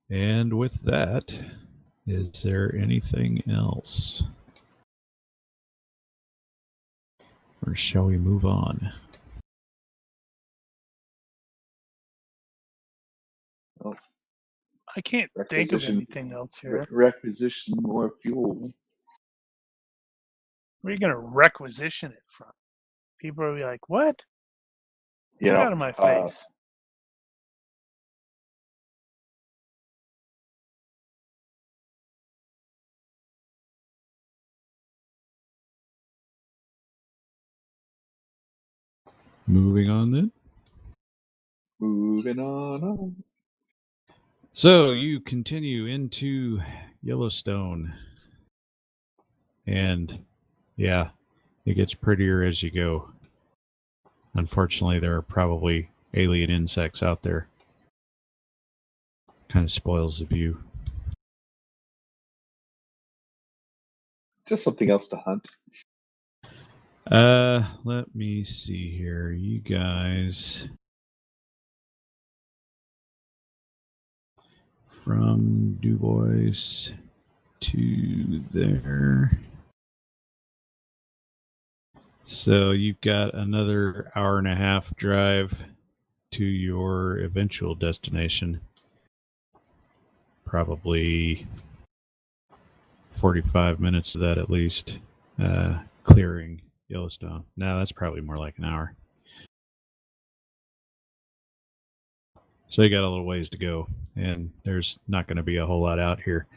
C: And with that, is there anything else? Or shall we move on?
E: Well,
B: I can't think of anything else here.
E: Requisition more fuel.
B: Where are you going to requisition it from? People will be like, what?
E: You
B: Get
E: know,
B: out of my face.
C: Moving on then.
E: moving on.
C: So you continue into Yellowstone. And yeah, it gets prettier as you go. Unfortunately, there are probably alien insects out there. Kind of spoils the view.
E: Just something else to hunt.
C: Let me see here. You guys, from Du Bois to there. So you've got another hour and a half drive to your eventual destination. Probably 45 minutes of that at least, clearing Yellowstone. No, that's probably more like an hour. So you got a little ways to go, and there's not going to be a whole lot out here.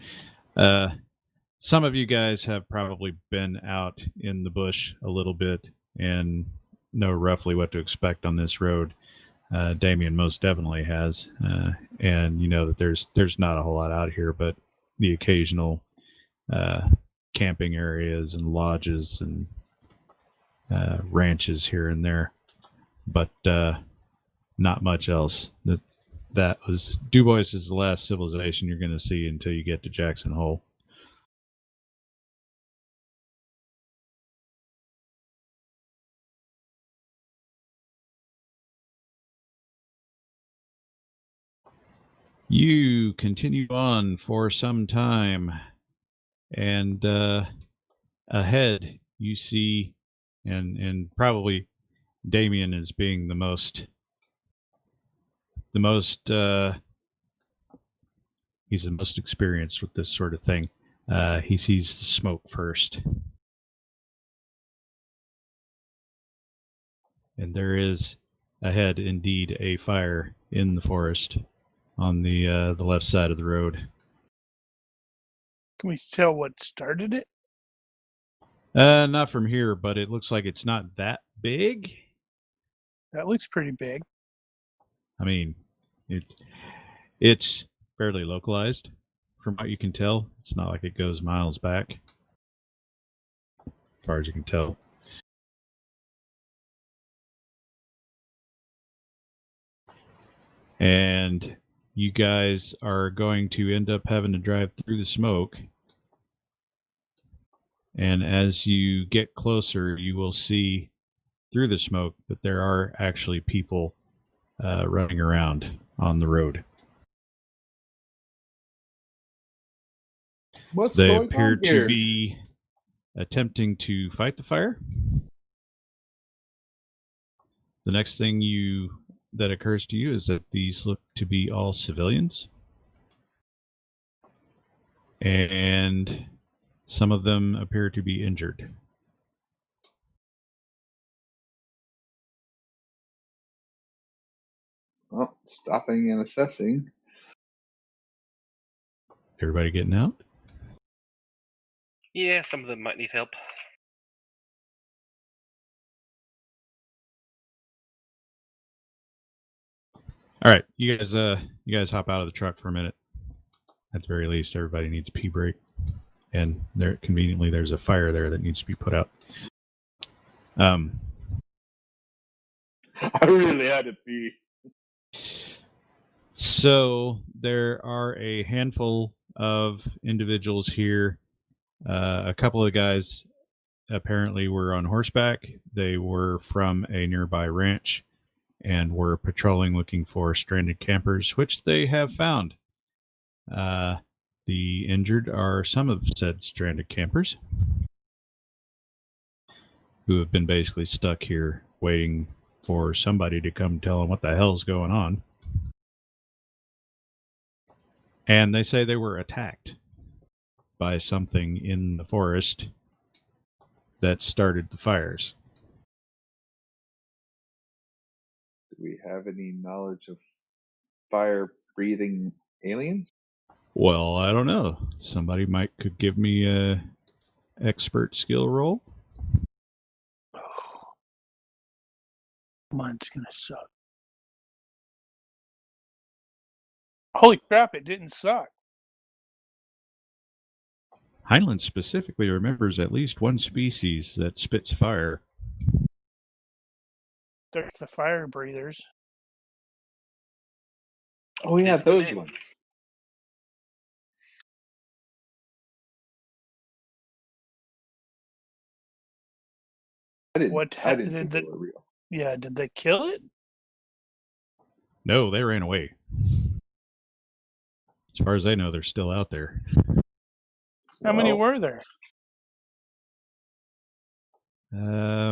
C: Some of you guys have probably been out in the bush a little bit and know roughly what to expect on this road. Damien most definitely has, and you know that there's not a whole lot out here, but the occasional camping areas and lodges and ranches here and there, but not much else. That was Du Bois is the last civilization you're going to see until you get to Jackson Hole. You continue on for some time, and ahead you see, and probably Damien is being the most he's the most experienced with this sort of thing. He sees the smoke first, and there is ahead indeed a fire in the forest on the left side of the road.
B: Can we tell what started it?
C: Not from here, but it looks like it's not that big.
B: That looks pretty big.
C: I mean, it's fairly localized from what you can tell. It's not like it goes miles back, as far as you can tell. And you guys are going to end up having to drive through the smoke. And as you get closer, you will see through the smoke that there are actually people running around on the road. They appear to be attempting to fight the fire. The next thing that occurs to you is that these look to be all civilians. And some of them appear to be injured.
E: Well, stopping and assessing.
C: Everybody getting out?
D: Yeah, some of them might need help.
C: All right, you guys hop out of the truck for a minute. At the very least, everybody needs a pee break, and conveniently there's a fire there that needs to be put out.
E: I really had to pee.
C: So there are a handful of individuals here. A couple of guys apparently were on horseback. They were from a nearby ranch and were patrolling looking for stranded campers, which they have found. The injured are some of said stranded campers who have been basically stuck here waiting for somebody to come tell them what the hell's going on. And they say they were attacked by something in the forest that started the fires.
E: Do we have any knowledge of fire-breathing aliens?
C: Well, I don't know. Somebody could give me a expert skill roll.
B: Mine's gonna suck. Holy crap! It didn't suck.
C: Heinlein specifically remembers at least one species that spits fire.
B: There's the fire breathers.
E: Oh yeah,
D: Is the
E: those
D: name.
E: ones. I didn't think they were real.
B: Yeah, did they kill it?
C: No, they ran away. As far as I know, they're still out there.
B: How many
E: Well,
B: were there?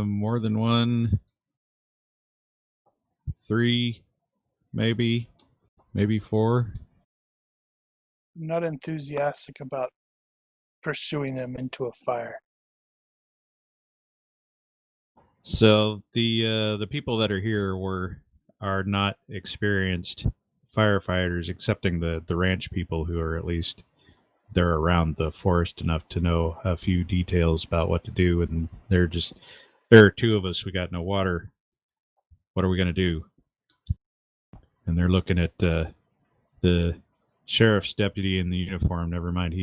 C: More than one. 3, maybe 4.
B: I'm not enthusiastic about pursuing them into a fire.
C: So the people that are here are not experienced firefighters, excepting the ranch people who are at least they're around the forest enough to know a few details about what to do. And there are 2 of us. We got no water. What are we going to do? And they're looking at the sheriff's deputy in the uniform. Never mind,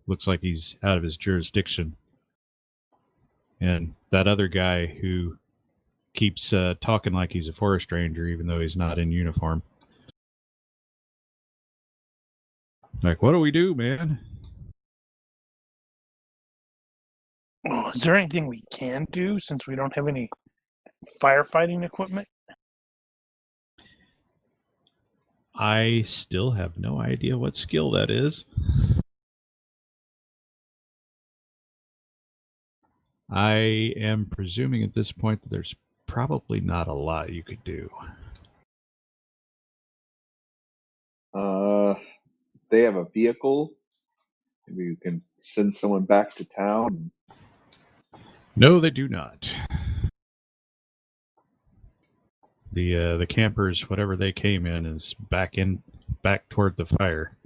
C: looks like he's out of his jurisdiction. And that other guy who keeps talking like he's a forest ranger, even though he's not in uniform. Like, what do we do, man?
B: Oh, is there anything we can do since we don't have any firefighting equipment?
C: I still have no idea what skill that is. I am presuming at this point that there's probably not a lot you could do.
E: they have a vehicle. Maybe you can send someone back to town.
C: No, they do not. The campers, whatever they came in, is back toward the fire.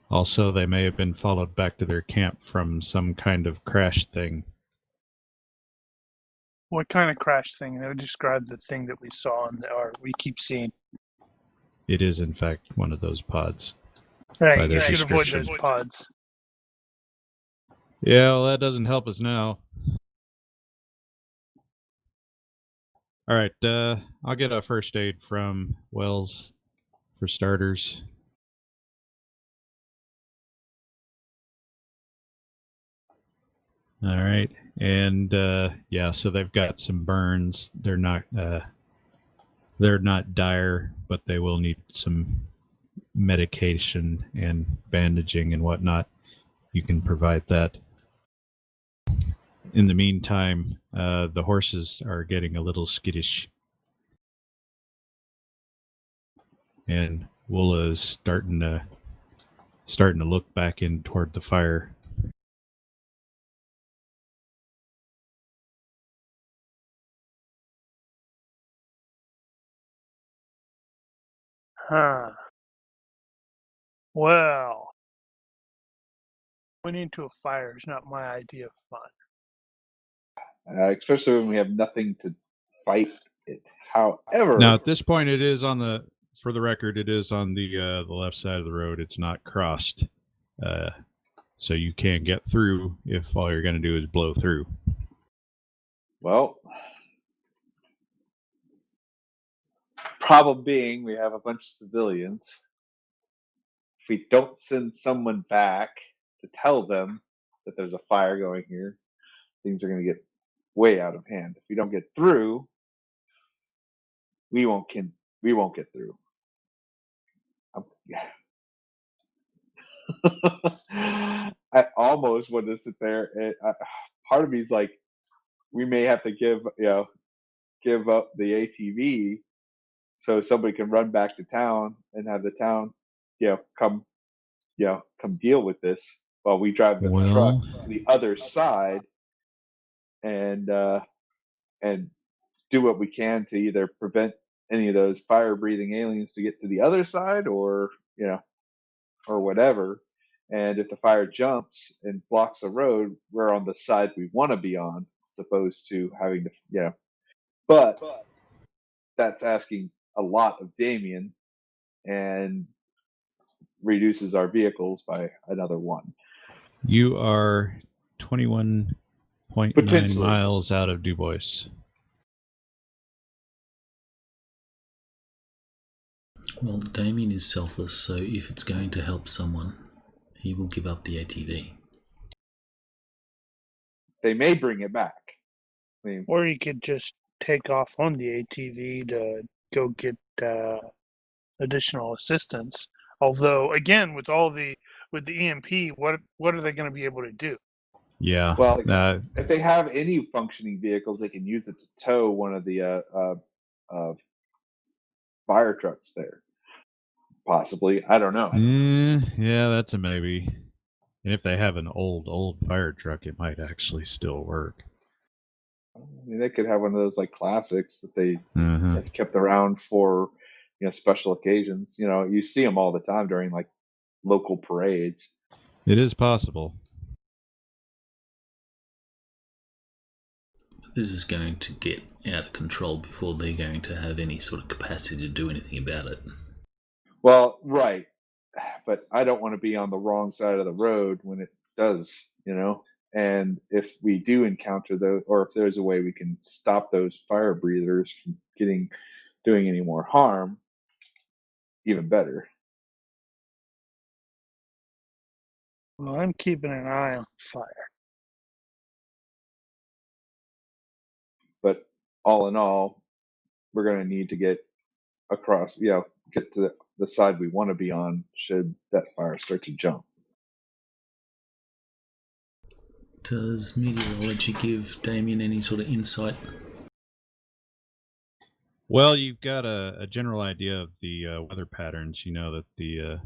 C: Also, they may have been followed back to their camp from some kind of crash thing.
B: What kind of crash thing? That would describe the thing that we saw or we keep seeing.
C: It is, in fact, one of those pods.
B: Right, you should avoid those pods.
C: Yeah, well, that doesn't help us now. All right, I'll get a first aid from Wells for starters. All right, and yeah, so they've got some burns. They're not dire, but they will need some medication and bandaging and whatnot. You can provide that. In the meantime, the horses are getting a little skittish, and Woola is starting to look back in toward the fire.
B: Huh. Well, going into a fire is not my idea of fun.
E: Especially when we have nothing to fight it. However,
C: Now at this point, it is for the record, it is on the left side of the road. It's not crossed, so you can get through if all you're going to do is blow through.
E: well, problem being we have a bunch of civilians. If we don't send someone back to tell them that there's a fire going here, things are going to get way out of hand. If we don't get through, we won't get through. I almost want to sit there and part of me is like, we may have to give up the ATV so somebody can run back to town and have the town, come come deal with this while we drive the truck to the other side and do what we can to either prevent any of those fire-breathing aliens to get to the other side, or or whatever. And if the fire jumps and blocks the road, we're on the side we want to be on, as opposed to having to, But that's asking a lot of Damien, and reduces our vehicles by another one.
C: You are 21.9 miles out of Du Bois.
A: Well, Damien is selfless, so if it's going to help someone, he will give up the ATV.
E: They may bring it back.
B: Or you could just take off on the ATV to go get additional assistance. Although, again, with the EMP, what are they going to be able to do?
C: Yeah.
E: Well, if they have any functioning vehicles, they can use it to tow one of the fire trucks there. Possibly. I don't know.
C: Yeah, that's a maybe. And if they have an old fire truck, it might actually still work.
E: I mean, they could have one of those like classics that they have kept around for special occasions. You see them all the time during like local parades.
C: It is possible.
A: This is going to get out of control before they're going to have any sort of capacity to do anything about it.
E: Well, right. But I don't want to be on the wrong side of the road when it does, And if we do encounter those, or if there's a way we can stop those fire breathers from doing any more harm, even better.
B: Well, I'm keeping an eye on fire.
E: But all in all, we're going to need to get across, get to the side we want to be on should that fire start to jump.
A: Does meteorology give Damien any sort of insight?
C: Well, you've got a general idea of the weather patterns. You know that the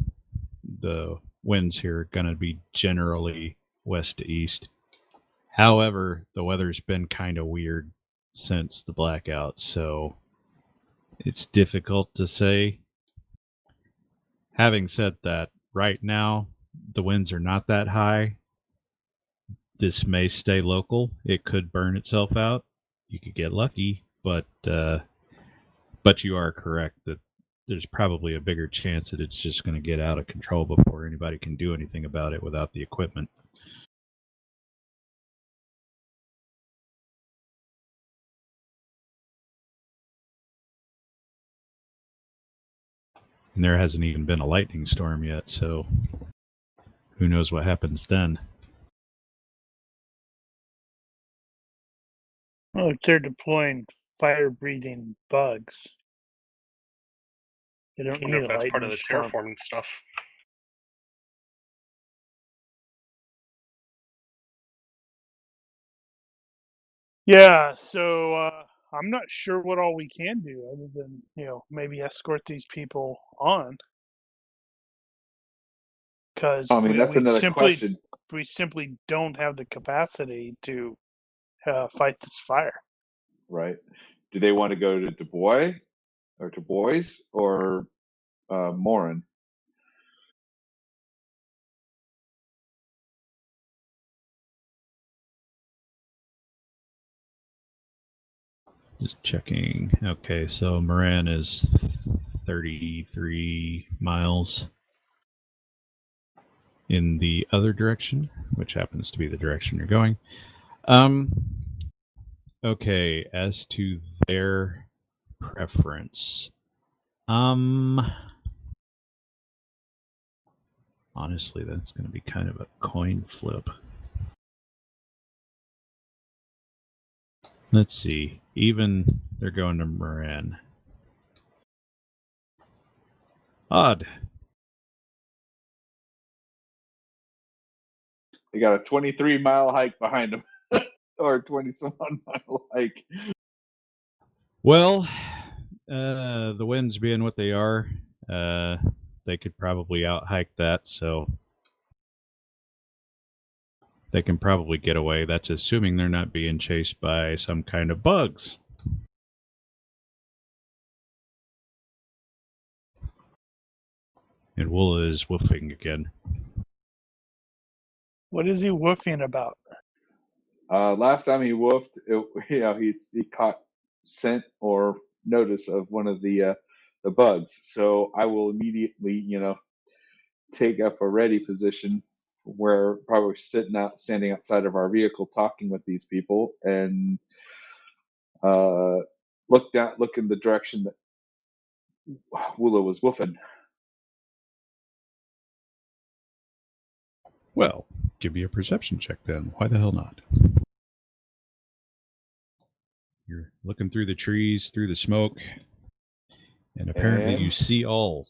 C: winds here are going to be generally west to east. However, the weather's been kind of weird since the blackout, so it's difficult to say. Having said that, right now, the winds are not that high. This may stay local. It could burn itself out. You could get lucky, but you are correct that there's probably a bigger chance that it's just going to get out of control before anybody can do anything about it without the equipment. And there hasn't even been a lightning storm yet, so who knows what happens then.
B: Oh, they're deploying fire-breathing bugs. They don't need a
D: that's part of
B: lightning
D: the
B: storm.
D: terraforming stuff.
B: Yeah, so I'm not sure what all we can do other than, maybe escort these people on. Because
E: that's another question.
B: We simply don't have the capacity to fight this fire.
E: Right. Do they want to go to Du Bois or Morin?
C: Just checking. Okay, so Moran is 33 miles in the other direction, which happens to be the direction you're going. Okay, as to their preference. Honestly, that's going to be kind of a coin flip. Let's see. Even they're going to Moran. Odd.
E: They got a 23-mile hike behind them, or 20-some-odd-mile hike.
C: Well, the winds being what they are, they could probably out-hike that, so they can probably get away. That's assuming they're not being chased by some kind of bugs. And Woola is woofing again.
B: What is he woofing about?
E: Last time he woofed, he caught scent or notice of one of the bugs. So I will immediately, take up a ready position where probably standing outside of our vehicle, talking with these people, and look in the direction that Woola was woofing.
C: Well, give me a perception check then. Why the hell not? You're looking through the trees, through the smoke, and apparently you see all.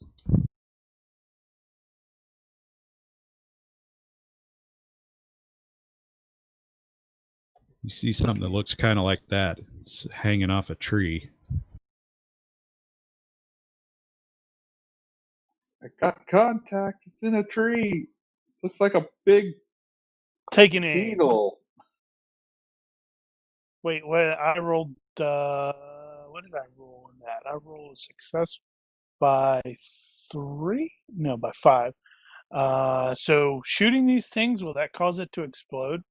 C: You see something that looks kind of like that. It's hanging off a tree.
E: I got contact. It's in a tree. Looks like a big
B: Taking aim.
E: beetle.
B: Wait, what? I rolled. What did I roll on that? I rolled a success by 3? No, by 5. So shooting these things, will that cause it to explode?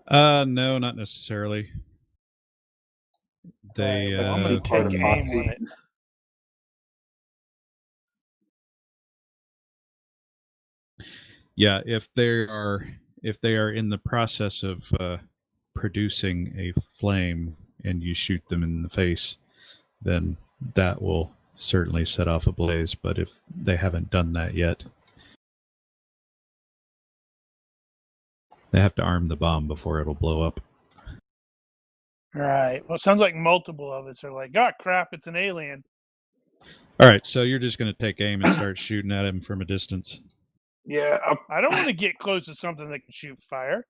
C: No, not necessarily. They
B: I'm gonna
E: part of
B: take aim
E: Foxy.
B: on it.
C: Yeah, if they are in the process of producing a flame and you shoot them in the face, then that will certainly set off a blaze. But if they haven't done that yet, they have to arm the bomb before it'll blow up.
B: Right. Well, it sounds like multiple of us are like, oh crap, it's an alien.
C: All right, so you're just going to take aim and start shooting at him from a distance.
E: Yeah.
B: I don't want to get close to something that can shoot fire.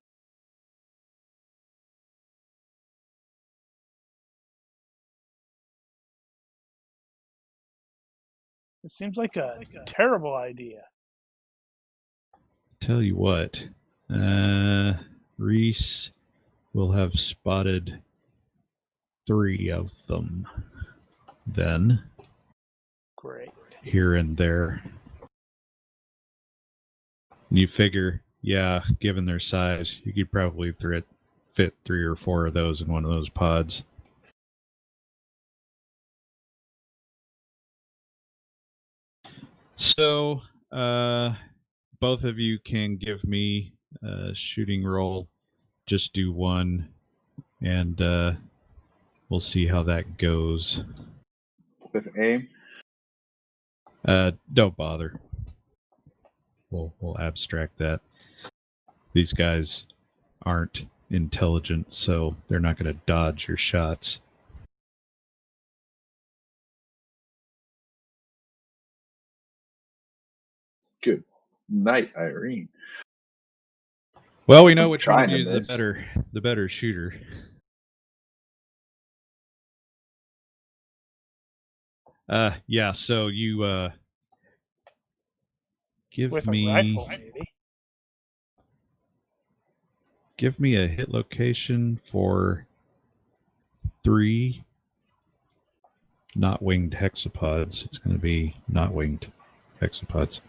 B: It seems like a terrible idea.
C: Tell you what, Reese will have spotted 3 of them then.
B: Great.
C: Here and there. You figure, yeah, given their size, you could probably fit 3 or 4 of those in one of those pods. So, both of you can give me a shooting roll. Just do one, and we'll see how that goes.
E: With aim?
C: Don't bother. We'll abstract that. These guys aren't intelligent, so they're not going to dodge your shots.
E: Good night, Irene.
C: Well, we know which one
E: Trying
C: of
E: to
C: you is
E: miss.
C: the better shooter. Yeah. So you give
B: With
C: me
B: a rifle, maybe.
C: give me a hit location for 3 not winged hexapods. It's going to be not winged hexapods.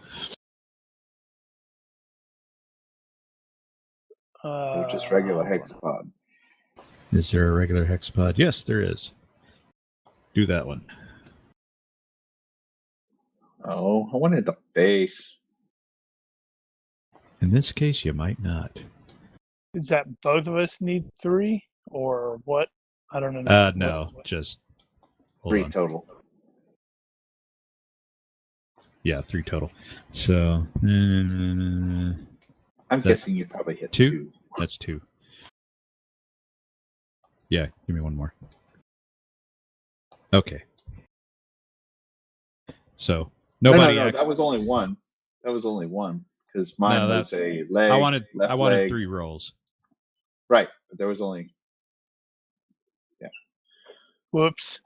E: Or just regular hexapod.
C: Is there a regular hexapod? Yes, there is. Do that one.
E: Oh, I wanted the face.
C: In this case, you might not.
B: Is that both of us need 3? Or what? I don't understand.
C: No, just hold
E: 3
C: on.
E: total.
C: Yeah, 3 total. So
E: I'm guessing you probably hit
C: 2?
E: 2.
C: That's 2. Yeah, give me one more. Okay. So nobody.
E: No, that was only one. That was only one because mine was a leg.
C: I wanted
E: leg.
C: 3 rolls.
E: Right, but there was only. Yeah.
B: Whoops.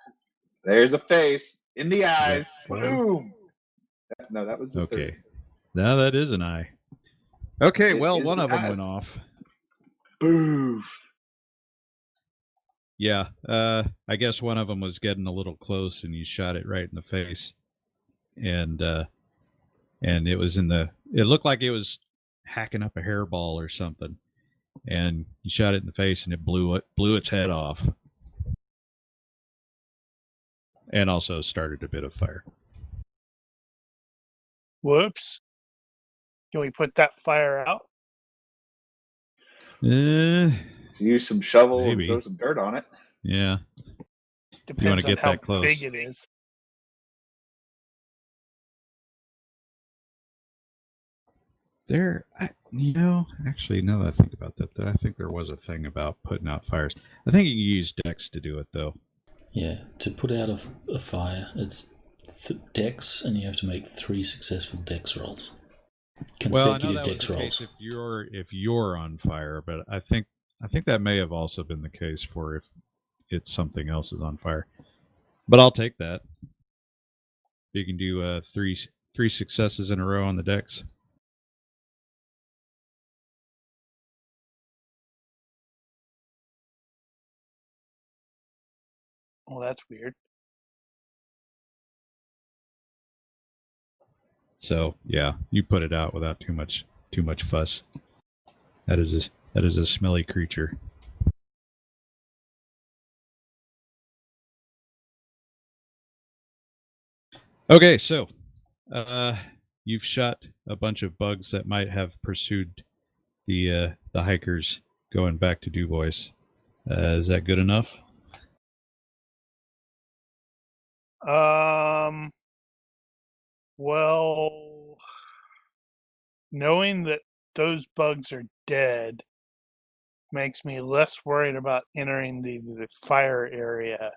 E: There's a face in the eyes. Boom. No, that was the
C: Okay.
E: third.
C: Now that is an eye. Okay,
E: It
C: well,
E: is
C: one
E: the
C: of them went
E: eyes.
C: off.
E: Boo.
C: Yeah, I guess one of them was getting a little close, and you shot it right in the face, and it was in the. It looked like it was hacking up a hairball or something, and you shot it in the face, and it blew its head off, and also started a bit of fire.
B: Whoops. Can we put that fire out?
E: Use some shovel
C: Maybe.
E: and throw some dirt on it.
C: Yeah.
B: Depends
C: You want to
B: on
C: get
B: how
C: that close?
B: big it is.
C: There, actually, now that I think about that, I think there was a thing about putting out fires. I think you can use Dex to do it, though.
A: Yeah, to put out a fire, it's Dex, and you have to make 3 successful Dex rolls.
C: Well, I know
A: Consecutive
C: that was
A: Dex
C: the
A: rolls.
C: case if you're on fire, but I think that may have also been the case for if it's something else is on fire. But I'll take that. You can do 3 successes in a row on the Dex.
B: Well, that's weird.
C: So yeah, you put it out without too much fuss. That is a smelly creature. Okay, so you've shot a bunch of bugs that might have pursued the hikers going back to Dubois. Is that good enough?
B: Well, knowing that those bugs are dead makes me less worried about entering the fire area.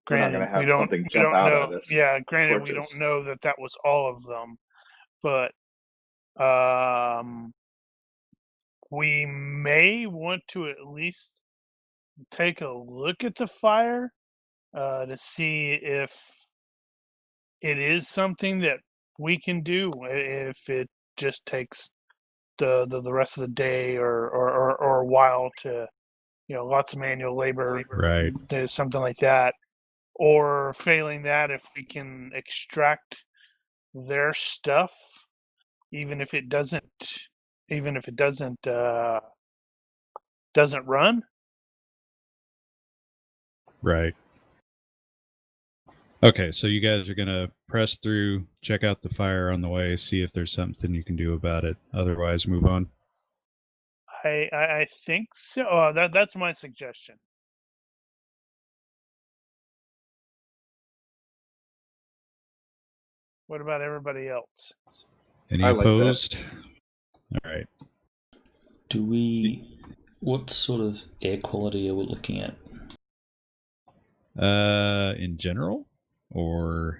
E: We're not
B: Granted,
E: going to have something jump out
B: know.
E: at us.
B: Yeah, granted, we
E: Torches.
B: don't know that was all of them, but we may want to at least take a look at the fire to see if it is something that we can do. If it just takes the rest of the day or a while to, lots of manual labor,
C: Right.
B: do something like that. Or failing that, if we can extract their stuff, even if it doesn't run.
C: Right. Okay, so you guys are gonna press through, check out the fire on the way, see if there's something you can do about it. Otherwise, move on.
B: I think so. That's my suggestion. What about everybody else?
C: Any
E: I like that.
C: opposed? All right.
A: What sort of air quality are we looking at?
C: In general, or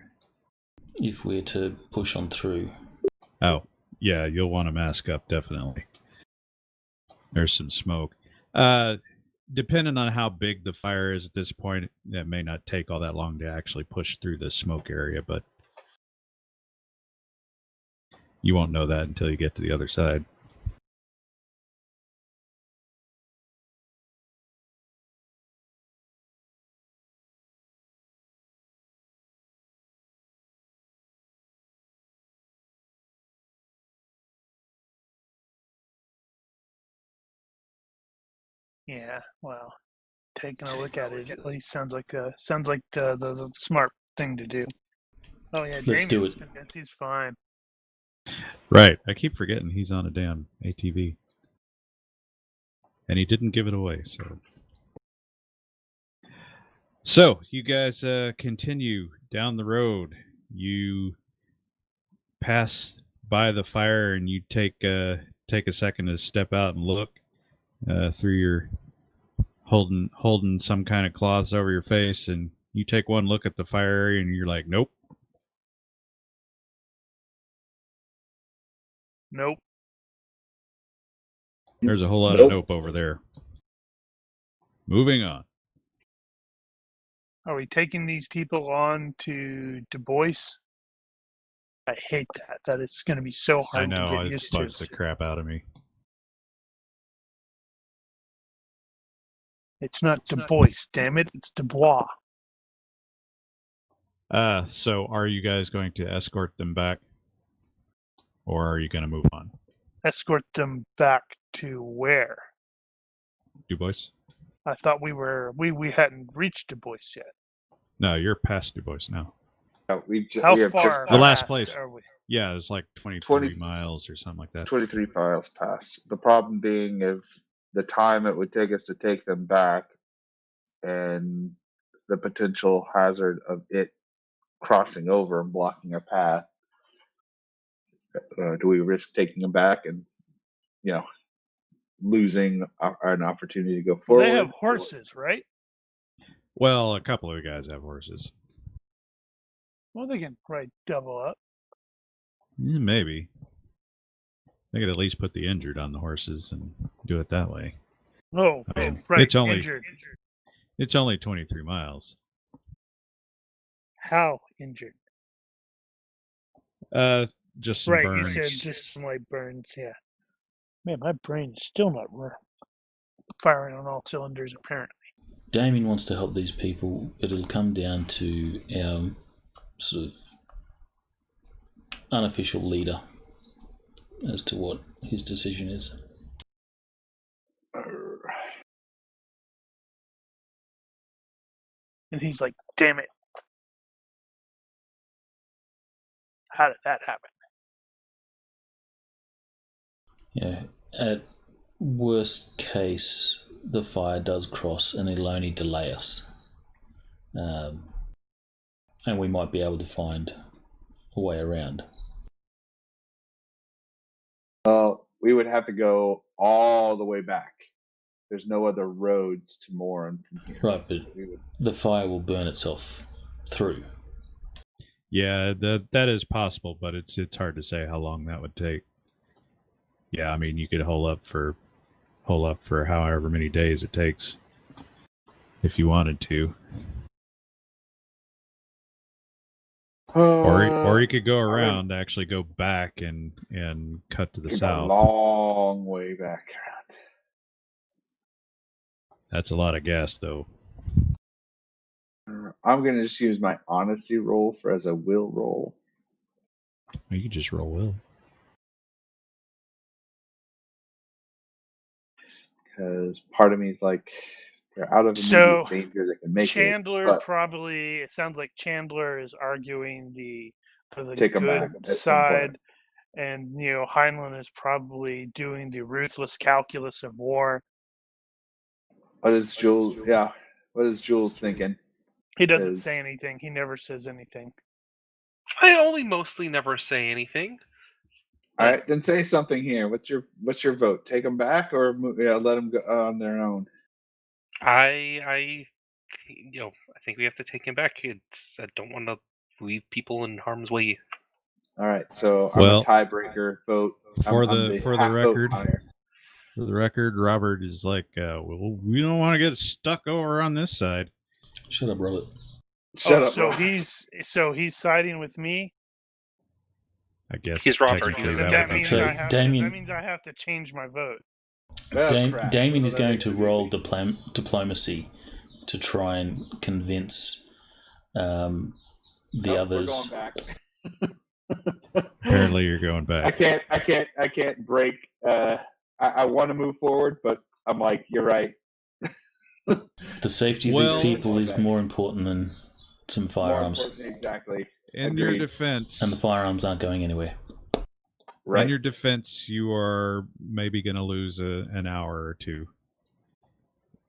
A: If we're to push on through?
C: oh yeah, you'll want to mask up definitely. There's some smoke. Depending on how big the fire is at this point, it may not take all that long to actually push through the smoke area, but you won't know that until you get to the other side.
B: Yeah, well, taking a look at it at least sounds like the smart thing to do. Oh yeah,
A: Let's do
B: Damien's
A: it.
B: convinced he's fine.
C: Right. I keep forgetting he's on a damn ATV. And he didn't give it away, So you guys continue down the road. You pass by the fire and you take a second to step out and look through your holding some kind of cloths over your face, and you take one look at the fire area and you're like, nope.
B: Nope.
C: There's a whole lot of nope over there. Moving on.
B: Are we taking these people on to Du Bois? I hate that. That it's going to be so
C: I
B: hard to
C: know
B: get
C: it
B: used to.
C: bugs the crap out of me.
B: It's not Du Bois, damn it. It's Dubois.
C: So are you guys going to escort them back, or are you going to move on?
B: Escort them back to where?
C: Du Bois?
B: I thought we hadn't reached Du Bois yet.
C: No, you're past Du Bois now.
B: How far
C: The last
B: past
C: place.
B: are we?
C: Yeah, it's like
E: 20
C: 23 miles or something like that.
E: 23 miles past. The problem being if the time it would take us to take them back and the potential hazard of it crossing over and blocking our path. Do we risk taking them back and, losing an opportunity to go forward?
B: They have horses, right?
C: Well, a couple of guys have horses.
B: Well, they can probably double up.
C: Maybe. They could at least put the injured on the horses and do it that way.
B: Oh,
C: I mean,
B: right.
C: it's only
B: Injured.
C: It's only 23 miles.
B: How injured?
C: Just some
B: Right,
C: burns.
B: you said just some light burns, yeah. Man, my brain's still not firing on all cylinders, apparently.
A: Damien wants to help these people. It'll come down to our sort of unofficial leader as to what his decision is.
B: And he's like, damn it. How did that happen?
A: Yeah, at worst case, the fire does cross and it'll only delay us. And we might be able to find a way around.
E: Well, we would have to go all the way back. There's no other roads to Morin from here.
A: Right, but the fire will burn itself through.
C: Yeah, that is possible, but it's hard to say how long that would take. Yeah, I mean, you could hole up for however many days it takes if you wanted to. Or you could go around, actually go back and cut to the south.
E: A long way back around.
C: That's a lot of gas, though.
E: I'm going to just use my honesty roll as a will roll.
C: You could just roll will.
E: Because part of me is like, they're out of immediate danger, they can make
B: Chandler
E: it.
B: probably, it sounds like Chandler is arguing the
E: take them back
B: good side. And, Heinlein is probably doing the ruthless calculus of war.
E: What is Jules thinking?
B: He doesn't say anything. He never says anything.
D: I only mostly never say anything.
E: All right, then say something here. What's your vote? Take them back or let them go on their own?
D: I think we have to take him back. I don't want to leave people in harm's way.
E: All right, so I'm a tiebreaker vote.
C: For the record, Robert is like, well, we don't want to get stuck over on this side.
A: Shut up, Robert.
E: Shut up.
B: So he's siding with me.
C: I guess
D: he's Robert.
B: That means
A: Damien,
B: I have to change my vote.
A: Damien is going to roll diplomacy to try and convince the others.
E: We're going back.
C: Apparently, you're going back.
E: I can't break. I want to move forward, but I'm like, you're right.
A: The safety of these people is more important than some firearms.
E: Exactly.
C: In your defense,
A: and the firearms aren't going anywhere.
E: Right.
C: In your defense, you are maybe going to lose an hour or two.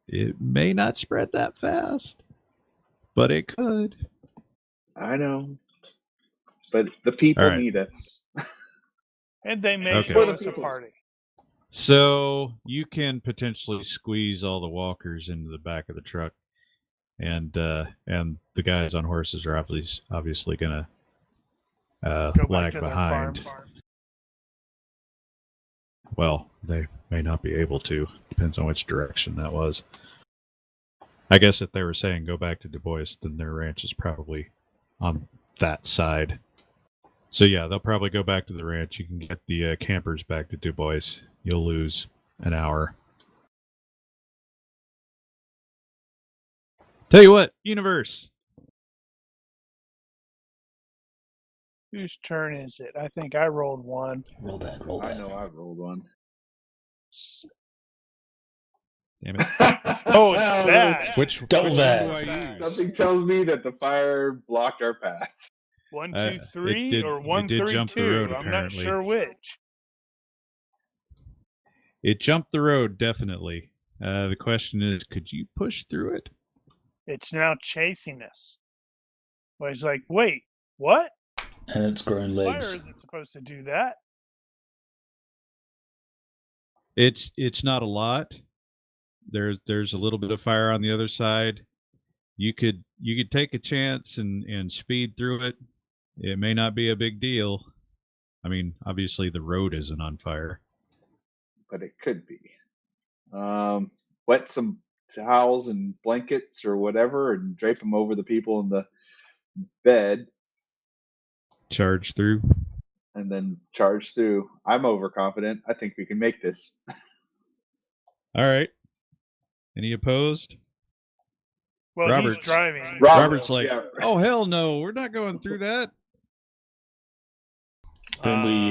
C: It may not spread that fast, but it could.
E: I know, but the people need us,
B: and they may throw us a party.
C: So you can potentially squeeze all the walkers into the back of the truck, and the guys on horses are obviously going to lag behind. Well, they may not be able to. Depends on which direction that was. I guess if they were saying go back to Du Bois, then their ranch is probably on that side. So yeah, they'll probably go back to the ranch. You can get the campers back to Du Bois. You'll lose an hour. Tell you what, universe.
B: Whose turn is it? I think I rolled one.
A: Roll that. Roll that.
E: I know I rolled one.
C: Damn it.
B: Oh, it's bad.
C: Which
A: Double
C: one
A: bad.
C: do I use?
E: Something tells me that the fire blocked our path.
B: 1,
C: Uh,
B: 2, 3,
C: did-
B: or
C: it
B: 1,
C: did
B: 3,
C: jump the
B: 2.
C: road,
B: I'm
C: apparently.
B: not sure which.
C: It jumped the road, definitely. The question is, could you push through it?
B: It's now chasing us. Well, he's like, wait, what?
A: And it's grown
B: Fire
A: legs.
B: isn't supposed to do that.
C: It's not a lot. There's a little bit of fire on the other side. You could take a chance and speed through it. It may not be a big deal. I mean, obviously the road isn't on fire.
E: But it could be. Wet some towels and blankets or whatever and drape them over the people in the bed
C: Charge through.
E: and then charge through. I'm overconfident. I think we can make this.
C: All right. Any opposed?
B: Well,
C: Robert's-
B: he's driving.
C: Robert's like,
E: yeah.
C: oh hell no, we're not going through that.
A: Then we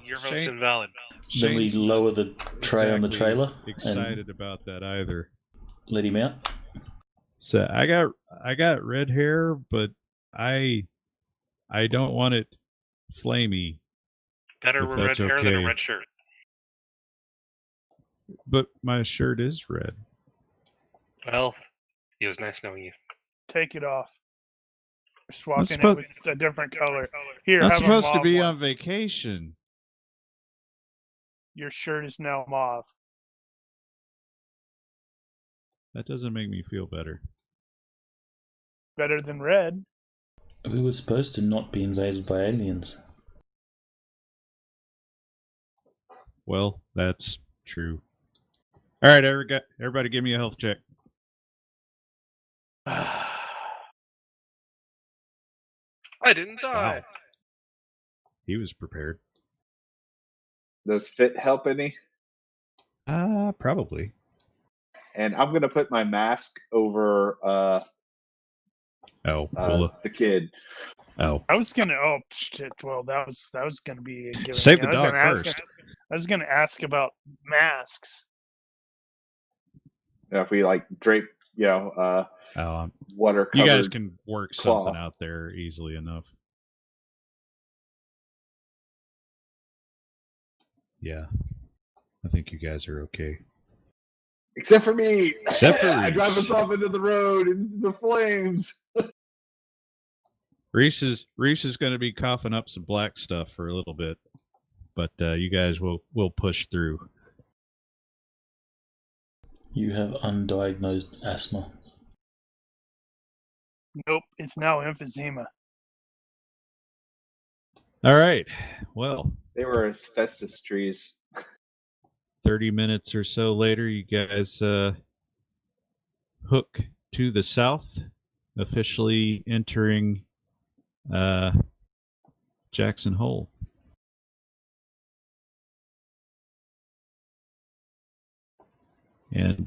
F: your vote's
C: Shane-
F: invalid.
A: then we
C: Shane's
A: lower the tray on the
C: exactly
A: trailer and
C: excited about that either.
A: let him out.
C: So I got red hair, but I don't want it flamey.
F: Better
C: If
F: with red
C: that's
F: hair than a
C: okay.
F: red shirt.
C: But my shirt is red.
F: Well, it was nice knowing you.
B: Take it off. We're swapping it
C: supposed-
B: with a different color. Here,
C: I'm
B: have a
C: supposed to
B: mauve
C: be
B: one.
C: on vacation.
B: Your shirt is now mauve.
C: That doesn't make me feel better.
B: Better than red.
A: We were supposed to not be invaded by aliens.
C: Well, that's true. All right, everybody give me a health check.
D: I didn't die.
C: Wow. He was prepared.
E: Does fit help any?
C: Probably.
E: And I'm gonna put my mask over the kid.
C: Oh.
B: I was gonna. Oh shit! Well, that was gonna be a given.
C: Save the
B: I was
C: dog
B: gonna
C: first.
B: I was gonna ask about masks.
E: If we like drape, water covered.
C: You guys can work
E: cloth.
C: something out there easily enough. Yeah. I think you guys are okay.
E: Except for me.
C: Except for
E: I
C: Reese.
E: drive us off into the road, into the flames.
C: Reese is going to be coughing up some black stuff for a little bit, but you guys will push through.
A: You have undiagnosed asthma.
B: Nope, it's now emphysema.
C: All right. Well,
E: They were asbestos trees.
C: 30 minutes or so later, you guys hook to the south, officially entering Jackson Hole. And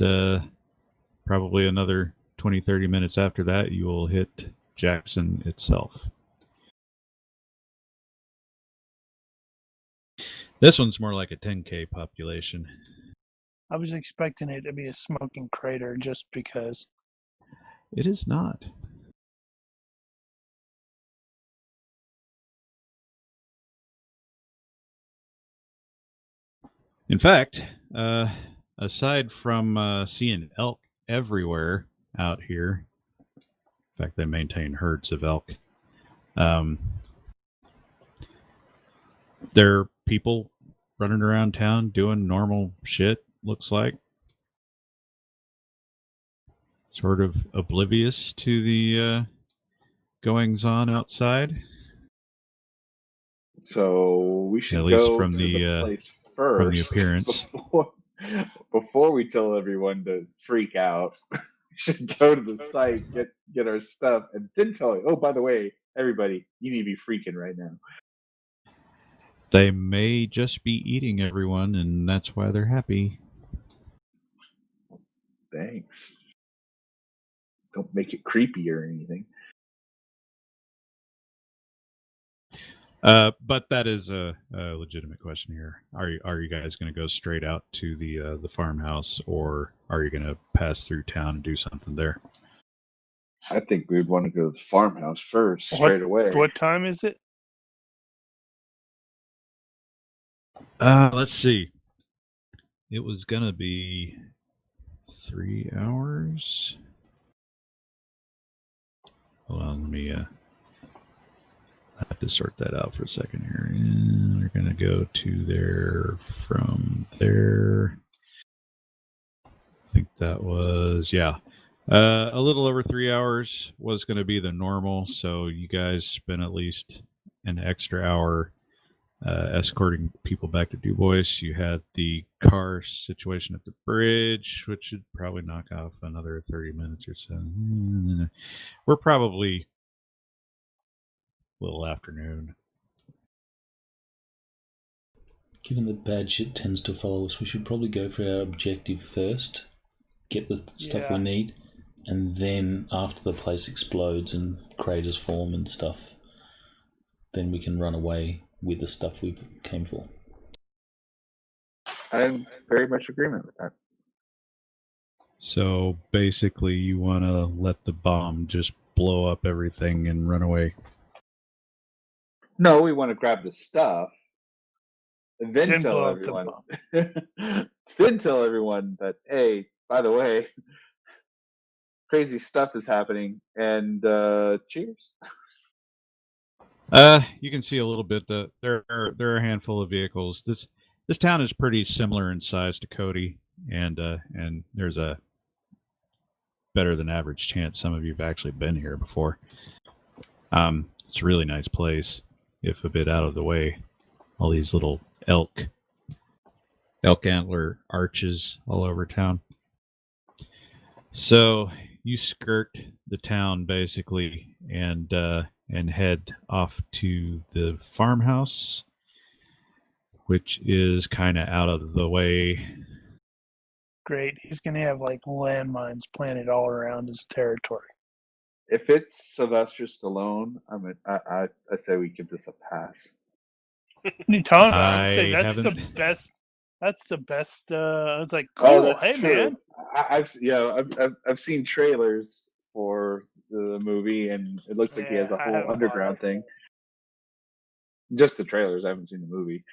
C: probably another 20, 30 minutes after that, you will hit Jackson itself. This one's more like a 10K population.
B: I was expecting it to be a smoking crater just because.
C: It is not. In fact, aside from seeing elk everywhere out here, in fact, they maintain herds of elk, there are people running around town doing normal shit, looks like. Sort of oblivious to the goings-on outside.
E: So we should
C: At least
E: go
C: from
E: to
C: the,
E: the place first.
C: from the appearance.
E: Before we tell everyone to freak out. We should go to the site, get our stuff, and then tell it, oh, by the way, everybody, you need to be freaking right now.
C: They may just be eating everyone, and that's why they're happy.
E: Thanks. Don't make it creepy or anything.
C: But that is a legitimate question here. Are you guys going to go straight out to the farmhouse, or are you going to pass through town and do something there?
E: I think we'd want to go to the farmhouse first, straight away.
B: What time is it?
C: Let's see. It was going to be 3 hours. Hold on, let me. I have to sort that out for a second here. And we're going to go to there from there. I think that was, yeah. A little over 3 hours was going to be the normal, so you guys spent at least an extra hour escorting people back to Du Bois. You had the car situation at the bridge, which should probably knock off another 30 minutes or so. We're probably a little afternoon.
A: Given that bad shit tends to follow us, we should probably go for our objective first, get the stuff we need, and then after the place explodes and craters form and stuff, then we can run away with the stuff we came for.
E: I'm very much agreement with that.
C: So basically, you want to let the bomb just blow up everything and run away.
E: No, we want to grab the stuff and then
B: Then
E: tell
B: blow up the
E: everyone.
B: bomb.
E: Then tell everyone that, hey, by the way, crazy stuff is happening, and cheers.
C: You can see a little bit that there are a handful of vehicles. This town is pretty similar in size to Cody, and there's a better than average chance some of you've actually been here before. It's a really nice place, if a bit out of the way. All these little elk antler arches all over town. So you skirt the town basically, and head off to the farmhouse, which is kind of out of the way.
B: Great. He's going to have like landmines planted all around his territory.
E: If it's Sylvester Stallone, I say we give this a pass.
B: What are you talking about?
C: I
B: I'd say that's the
C: haven't-
B: best. That's the best. It's like,
E: Oh,
B: cool.
E: that's
B: Hey,
E: true.
B: man.
E: I've seen trailers for the movie, and it looks like he has a
B: I
E: whole
B: haven't
E: underground
B: bothered.
E: thing. Just the trailers. I haven't seen the movie.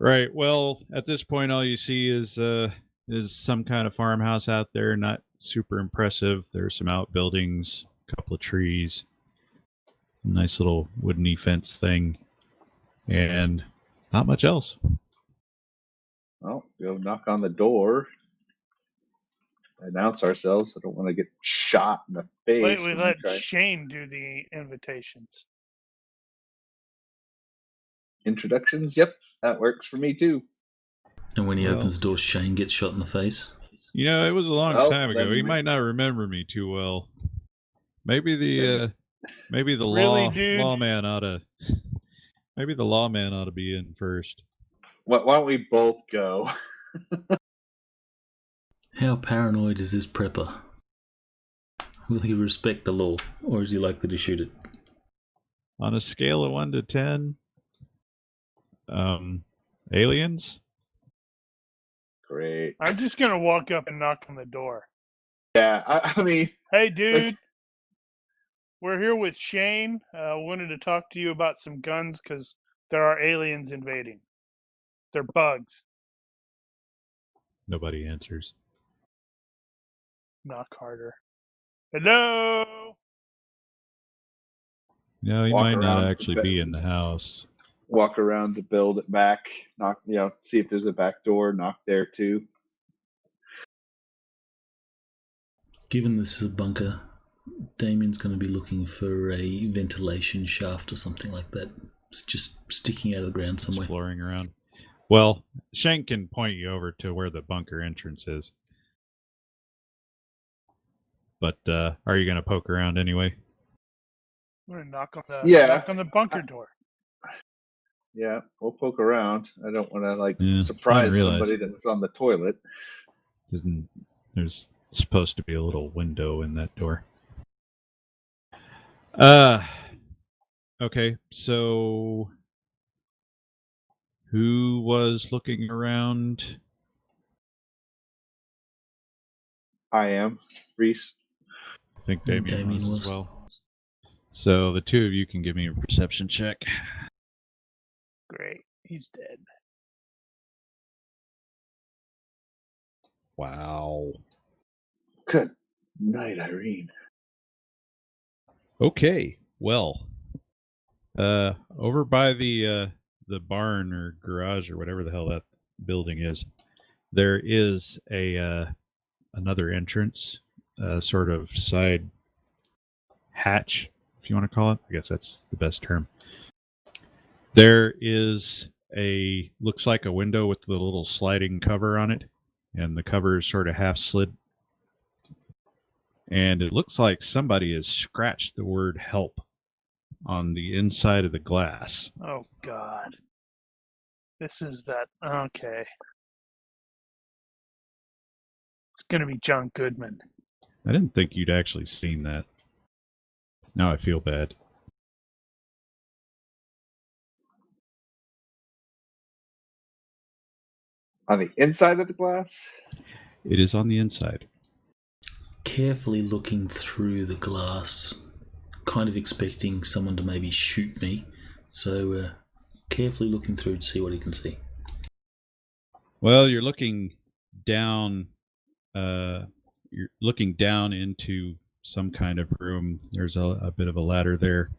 C: Right. Well, at this point, all you see is some kind of farmhouse out there. Not super impressive. There's some outbuildings, a couple of trees, nice little woodeny fence thing, and not much else.
E: Well, go knock on the door, announce ourselves. I don't want to get shot in the face.
B: We
E: when
B: let
E: try
B: Shane do the invitations.
E: introductions. Yep, that works for me too.
A: And when he
C: Well-
A: opens the door, Shane gets shot in the face.
C: You know, it was a long
E: Well,
C: time ago.
E: then
C: He
E: we-
C: might not remember me too well. Maybe the
B: Really, dude?
C: lawman ought to. Maybe the lawman ought to be in first.
E: Why don't we both go?
A: How paranoid is this prepper? Will he respect the law, or is he likely to shoot it?
C: On a scale of 1 to 10, aliens?
E: Great.
B: I'm just going to walk up and knock on the door.
E: Yeah, I mean,
B: Hey, dude. We're here with Shane. Wanted to talk to you about some guns because there are aliens invading. They're bugs.
C: Nobody answers.
B: Knock harder. Hello?
C: No, he
E: Walk
C: might not
E: around
C: actually
E: the
C: be
E: bed.
C: in the house.
E: walk around to build it back, knock, see if there's a back door, knock there too.
A: Given this is a bunker, Damien's going to be looking for a ventilation shaft or something like that. It's just sticking out of the ground somewhere.
C: Exploring around. Well, Shank can point you over to where the bunker entrance is. But are you going to poke around anyway?
B: I'm going to knock on the
E: Yeah.
B: knock on the bunker door.
E: Yeah, we'll poke around. I don't want to
C: Yeah,
E: surprise
C: didn't realize.
E: somebody that's on the toilet.
C: There's supposed to be a little window in that door. Okay, so who was looking around?
E: I am. Reese.
C: I think
A: And
C: Damien
A: Damien
C: was
A: was.
C: as well. So the two of you can give me a perception check.
B: Great. He's dead.
C: Wow.
E: Good night, Irene.
C: Okay. Well, over by the barn or garage or whatever the hell that building is, there is a another entrance, sort of side hatch, if you want to call it. I guess that's the best term. There is looks like a window with the little sliding cover on it, and the cover is sort of half slid. And it looks like somebody has scratched the word help on the inside of the glass.
B: Oh, God. This is that. Okay. It's going to be John Goodman.
C: I didn't think you'd actually seen that. Now I feel bad.
E: On the inside of the glass?
C: It is on the inside.
A: Carefully looking through the glass, kind of expecting someone to maybe shoot me. So carefully looking through to see what he can see.
C: Well, you're looking down. You're looking down into some kind of room. There's a bit of a ladder there,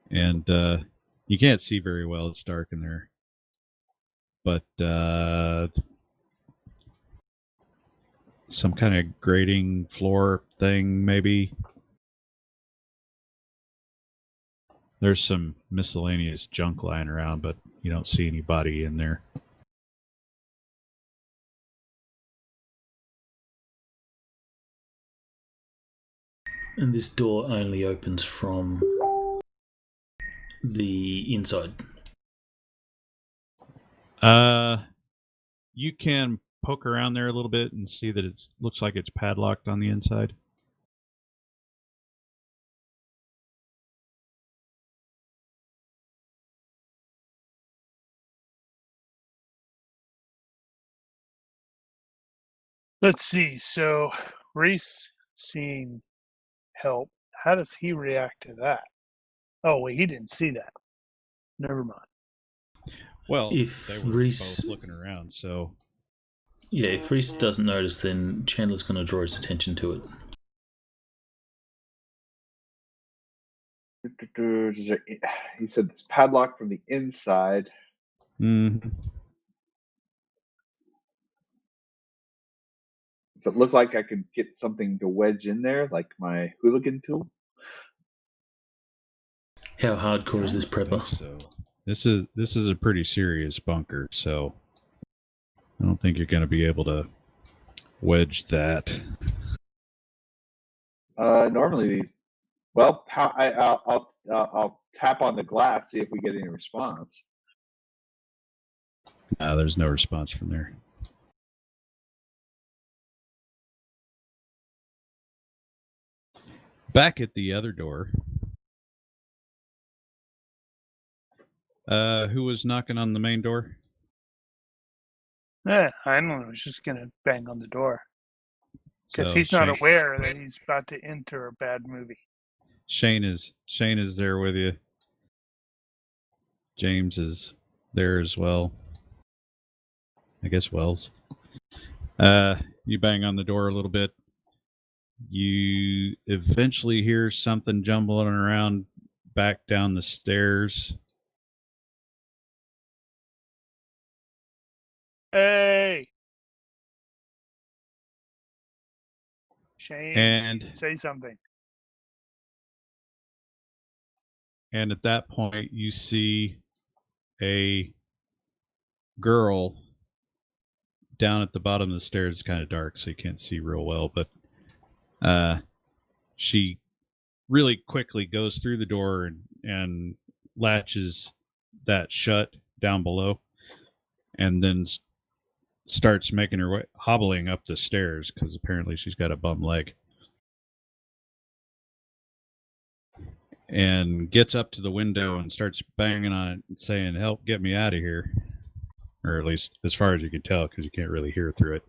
C: and you can't see very well. It's dark in there. But some kind of grating floor thing, maybe. There's some miscellaneous junk lying around, but you don't see anybody in there.
A: And this door only opens from the inside.
C: You can poke around there a little bit and see that it looks like it's padlocked on the inside.
B: Let's see. So, Reese seeing help. How does he react to that? Oh, wait, he didn't see that. Never mind.
C: Well,
A: If
C: they were
A: Reese-
C: both looking around, so
A: Yeah, if Reese doesn't notice, then Chandler's going to draw his attention to it.
E: He said this padlock from the inside.
C: Mhm.
E: Does it look like I could get something to wedge in there, like my hooligan tool?
A: How hardcore is this
C: I don't
A: prepper?
C: think so. This is a pretty serious bunker, so I don't think you're going to be able to wedge that.
E: Normally these. Well, I'll tap on the glass, see if we get any response.
C: There's no response from there. Back at the other door, who was knocking on the main door?
B: Yeah, Heinlein was just going to bang on the door. Because
C: So
B: he's not
C: Shane-
B: aware that he's about to enter a bad movie.
C: Shane is there with you. James is there as well. I guess Wells. You bang on the door a little bit. You eventually hear something jumbling around back down the stairs.
B: Hey! Shane,
C: And
B: say something.
C: And at that point, you see a girl down at the bottom of the stairs. It's kind of dark, so you can't see real well, but she really quickly goes through the door and latches that shut down below, and then starts making her way, hobbling up the stairs because apparently she's got a bum leg. And gets up to the window and starts banging on it and saying, "Help, get me out of here." Or at least as far as you can tell, because you can't really hear through it.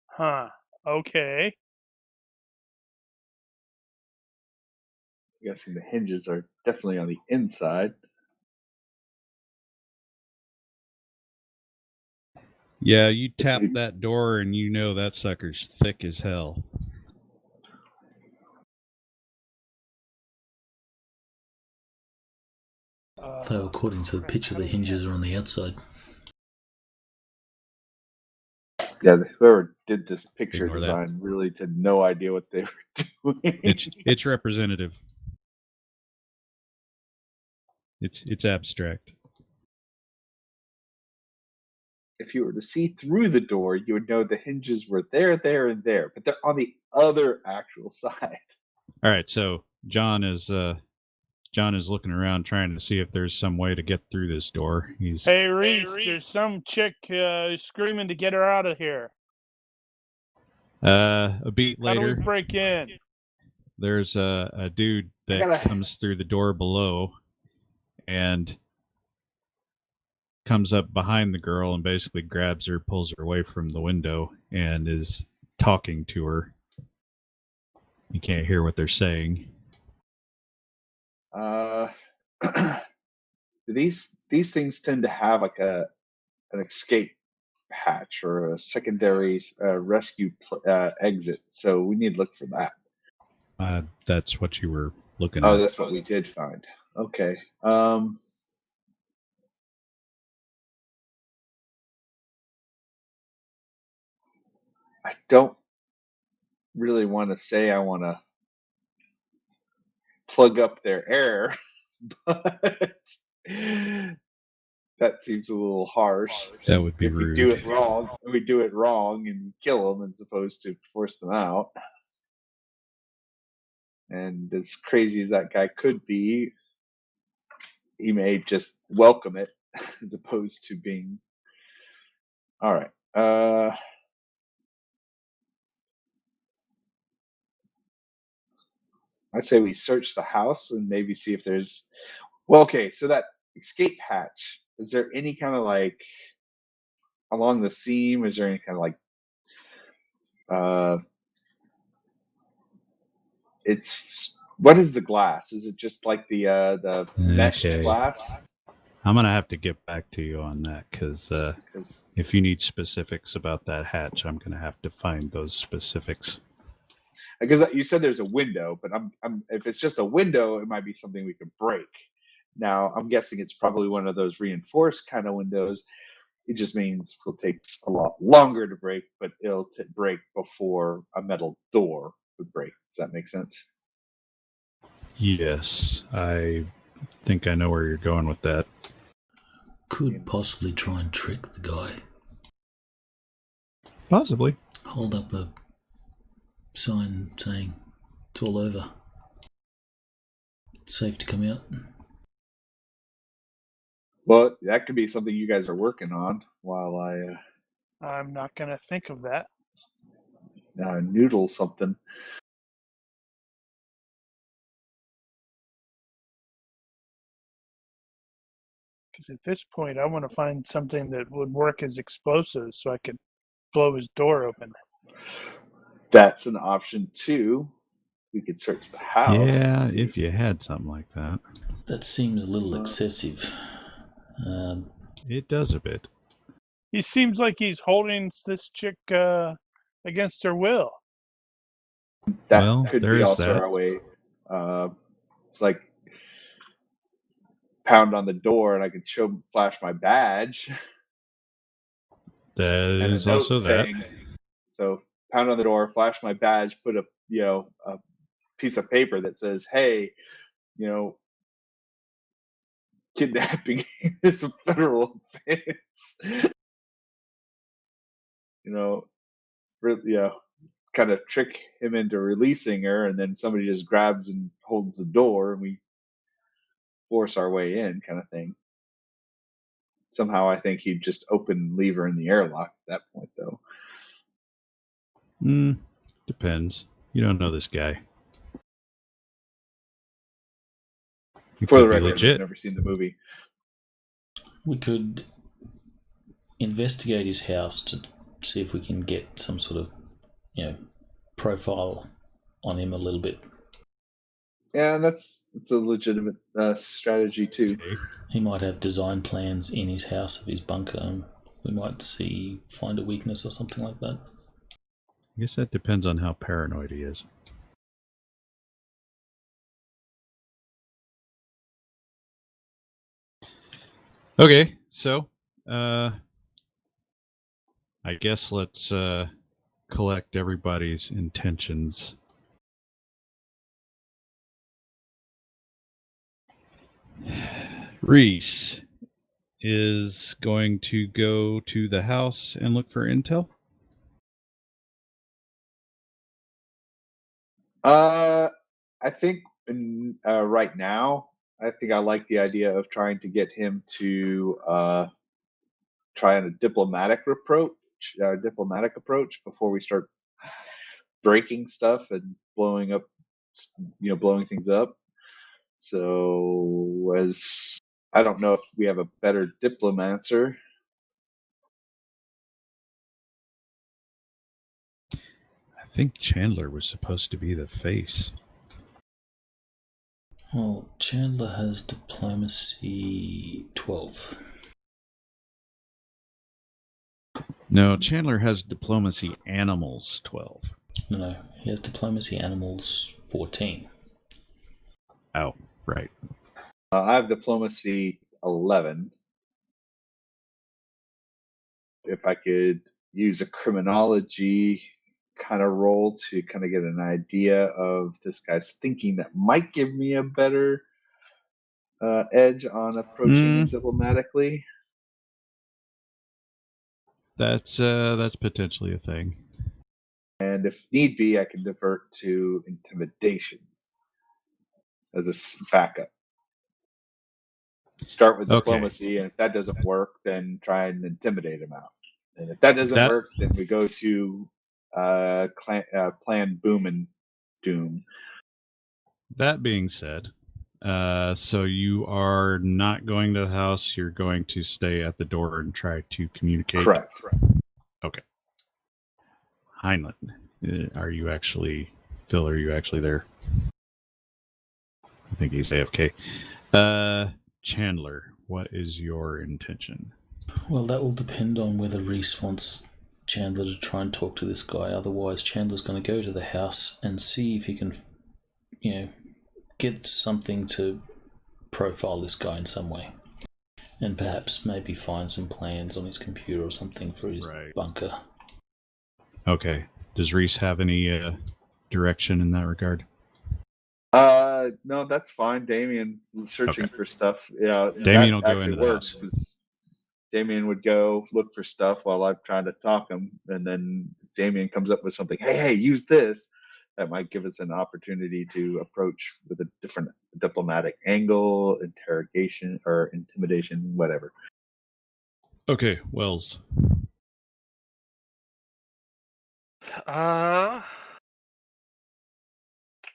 B: Huh. Okay.
E: I'm guessing the hinges are definitely on the inside.
C: Yeah, you tap that door and you know that sucker's thick as hell.
A: So according to the picture, the hinges are on the outside.
E: Yeah, whoever did this picture
C: Ignore that.
E: design really had no idea what they were doing.
C: It's representative. It's abstract.
E: If you were to see through the door, you would know the hinges were there, and there, but they're on the other actual side.
C: All right, so John is looking around trying to see if there's some way to get through this door.
B: Hey Reese, there's some chick screaming to get her out of here.
C: A beat later.
B: How do we break in?
C: There's a dude that comes through the door below and comes up behind the girl and basically grabs her, pulls her away from the window, and is talking to her. You can't hear what they're saying.
E: These things tend to have like an escape hatch or a secondary rescue exit, so we need to look for that.
C: That's what you were looking at.
E: Oh, that's what we did find. Okay. I don't really want to say I want to plug up their air, but that seems a little harsh.
C: That would be
E: if
C: rude.
E: We do it wrong and kill them as opposed to force them out. And as crazy as that guy could be, he may just welcome it as opposed to being. All right. I'd say we search the house and maybe see if there's. Well, okay. So that escape hatch, is there any kind of like along the seam? Is there any kind of like it's what is the glass? Is it just like the meshed glass?
C: I'm gonna have to get back to you on that because if you need specifics about that hatch, I'm gonna have to find those specifics.
E: Because you said there's a window, but I'm if it's just a window, it might be something we could break. Now I'm guessing it's probably one of those reinforced kind of windows. It just means it'll take a lot longer to break, but it'll break before a metal door would break. Does that make sense?
C: Yes, I think I know where you're going with that.
A: Could possibly try and trick the guy.
C: Possibly.
A: Hold up a sign saying it's all over. It's safe to come out.
E: Well, that could be something you guys are working on while
B: I'm not going to think of that.
E: Noodle something.
B: Because at this point, I want to find something that would work as explosives so I could blow his door open.
E: That's an option too. We could search the house.
C: Yeah, if you had something like that.
A: That seems a little excessive.
C: It does a bit.
B: He seems like he's holding this chick against her will.
E: That could be also our way. It's like pound on the door, and I could flash my badge.
C: That is also that.
E: So pound on the door, flash my badge, put a piece of paper that says, "Hey, kidnapping is a federal offense." Kind of trick him into releasing her, and then somebody just grabs and holds the door, and we force our way in, kind of thing. Somehow, I think he'd just open lever in the airlock at that point, though.
C: Depends. You don't know this guy. He
E: For the
C: could be
E: record, I've
C: legit.
E: never seen the movie.
A: We could investigate his house to see if we can get some sort of, profile on him a little bit.
E: Yeah, it's a legitimate strategy too.
C: Okay.
A: He might have design plans in his house of his bunker, and we might find a weakness or something like that.
C: I guess that depends on how paranoid he is. Okay, so I guess let's collect everybody's intentions. Reese is going to go to the house and look for intel.
E: I think right now, I think I like the idea of trying to get him to try on a diplomatic approach before we start breaking stuff and blowing things up. So, I don't know if we have a better diplomancer.
C: I think Chandler was supposed to be the face.
A: Well, Chandler has diplomacy 12.
C: No, Chandler has diplomacy animals 12.
A: No, he has diplomacy animals 14.
C: Oh, right.
E: I have diplomacy 11. If I could use a criminology kind of role to kind of get an idea of this guy's thinking, that might give me a better edge on approaching him diplomatically.
C: That's potentially a thing.
E: And if need be, I can divert to intimidation as a backup. Start with diplomacy, and if that doesn't work, then try and intimidate him out. And if that doesn't work, then we go to plan boom and doom.
C: That being said, so you are not going to the house. You're going to stay at the door and try to communicate.
E: Correct.
C: Okay. Heinlein, are you actually there? I think he's AFK. Chandler, what is your intention?
A: Well, that will depend on whether Reese wants Chandler to try and talk to this guy. Otherwise, Chandler's going to go to the house and see if he can, get something to profile this guy in some way. And perhaps maybe find some plans on his computer or something for his bunker.
C: Okay. Does Reese have any direction in that regard?
E: No, that's fine. Damien searching for stuff. Yeah,
C: Damien will go
E: actually
C: into the
E: works
C: house.
E: because Damien would go look for stuff while I'm trying to talk him, and then Damien comes up with something. Hey, use this. That might give us an opportunity to approach with a different diplomatic angle, interrogation or intimidation, whatever.
C: Okay, Wells.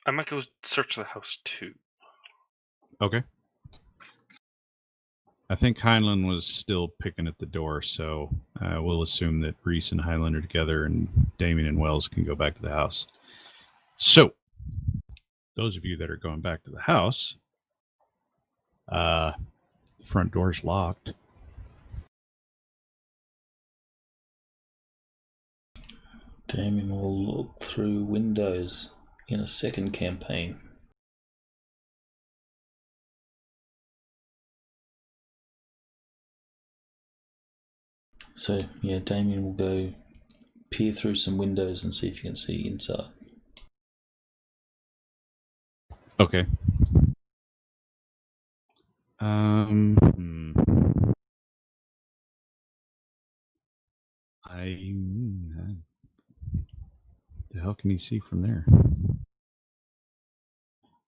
F: I might go search the house too.
C: Okay. I think Heinlein was still picking at the door, so we'll assume that Reese and Heinlein are together and Damien and Wells can go back to the house. So, those of you that are going back to the house, the front door's locked.
A: Damien will look through windows in a second campaign. So, yeah, Damien will go peer through some windows and see if you can see inside.
C: Okay. The hell can you see from there?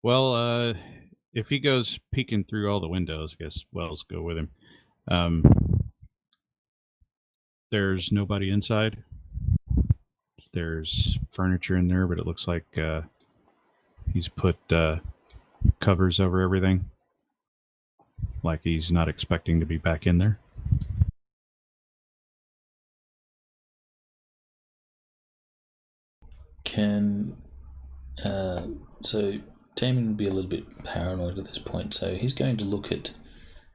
C: Well, if he goes peeking through all the windows, I guess Wells go with him. There's nobody inside. There's furniture in there, but it looks like he's put covers over everything. Like he's not expecting to be back in there.
A: So Damien would be a little bit paranoid at this point, so he's going to look at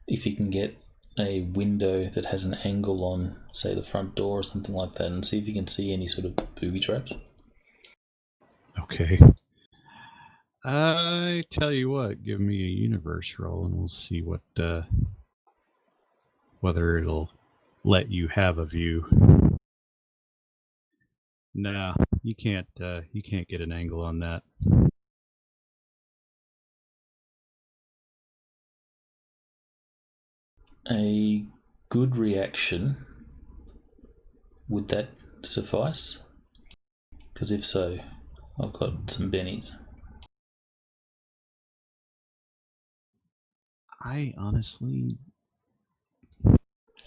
A: if he can get a window that has an angle on, say, the front door or something like that, and see if he can see any sort of booby traps.
C: Okay. I tell you what, give me a universe roll and we'll see what whether it'll let you have a view. No, you can't get an angle on that.
A: A good reaction, would that suffice? Because if so, I've got some bennies.
C: I honestly...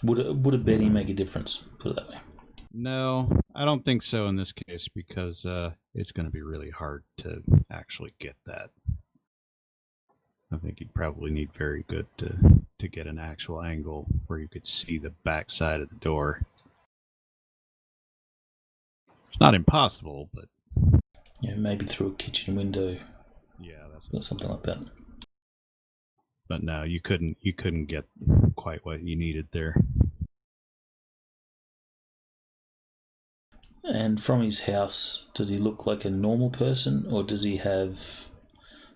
A: Would a Benny make a difference? Put it that way.
C: No, I don't think so in this case because it's going to be really hard to actually get that. I think you'd probably need very good to get an actual angle where you could see the back side of the door. It's not impossible, but...
A: Yeah, maybe through a kitchen window.
C: Yeah, that's
A: or something like that.
C: But no, you couldn't get quite what you needed there.
A: And from his house, does he look like a normal person, or does he have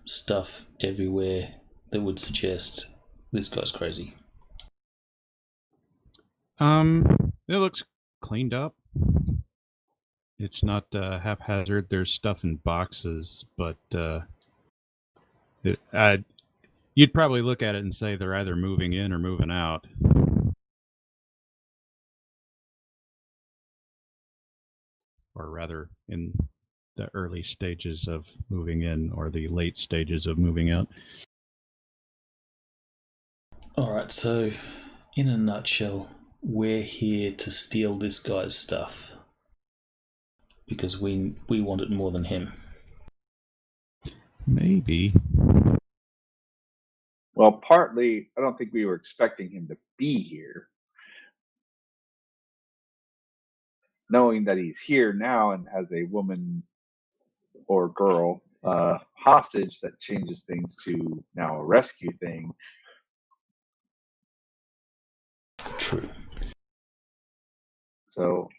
A: stuff everywhere that would suggest this guy's crazy?
C: It looks cleaned up. It's not haphazard. There's stuff in boxes, but you'd probably look at it and say they're either moving in or moving out. Or rather, in the early stages of moving in or the late stages of moving out.
A: Alright, so in a nutshell, we're here to steal this guy's stuff. Because we want it more than him.
C: Maybe.
E: Well, partly, I don't think we were expecting him to be here. Knowing that he's here now and has a woman or girl hostage, that changes things to now a rescue thing.
A: True.
E: So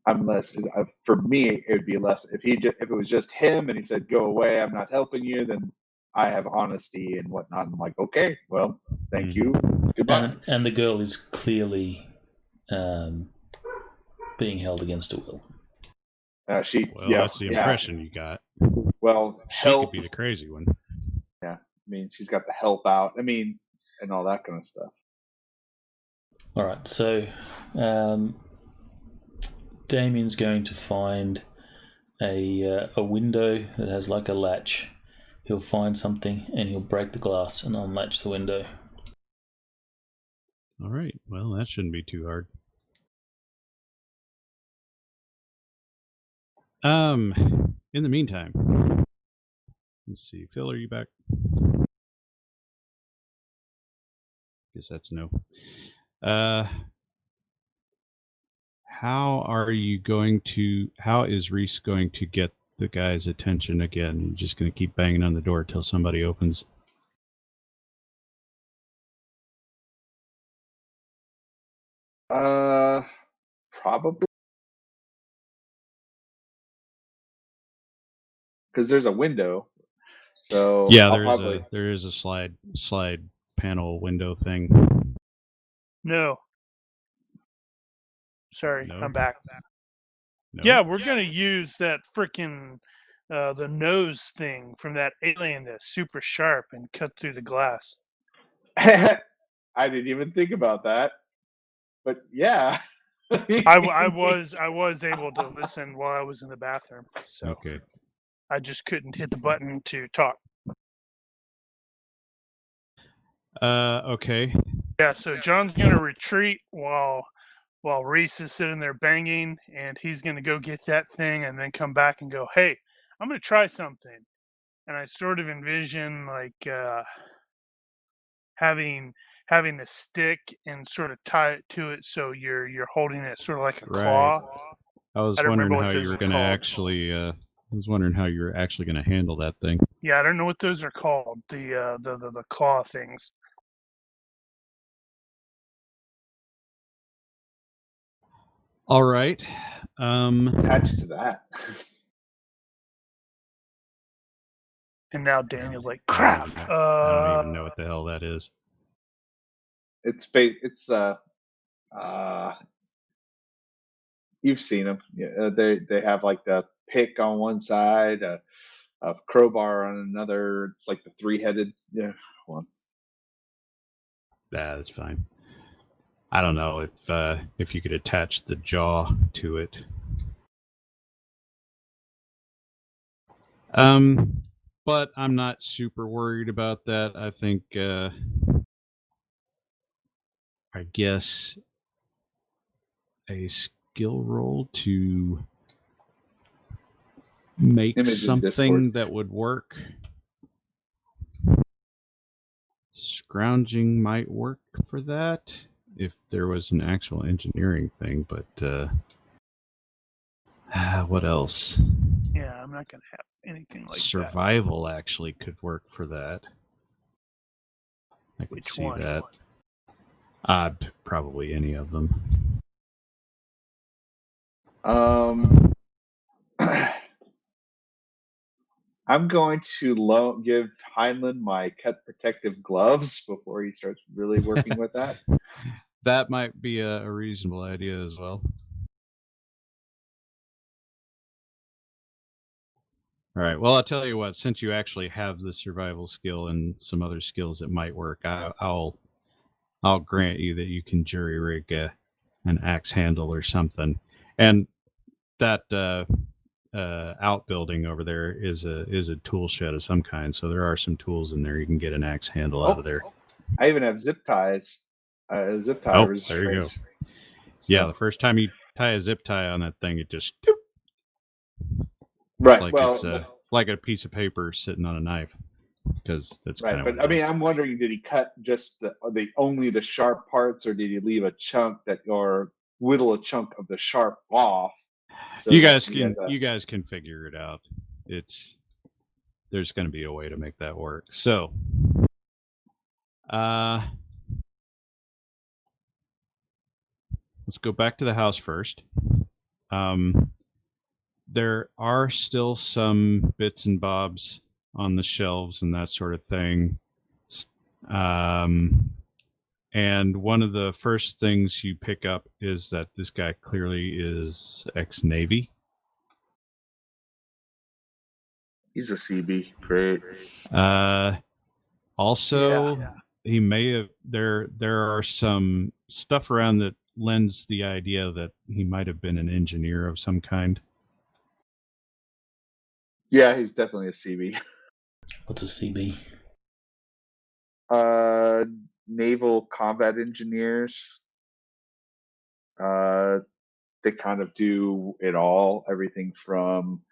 E: I'm less. For me, it would be less. If it was just him and he said, "Go away, I'm not helping you," then I have honesty and whatnot. I'm like, okay, well, thank you, goodbye.
A: And the girl is clearly being held against her will.
C: That's the impression you got.
E: Well,
C: she could be the crazy one.
E: Yeah, I mean, she's got the help out. I mean, and all that kind of stuff.
A: All right, so Damien's going to find a window that has like a latch. He'll find something and he'll break the glass and unlatch the window.
C: All right, well, that shouldn't be too hard. In the meantime, let's see. Phil, are you back? Guess that's no. How is Reese going to get the guy's attention again? You're just going to keep banging on the door till somebody opens?
E: Probably. Because there's a window, so
C: yeah, there is a slide panel window thing.
B: No. Sorry,
C: No?
B: I'm back.
C: No?
B: Yeah, we're gonna use that freaking the nose thing from that alien that's super sharp and cut through the glass.
E: I didn't even think about that, but yeah.
B: I was able to listen while I was in the bathroom, so
C: okay.
B: I just couldn't hit the button to talk.
C: Okay.
B: Yeah, so John's gonna retreat while Reese is sitting there banging, and he's gonna go get that thing and then come back and go, "Hey, I'm gonna try something." And I sort of envision like having a stick and sort of tie it to it so you're holding it sort of like a claw.
C: I was
B: I don't
C: wondering
B: remember what
C: how you
B: those
C: were
B: are
C: going to
B: called.
C: actually. I was wondering how you were actually going to handle that thing.
B: Yeah, I don't know what those are called. The claw things.
C: All right.
E: Attached to that.
B: And now Daniel's like, crap.
C: I don't even know what the hell that is.
E: It's you've seen them. Yeah, they have like the pick on one side, a crowbar on another. It's like the 3-headed one.
C: That's fine. I don't know if you could attach the jaw to it. But I'm not super worried about that. I think I guess a skill roll to make
E: Image in
C: something
E: Discord.
C: that would work. Scrounging might work for that if there was an actual engineering thing, but what else?
B: Yeah, I'm not gonna have anything like
C: Survival actually could work for that. I could
B: Which
C: see
B: one?
C: that. Probably any of them.
E: I'm going to give Heinlein my cut protective gloves before he starts really working with that.
C: That might be a reasonable idea as well. All right. Well, I'll tell you what. Since you actually have the survival skill and some other skills that might work, I'll grant you that you can jury rig an axe handle or something. And that outbuilding over there is a tool shed of some kind. So there are some tools in there. You can get an axe handle out of there.
E: I even have zip ties. Zip tie
C: there you go.
E: So.
C: Yeah, the first time you tie a zip tie on that thing, it just
E: right.
C: Like
E: well,
C: it's like a piece of paper sitting on a knife, because that's
E: right.
C: kind of.
E: But I mean, I'm wondering, did he cut just only the sharp parts, or did he leave a chunk or whittle a chunk of the sharp off? So
C: you guys can figure it out. There's going to be a way to make that work. So, let's go back to the house first. There are still some bits and bobs on the shelves and that sort of thing. And one of the first things you pick up is that this guy clearly is ex-Navy.
E: He's a CB. Great.
C: Also, he may have. There are some stuff around that lends the idea that he might have been an engineer of some kind.
E: Yeah, he's definitely a CB.
A: What's a CB?
E: Naval combat engineers. They kind of do it all, everything from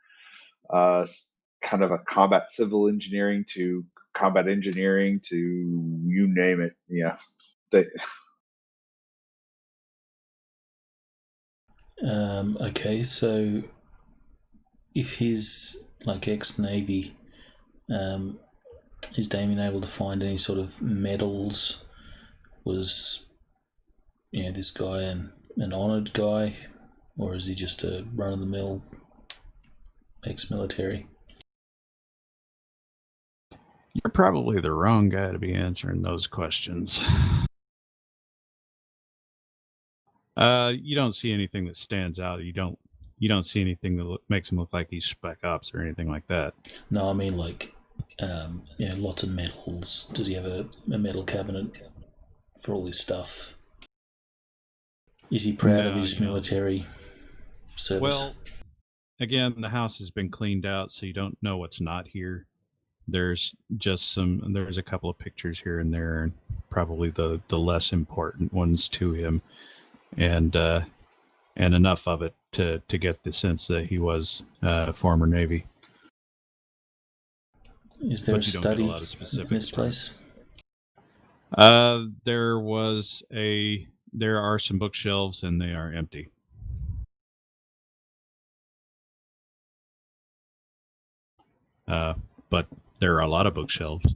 E: kind of a combat civil engineering to combat engineering to you name it. Yeah.
A: Okay, so if he's like ex-Navy, is Damien able to find any sort of medals? Was this guy an honoured guy, or is he just a run-of-the-mill ex-military?
C: You're probably the wrong guy to be answering those questions. You don't see anything that stands out. You don't see anything that makes him look like he's Spec Ops or anything like that.
A: No, I mean like, lots of medals. Does he have a medal cabinet for all his stuff? Is he proud of his military service?
C: Well, again, the house has been cleaned out, so you don't know what's not here. there's a couple of pictures here and there, and probably the less important ones to him, and enough of it to get the sense that he was former Navy.
A: Is there
C: But
A: a
C: you don't get a
A: study
C: lot of
A: in
C: specifics
A: this
C: from it.
A: place?
C: There are some bookshelves, and they are empty. But there are a lot of bookshelves,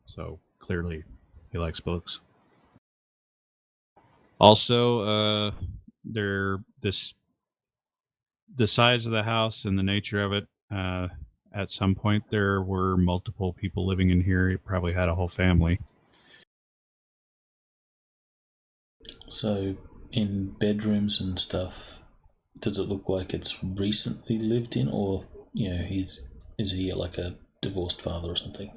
C: so clearly he likes books. Also, the size of the house and the nature of it. At some point, there were multiple people living in here. He probably had a whole family.
A: So, in bedrooms and stuff, does it look like it's recently lived in, or is he like a divorced father or something?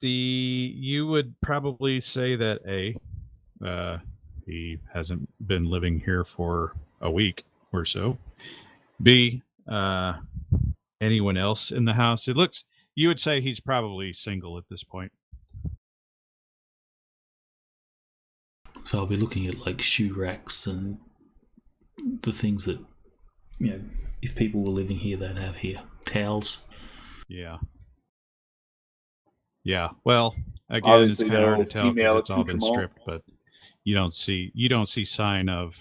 C: You would probably say that he hasn't been living here for a week or so. B, anyone else in the house? You would say he's probably single at this point.
A: So I'll be looking at like shoe racks and the things that, if people were living here, they'd have here. Towels.
C: Yeah. Yeah. Well, again,
E: Obviously
C: it's kind of hard
E: no
C: to tell because
E: female
C: it's all been
E: accoutrement.
C: stripped, but you don't see sign of.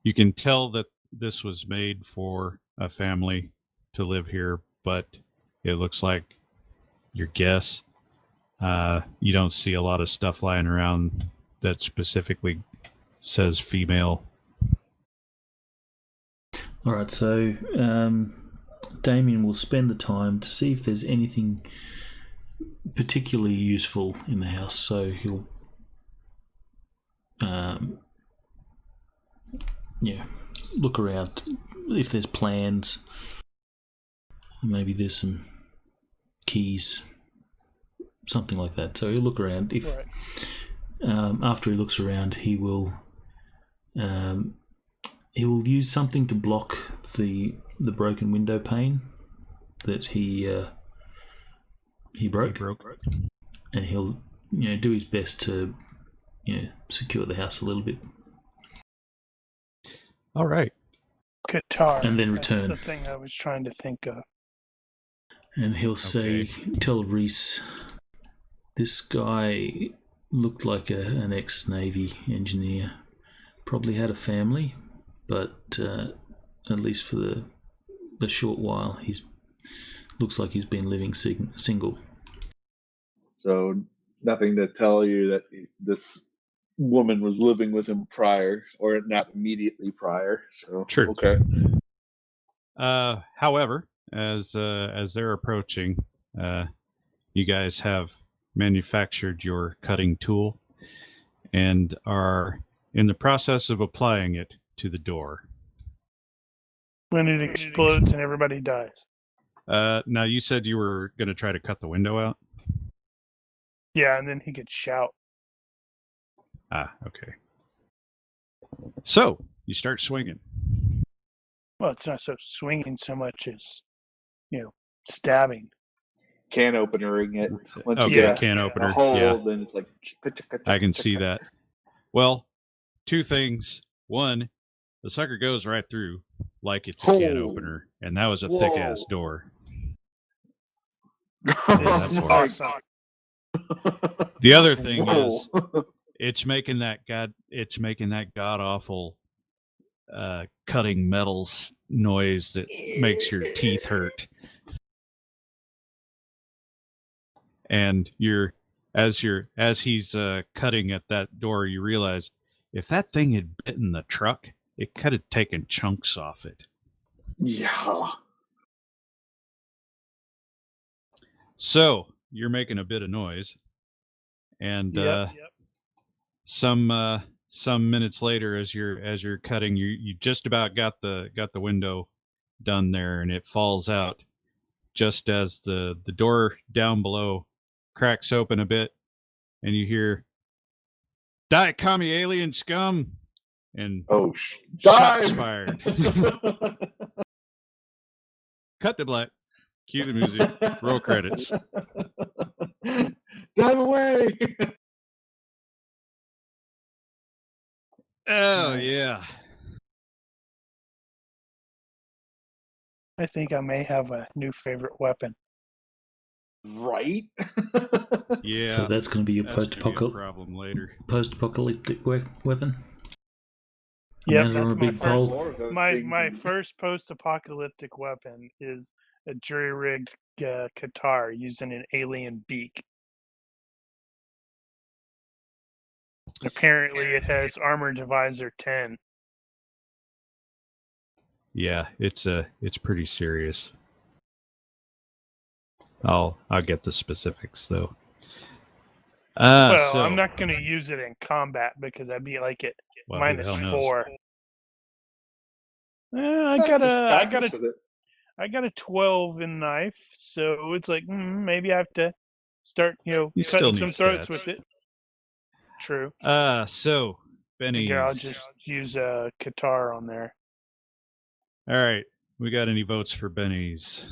C: You can tell that this was made for a family to live here, but it looks like your guess. You don't see a lot of stuff lying around that specifically says female.
A: All right, so Damien will spend the time to see if there's anything particularly useful in the house. So he'll, look around if there's plans. Maybe there's some keys, something like that. So he'll look around. If after he looks around, he will use something to block the broken window pane that he broke, and he'll do his best to secure the house a little bit.
C: All right.
B: Guitar.
A: And then return.
B: That's the thing I was trying to think of.
A: And he'll tell Reese, this guy looked like an ex-Navy engineer. Probably had a family, but at least for the short while, looks like he's been living single.
E: So nothing to tell you that this woman was living with him prior, or not immediately prior. So
C: Sure.
E: Okay.
C: However, as they're approaching, you guys have manufactured your cutting tool and are in the process of applying it to the door.
B: When it explodes and everybody dies.
C: Now, you said you were going to try to cut the window out?
B: Yeah, and then he could shout.
C: Okay. So, you start swinging.
B: Well, it's not so swinging so much as, stabbing.
E: Can openering it. Once
C: Okay,
E: you get
C: can opener.
E: a hole,
C: Yeah.
E: then it's like...
C: I can see that. Well, two things. One, the sucker goes right through like it's a can opener, and that was a thick-ass door.
B: This is awesome.
C: The other thing is, it's making that god awful cutting metals noise that makes your teeth hurt. And as he's cutting at that door, you realize if that thing had bitten the truck, it could have taken chunks off it.
E: Yeah.
C: So you're making a bit of noise, and some minutes later, as you're cutting, you just about got the window done there, and it falls out just as the door down below cracks open a bit, and you hear, "Die, commie alien scum!" and
E: dive!
C: fired. Cut to black. Cue the music. Roll credits.
E: Dive away.
C: Oh,
B: Nice.
C: yeah.
B: I think I may have a new favorite weapon.
E: Right?
C: Yeah.
A: So that's going to be your
C: that's gonna be a problem later.
A: post-apocalyptic weapon.
B: Yep,
A: Imagine
B: that's
A: a
B: my
A: big
B: first.
A: pole.
E: More of those
B: My
E: things
B: my
E: in-
B: first post-apocalyptic weapon is a jury-rigged guitar using an alien beak. Apparently, it has armor divisor 10.
C: Yeah, it's pretty serious. I'll get the specifics though.
B: Well,
C: So
B: I'm not going to use it in combat because I'd be like at
C: well, who the hell knows?
B: -4. I
E: Yeah,
B: got
E: just
B: a
E: practice with it.
B: I got a 12 in knife, so it's like maybe I have to start,
C: You still
B: cutting some
C: need
B: throats
C: stats.
B: with it. True.
C: So Benny's.
B: Figure I'll just use a guitar on there.
C: All right, we got any votes for Benny's?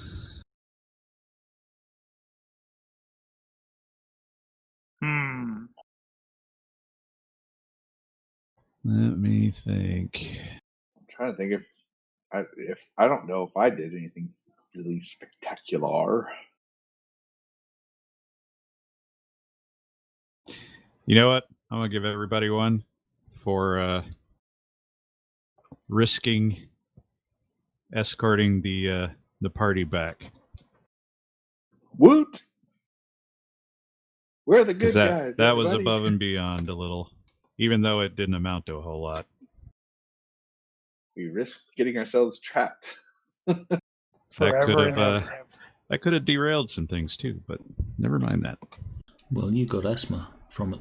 C: Let me think.
E: I'm trying to think if I don't know if I did anything really spectacular.
C: You know what? I'm gonna give everybody one for risking escorting the party back.
E: Woot! We're the good
C: Because
E: guys.
C: that was
E: everybody.
C: above and beyond a little, even though it didn't amount to a whole lot.
E: We risked getting ourselves trapped.
B: Forever and ever.
C: That could have derailed some things too, but never mind that.
A: Well, you got asthma from it.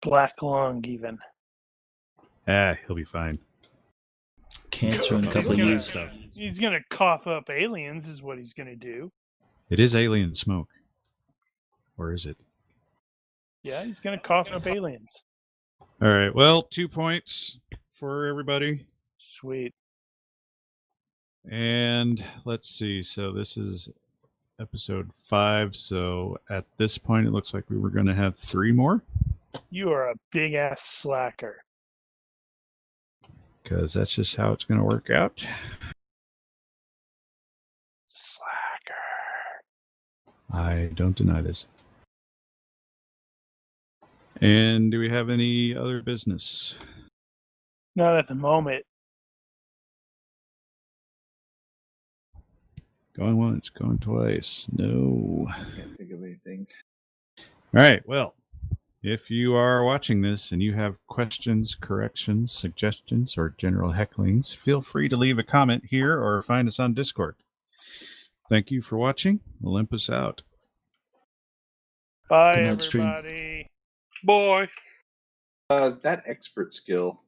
B: Black lung, even.
C: He'll be fine.
A: Cancer in a couple of years.
B: He's going to cough up aliens, is what he's going to do.
C: It is alien smoke. Or is it?
B: Yeah, he's going to cough up aliens.
C: All right. Well, 2 points for everybody.
B: Sweet.
C: And let's see. So this is episode 5. So at this point, it looks like we were going to have 3 more.
B: You are a big ass slacker.
C: Because that's just how it's going to work out.
B: Slacker.
C: I don't deny this. And do we have any other business?
B: Not at the moment.
C: Going once, going twice. No.
E: I can't think of anything.
C: All right. Well, if you are watching this and you have questions, corrections, suggestions, or general hecklings, feel free to leave a comment here or find us on Discord. Thank you for watching. Olympus out.
B: Bye,
A: Good night, stream.
B: everybody.
F: Boy.
E: That expert skill